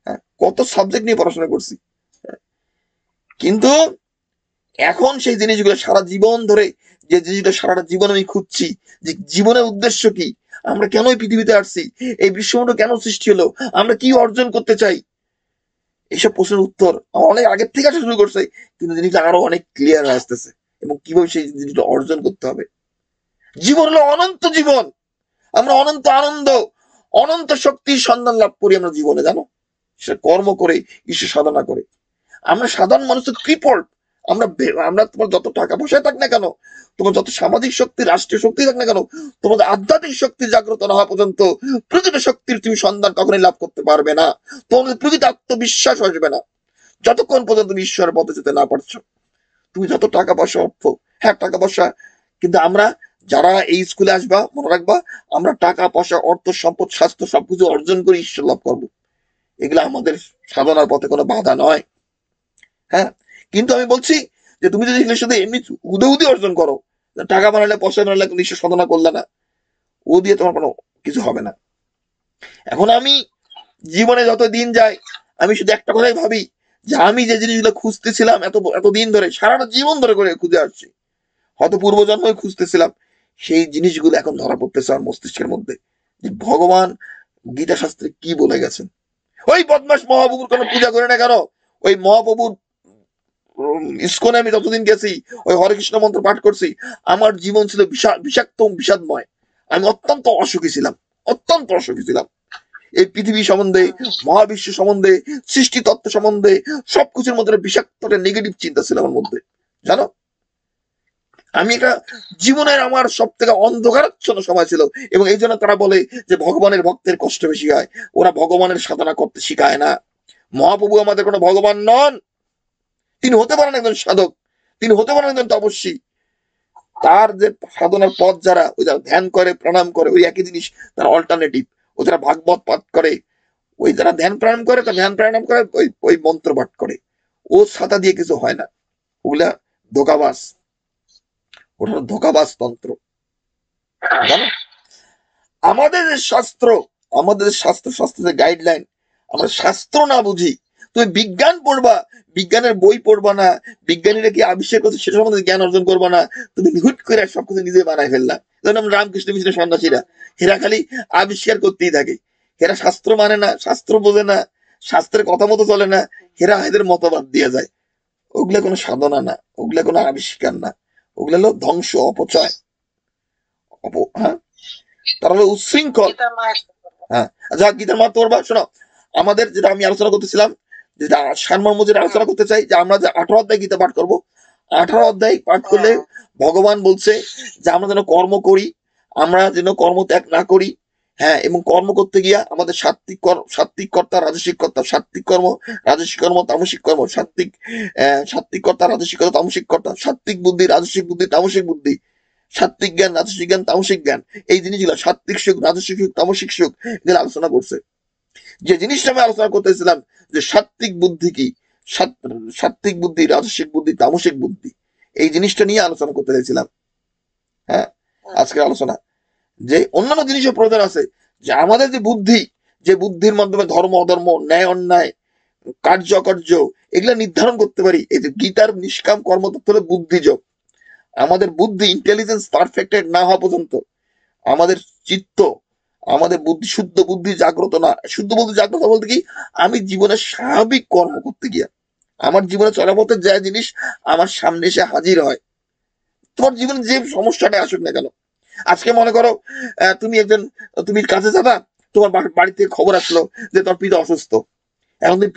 হ্যাঁ, কত সাবজেক্ট নিয়ে পড়াশোনা করছি, কিন্তু এখন সেই জিনিসগুলো সারা জীবন ধরে, যে জিনিসগুলো সারাটা জীবন আমি খুঁজছি, যে জীবনের উদ্দেশ্য কি, আমরা কেন এই পৃথিবীতে আসছি, এই বিশ্বমণ্ড কেন সৃষ্টি হলো, আমরা কি অর্জন করতে চাই, এইসব প্রশ্নের উত্তর আমার অনেক আগের থেকে আসা শুরু করছে, কিন্তু জিনিসটা আরো অনেক ক্লিয়ার হয়ে আসতেছে, এবং কিভাবে সেই জিনিসটা অর্জন করতে হবে। জীবন হলো অনন্ত জীবন, আমরা অনন্ত আনন্দ, অনন্ত শক্তির সন্ধান লাভ করি আমরা জীবনে, জানো, সেটা কর্ম করে, ঈশ্বর সাধনা করে। আমরা সাধারণ মানুষ তো ক্রিপল্ড, আমরা তোমার যত টাকা পয়সা থাক না কেন, তোমার যত সামাজিক শক্তি, রাষ্ট্রীয় শক্তি থাক না কেন, তোমাদের আধ্যাত্মিক শক্তি জাগ্রত না হওয়া পর্যন্ত প্রকৃত শক্তির তুমি সন্ধান কখনোই লাভ করতে পারবে না, তোমাদের প্রকৃত আত্মবিশ্বাস আসবে না যতক্ষণ পর্যন্ত তুমি ঈশ্বরের পথে যেতে না পারছো। তুমি যত টাকা পয়সা, অর্থ, হ্যাঁ টাকা পয়সা, কিন্তু আমরা যারা এই স্কুলে আসবা মনে রাখবা, আমরা টাকা পয়সা, অর্থ, সম্পদ, স্বাস্থ্য সবকিছু অর্জন করে ঈশ্বর লাভ করবো, এগুলো আমাদের সাধনার পথে কোনো বাধা নয়। হ্যাঁ, কিন্তু আমি বলছি যে তুমি যদি এগুলোর সাথে এমনি হুদে অর্জন করো, টাকা বানালে, পয়সা বানালে, কোনো ঈশ্বর সাধনা করলে না, ও দিয়ে তোমার কোনো কিছু হবে না। এখন আমি জীবনে যত দিন যায়, আমি শুধু একটা কথাই ভাবি, যে আমি যে জিনিসগুলো খুঁজতেছিলাম এতদিন ধরে, সারাটা জীবন ধরে করে খুঁজে আসছি, হয়তো পূর্বজন্মই খুঁজতেছিলাম, সেই জিনিসগুলো এখন ধরা পড়তেছে আমার মস্তিষ্কের মধ্যে, যে ভগবান গীতা শাস্ত্রে কি বলে গেছেন। ওই বদমাস মহাপ্রভুর কোনো পূজা করে না কেন, ওই মহাপ্রভুর ইস্কনে আমি যতদিন গেছি, ওই হরে কৃষ্ণ মন্ত্র পাঠ করছি, আমার জীবন ছিল বিষাক্ত বিষাদময়, আমি অত্যন্ত অসুখী ছিলাম, অত্যন্ত অসুখী ছিলাম। এই পৃথিবী সম্বন্ধে, মহাবিশ্ব সম্বন্ধে, সৃষ্টি তত্ত্ব সম্বন্ধে, সবকিছুর মধ্যে বিষাক্ত নেগেটিভ চিন্তা ছিল আমার মধ্যে, জানো। আমি একটা জীবনের আমার সব থেকে অন্ধকারাচ্ছন্ন সময় ছিল, এবং এই জন্য তারা বলে যে ভগবানের ভক্তের কষ্ট বেশি হয়, ওরা ভগবানের সাধনা করতে শিখায় না। মহাপ্রভু আমাদের কোনো ভগবান নন, তিনি হতে পারেন একজন সাধক, তিনি হতে পারেন একজন তপস্বী, তার যে সাধনার পথ, যারা ধ্যান করে, প্রাণায়াম করে, ওই একই জিনিস তার অল্টারনেটিভ, ও যারা ভাগবত পাঠ করে, ওই যারা ধ্যান প্রাণায়াম করে, তার ধ্যান প্রাণায়াম করে, ওই ওই মন্ত্র পাঠ করে, ও ছাতা দিয়ে কিছু হয় না, ওগুলা ধোকাবাজ, ওটা ধোকাবাজ তন্ত্র, জানো। আমাদের যে শাস্ত্র, আমাদের শাস্ত্র, শাস্ত্রের গাইডলাইন, আমরা শাস্ত্র না বুঝি, তুমি বিজ্ঞান পড়বা, বিজ্ঞানের বই পড়বা না, বিজ্ঞানীরা কি আবিষ্কার করছে সেটা সম্বন্ধে জ্ঞান অর্জন করবা না, তুমি হুট করে সবকিছু নিজে বানাই ফেললা। যেমন আমরা রামকৃষ্ণ মিশনের সন্ন্যাসীরা, এরা খালি আবিষ্কার করতেই থাকে, এরা শাস্ত্র মানে না, শাস্ত্র বোঝে না, শাস্ত্রের কথা মতো চলে না, এরা এদের মতবাদ দিয়ে যায়। ওগুলা কোনো সাধনা না, ওগুলা কোনো আবিষ্কার না, ওগুলা হলো ধ্বংস, অপচয়, হ্যাঁ, তারা হলো উচ্ছৃঙ্খল। হ্যাঁ, যা গীতার মাত্র পড়বা, শোনো, আমাদের যেটা আমি আলোচনা করতেছিলাম, যেটা সারমর্ম যেটা আলোচনা করতে চাই, যে আমরা যে 18 অধ্যায় গীতা পাঠ করব, 18 অধ্যায় পাঠ করলে ভগবান বলছে যে আমরা যেন কর্ম করি, আমরা যেন কর্ম ত্যাগ না করি। হ্যাঁ, এবং কর্ম করতে গিয়া আমাদের সাত্বিক কর্তা, রাজসিক কর্তা, সাত্বিক কর্ম, রাজসিক কর্ম, তামসিক কর্ম, সাত্বিক কর্তা, রাজসিক কর্তা, তামসিক কর্তা, সাত্বিক বুদ্ধি, রাজসিক বুদ্ধি, তামসিক বুদ্ধি, সাত্বিক জ্ঞান, রাজসিক জ্ঞান, তামসিক জ্ঞান, এই জিনিসগুলো সাত্বিক সুখ, রাজসিক সুখ, তামসিক সুখ, এগুলো আলোচনা করছে। যে জিনিসটা আমি আলোচনা করতেছিলাম, যে সাত্বিক বুদ্ধি কি, সাত্বিক বুদ্ধি, রাজসিক বুদ্ধি, তামসিক বুদ্ধি, এই জিনিসটা নিয়ে আলোচনা করতে চাইছিলাম। হ্যাঁ, আজকের আলোচনা, যে অন্যান্য জিনিসের প্রয়োজন আছে, যে আমাদের যে বুদ্ধি, যে বুদ্ধির মাধ্যমে ধর্ম অধর্ম, ন্যায় অন্যায়, কার্য অকার্য, এগুলা নির্ধারণ করতে পারি। এই যে গীতার নিষ্কাম কর্মতত্ত্ব হলো বুদ্ধিযোগ। আমাদের বুদ্ধি, ইন্টেলিজেন্স পারফেক্টেড না হওয়া পর্যন্ত, আমাদের চিত্ত, আমাদের বুদ্ধি, শুদ্ধ বুদ্ধি জাগ্রত না, শুদ্ধ বুদ্ধি জাগ্রত বলতে কি, আমি জীবনে স্বাভাবিক কর্ম করতে গিয়া, আমার জীবনে চলাপথের যা জিনিস আমার সামনে এসে হাজির হয়, তোমার জীবনে যে সমস্যাটা আসুক না কেন, আজকে মনে করো তুমি কাজে যাবা, তোমার বাড়ি থেকে খবর আসলো যে তোমার পিতা অসুস্থ, এখন তুমি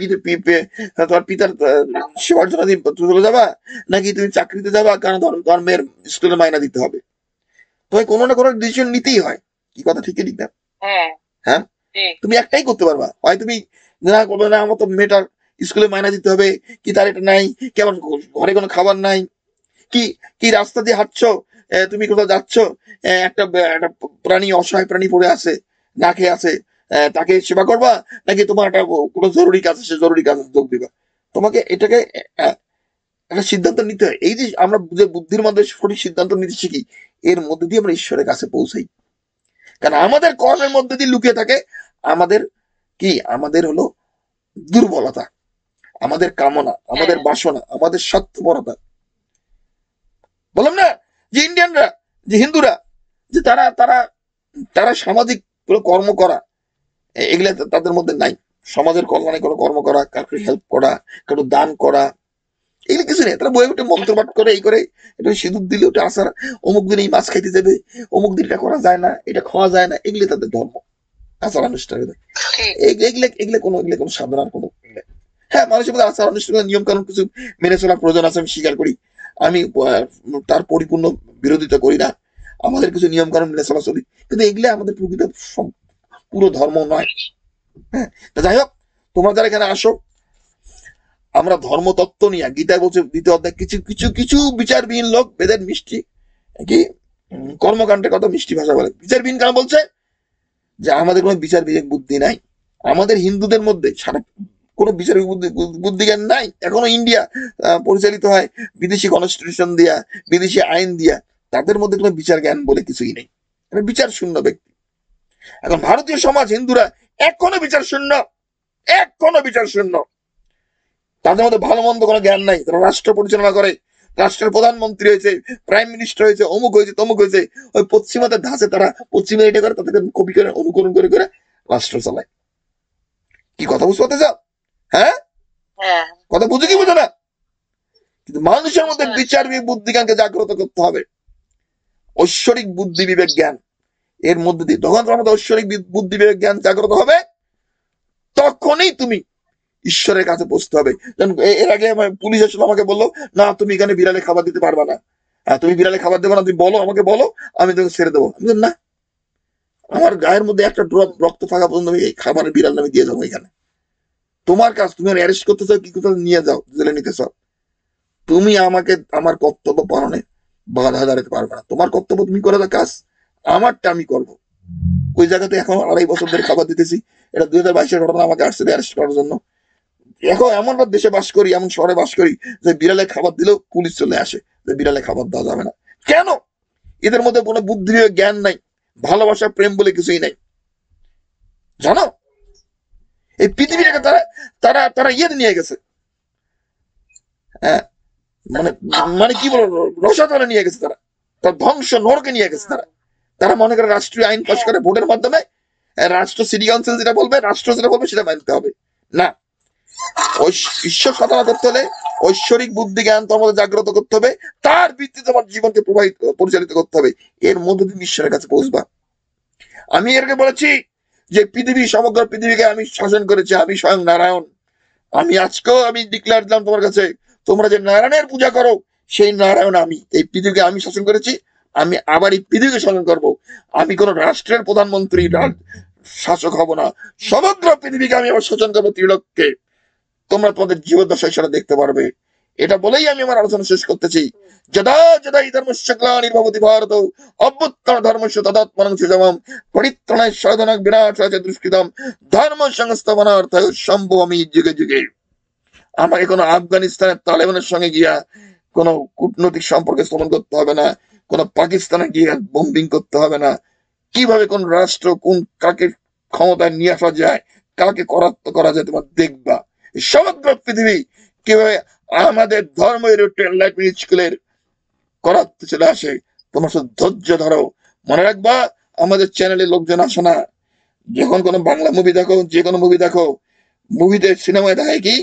তোমার পিতার সেবার জন্য চলে যাবা, নাকি তুমি চাকরিতে যাবা, কারণ তোমার মেয়ের স্কুলে মাইনা দিতে হবে, তোমায় কোনো না কোনো ডিসিশন নিতেই হয়, কি কথা ঠিক ঠিক না? হ্যাঁ, তুমি একটাই করতে পারবা, হয় তুমি না করবে, না আমার তো মেয়েটার স্কুলে মাইনা দিতে হবে, কি তার এটা নাই, কেমন ঘরে কোনো খাবার নাই, কি কি রাস্তা দিয়ে হাঁটছো, তুমি কোথাও যাচ্ছ, একটা একটা প্রাণী, অসহায় প্রাণী পড়ে আছে, না খেয়ে আছে, তাকে সেবা করবা, নাকি তোমার একটা কোনো জরুরি কাজ আছে, জরুরি কাজে যোগ দিবা, তোমাকে এটাকে একটা সিদ্ধান্ত নিতে হয়। এই যে আমরা যে বুদ্ধির মধ্যে সঠিক সিদ্ধান্ত নিতে শিখি, এর মধ্যে দিয়ে আমরা ঈশ্বরের কাছে পৌঁছাই, কারণ আমাদের কর্মের মধ্যে দিয়ে লুকিয়ে থাকে আমাদের কি, আমাদের হলো দুর্বলতা, আমাদের কামনা, আমাদের বাসনা, আমাদের স্বার্থপরতা। বললাম না যে ইন্ডিয়ানরা, যে হিন্দুরা, যে তারা তারা তারা সামাজিক কোনো কর্ম করা, এগুলা তাদের মধ্যে নাই। সমাজের কল্যাণে কোনো কর্ম করা, কাউকে হেল্প করা, কারো দান করা, এগুলো কিছু নেই। তারা বই উঠে মন্ত্রপাঠ করে, এই করে, একটু সিঁদুর দিলে ওটা আসার, অমুক দিন এই মাছ খাইতে যাবে, অমুক দিন এটা করা যায় না, এটা খাওয়া যায় না, এগুলি তাদের ধর্ম, আচার অনুষ্ঠান। এগুলো কোনো সাধারণ কোনো, হ্যাঁ, মানুষের মধ্যে আচার অনুষ্ঠান, নিয়ম কানুন কিছু মেনে চলার প্রয়োজন আছে, আমি স্বীকার করি। আমি তার পরিপূর্ণ বিরোধিতা করি না। আমাদের কিছু নিয়ম কানুন মেনে চলা চলি, কিন্তু এগুলো আমাদের প্রকৃত পুরো ধর্ম নয়। হ্যাঁ, তা যাই হোক, তোমরা যারা এখানে আসো, আমরা ধর্মতত্ত্ব নিয়ে, গীতায় বলছে দ্বিতীয় অধ্যায়, কিছু কিছু কিছু বিচারবিহীন লোক বেদের মিষ্টি কি কর্মকাণ্ডের কথা মিষ্টি ভাষা বলে। বিচারবিহীন কেন বলছে? যে আমাদের কোনো বিচার বিবেক বুদ্ধি নাই। আমাদের হিন্দুদের মধ্যে সারা কোনো বিচার বুদ্ধি জ্ঞান নাই। এখনো ইন্ডিয়া পরিচালিত হয় বিদেশি কনস্টিটিউশন দিয়া, বিদেশি আইন দিয়া। তাদের মধ্যে কোনো বিচার জ্ঞান বলে কিছুই নেই, বিচার শূন্য ব্যক্তি। এখন ভারতীয় সমাজ, হিন্দুরা এখনো বিচার শূন্য, এখনো বিচার শূন্য। তাদের মধ্যে ভালো মন্দ কোনো জ্ঞান নাই। তারা রাষ্ট্র পরিচালনা করে, রাষ্ট্রের প্রধানমন্ত্রী হয়েছে, প্রাইম মিনিস্টার হয়েছে, অমুক হয়েছে, তমুক হয়েছে, ওই পশ্চিমাদের ধাঁচে তারা পশ্চিমে এটা করে, তাদেরকে কপি করে, অনুকরণ করে করে রাষ্ট্র চালায়। কি কথা বুঝতে পারতে চাও? হ্যাঁ, কথা বুঝে কি বুঝো না? কিন্তু মানুষের মধ্যে বিচার বুদ্ধি জ্ঞানকে জাগ্রত করতে হবে, ঐশ্বরিক বুদ্ধি বিবেক জ্ঞান। এর মধ্যে দিয়ে যখন তোমার ঐশ্বরিক বুদ্ধি বিবেক জ্ঞান জাগ্রত হবে, তখনই তুমি ঈশ্বরের কাছে পৌঁছতে হবে। এর আগে পুলিশ এসে আমাকে বললো, না তুমি এখানে বিড়ালে খাবার দিতে পারবা না, তুমি বিড়ালে খাবার দেবো না, তুমি বলো, আমাকে বলো, আমি তোকে ছেড়ে দেবো। না, আমার গায়ের মধ্যে একটা ড্রপ রক্ত থাকা পর্যন্ত আমি এই খাবারের বিড়াল আমি দিয়ে যাবো। এখানে তোমার কাজ, তুমি অ্যারেস্ট করতে চাও, কি কোথাও নিয়ে যাও, জেলে নিতে চাও, তুমি আমাকে আমার কর্তব্য পালনে বাধা দাঁড়াতে পারবে না। তোমার কর্তব্য তুমি করে দাও কাজ, আমারটা আমি করবো। ওই জায়গাতে এখন 2.5 বছর ধরে খাবার দিতেছি। এটা 2022-এর ঘটনা, আমাকে আসছে অ্যারেস্ট করার জন্য। এখন এমন দেশে বাস করি, এমন শহরে বাস করি, যে বিড়ালে খাবার দিলেও পুলিশ চলে আসে, যে বিড়ালে খাবার দেওয়া যাবে না। কেন? এদের মধ্যে কোনো বুদ্ধি জ্ঞান নাই, ভালোবাসা প্রেম বলে কিছুই নাই। জানো, এই পৃথিবীটাকে তারা তারা তারা ইয়ে নিয়ে গেছে, হ্যাঁ, মানে মানে কি বলবো, রসাতলে নিয়ে গেছে তারা, তার ধ্বংস নরকে নিয়ে গেছে তারা। তারা মনে করে রাষ্ট্রীয় আইন পাশ করে ভোটের মাধ্যমে, রাষ্ট্র সিটি কাউন্সিল যেটা বলবে, রাষ্ট্র যেটা বলবে সেটা মানতে হবে। না, ঈশ্বর সাধনা করতে হলে ঐশ্বরিক বুদ্ধি জ্ঞান তোমাদের জাগ্রত করতে হবে, তার ভিত্তিতে তোমার জীবনকে পরিচালিত করতে হবে। এর মধ্যে তুমি ঈশ্বরের কাছে পৌঁছবা। আমি এর আগে বলেছি যে পৃথিবী, সমগ্র পৃথিবীকে আমি শাসন করেছি, আমি স্বয়ং নারায়ণ। আমি আজকেও আমি ডিক্লেয়ার দিলাম তোমার কাছে, তোমরা যে নারায়ণের পূজা করো, সেই নারায়ণ আমি। এই পৃথিবীকে আমি শাসন করেছি, আমি আবার এই পৃথিবীকে শাসন করবো। আমি কোন রাষ্ট্রের প্রধানমন্ত্রী, শাসক হব না, সমগ্র পৃথিবীকে আমি আবার শাসন করবো, ত্রিলোককে। তোমরা তোমাদের জীবদ্দশায় সেটা দেখতে পারবে। এটা বলেই আমি আমার আলোচনা শেষ করতেছি। যদা যদা হি ধর্মস্য গ্লানির্ভবতি ভারত অভ্যুত্থান ধর্মস্য তদাত্মনং সৃজমম পরিত্রাণায় সাধনায় বিনাশায় দুষ্কৃতম ধর্ম সংস্থাপনার্থায় সম্ভবামি যুগে যুগে। আমাকে কোনো আফগানিস্তানের তালেবানের সঙ্গে গিয়া কোনো কূটনৈতিক সম্পর্ক স্থাপন করতে হবে না, কোনো পাকিস্তানে গিয়ে বোম্বিং করতে হবে না। কিভাবে কোন রাষ্ট্র কাকে ক্ষমতায় নিয়ে আসা যায়, কাকে করাত্ম করা যায়, তোমার দেখবা। সমগ্র পৃথিবী কিভাবে আমাদের ধর্মের স্কুলের করাত্ম চলে আসে। তোমার শুধু ধৈর্য ধরো। মনে রাখবা, আমাদের চ্যানেলে লোকজন আসে না। যখন কোনো বাংলা মুভি দেখো, যে কোনো মুভি দেখো, মুভিতে সিনেমায় দেখায় কি,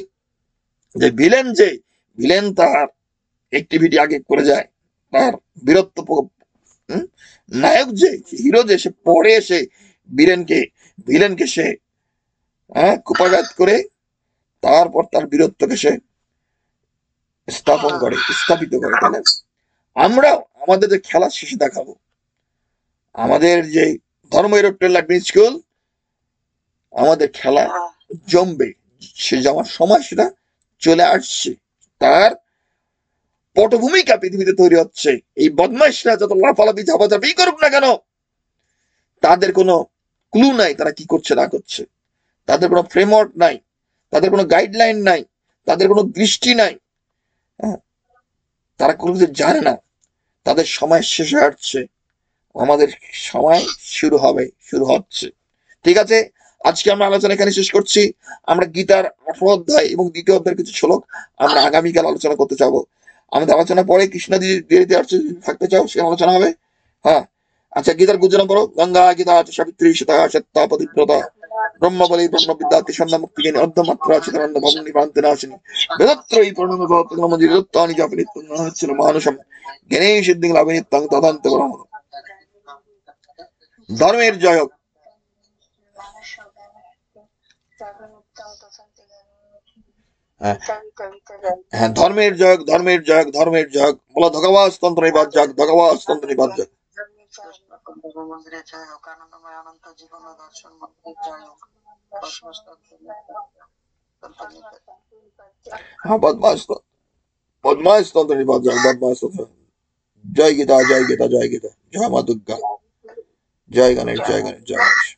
যে ভিলেন তার অ্যাক্টিভিটি আগে করে যায়, তার বীরত্ব, নায়ক যে হিরো যে সে পরে এসে ভিলেনকে সে কুপাঘাত করে, তারপর তার বীরত্বকে সে স্থাপিত করে। তাহলে আমরাও আমাদের যে খেলা শেষে দেখাবো, আমাদের যে ধর্মের স্কুল, আমাদের খেলা জমবে। সে যাওয়ার সময় সেটা চলে আসছে, তার পটভূমিকা পৃথিবীতে তৈরি হচ্ছে। এই বদমাইশরা যত লাফালাফি ঝাপাঝাপি করুক না কেন, তাদের কোনো ক্লু নাই তারা কি করছে না করছে, তাদের কোনো ফ্রেমওয়ার্ক নাই, তাদের কোনো গাইডলাইন নাই, তাদের কোনো দৃষ্টি নাই, তারা কোনো কিছু জানে না। তাদের সময় শেষ হয়ে আসছে, আমাদের সময় শুরু হচ্ছে। ঠিক আছে, আজকে আমরা আলোচনা এখানে শেষ করছি। আমরা গীতার 18 অধ্যায় এবং 2য় অধ্যায়ের কিছু শ্লোক আমরা আগামীকাল আলোচনা করতে চাবো। আমাদের আলোচনা পরে কৃষ্ণাদি দেবীতে থাকতে চাও, সে আলোচনা হবে। হ্যাঁ, আচ্ছা, গীতার গুজরাম করো। গঙ্গা গীতা সাবিত্রী সীতা সত্তা পতিব্রতা ব্রহ্মবলী ব্রহ্ম বিদ্যার্থী সন্ধ্যা মুক্তি জ্ঞানী অর্ধমাত্রা চিতানন্দ ভবনী ভ্রান্তি নাশিনী বেদত্রয়ী প্রণমজিরত্তানি জাপি নিত্যং হচ্ছিল মানুষম জ্ঞানী সিদ্ধি লাভে নিত্যং তদান্ত ব্রহ্ম। ধর্মের জয় হোক। হ্যাঁ হ্যাঁ, ধর্মের জয় হোক, ধর্মের জয় হোক, ধর্মের জয় হোক। বলো ভগবাস তন্ত্র নিবাদ যাক, ভগবাস তন্ত্র নিবাদ যাক। মন্দিরে জয় হোক, আনন্দময় অনন্ত জীবন ও দর্শন মন্দিরে জয় হোক, হ্যাঁ, বদমাস তন্ত্র নিবাদ যাক, বদমাস তন্ত্র। জয় গীতা, জয় গীতা, জয় গীতা, জয় মা দুর্গা, জয় গণেশ, জয় গণেশ, জয় গণেশ।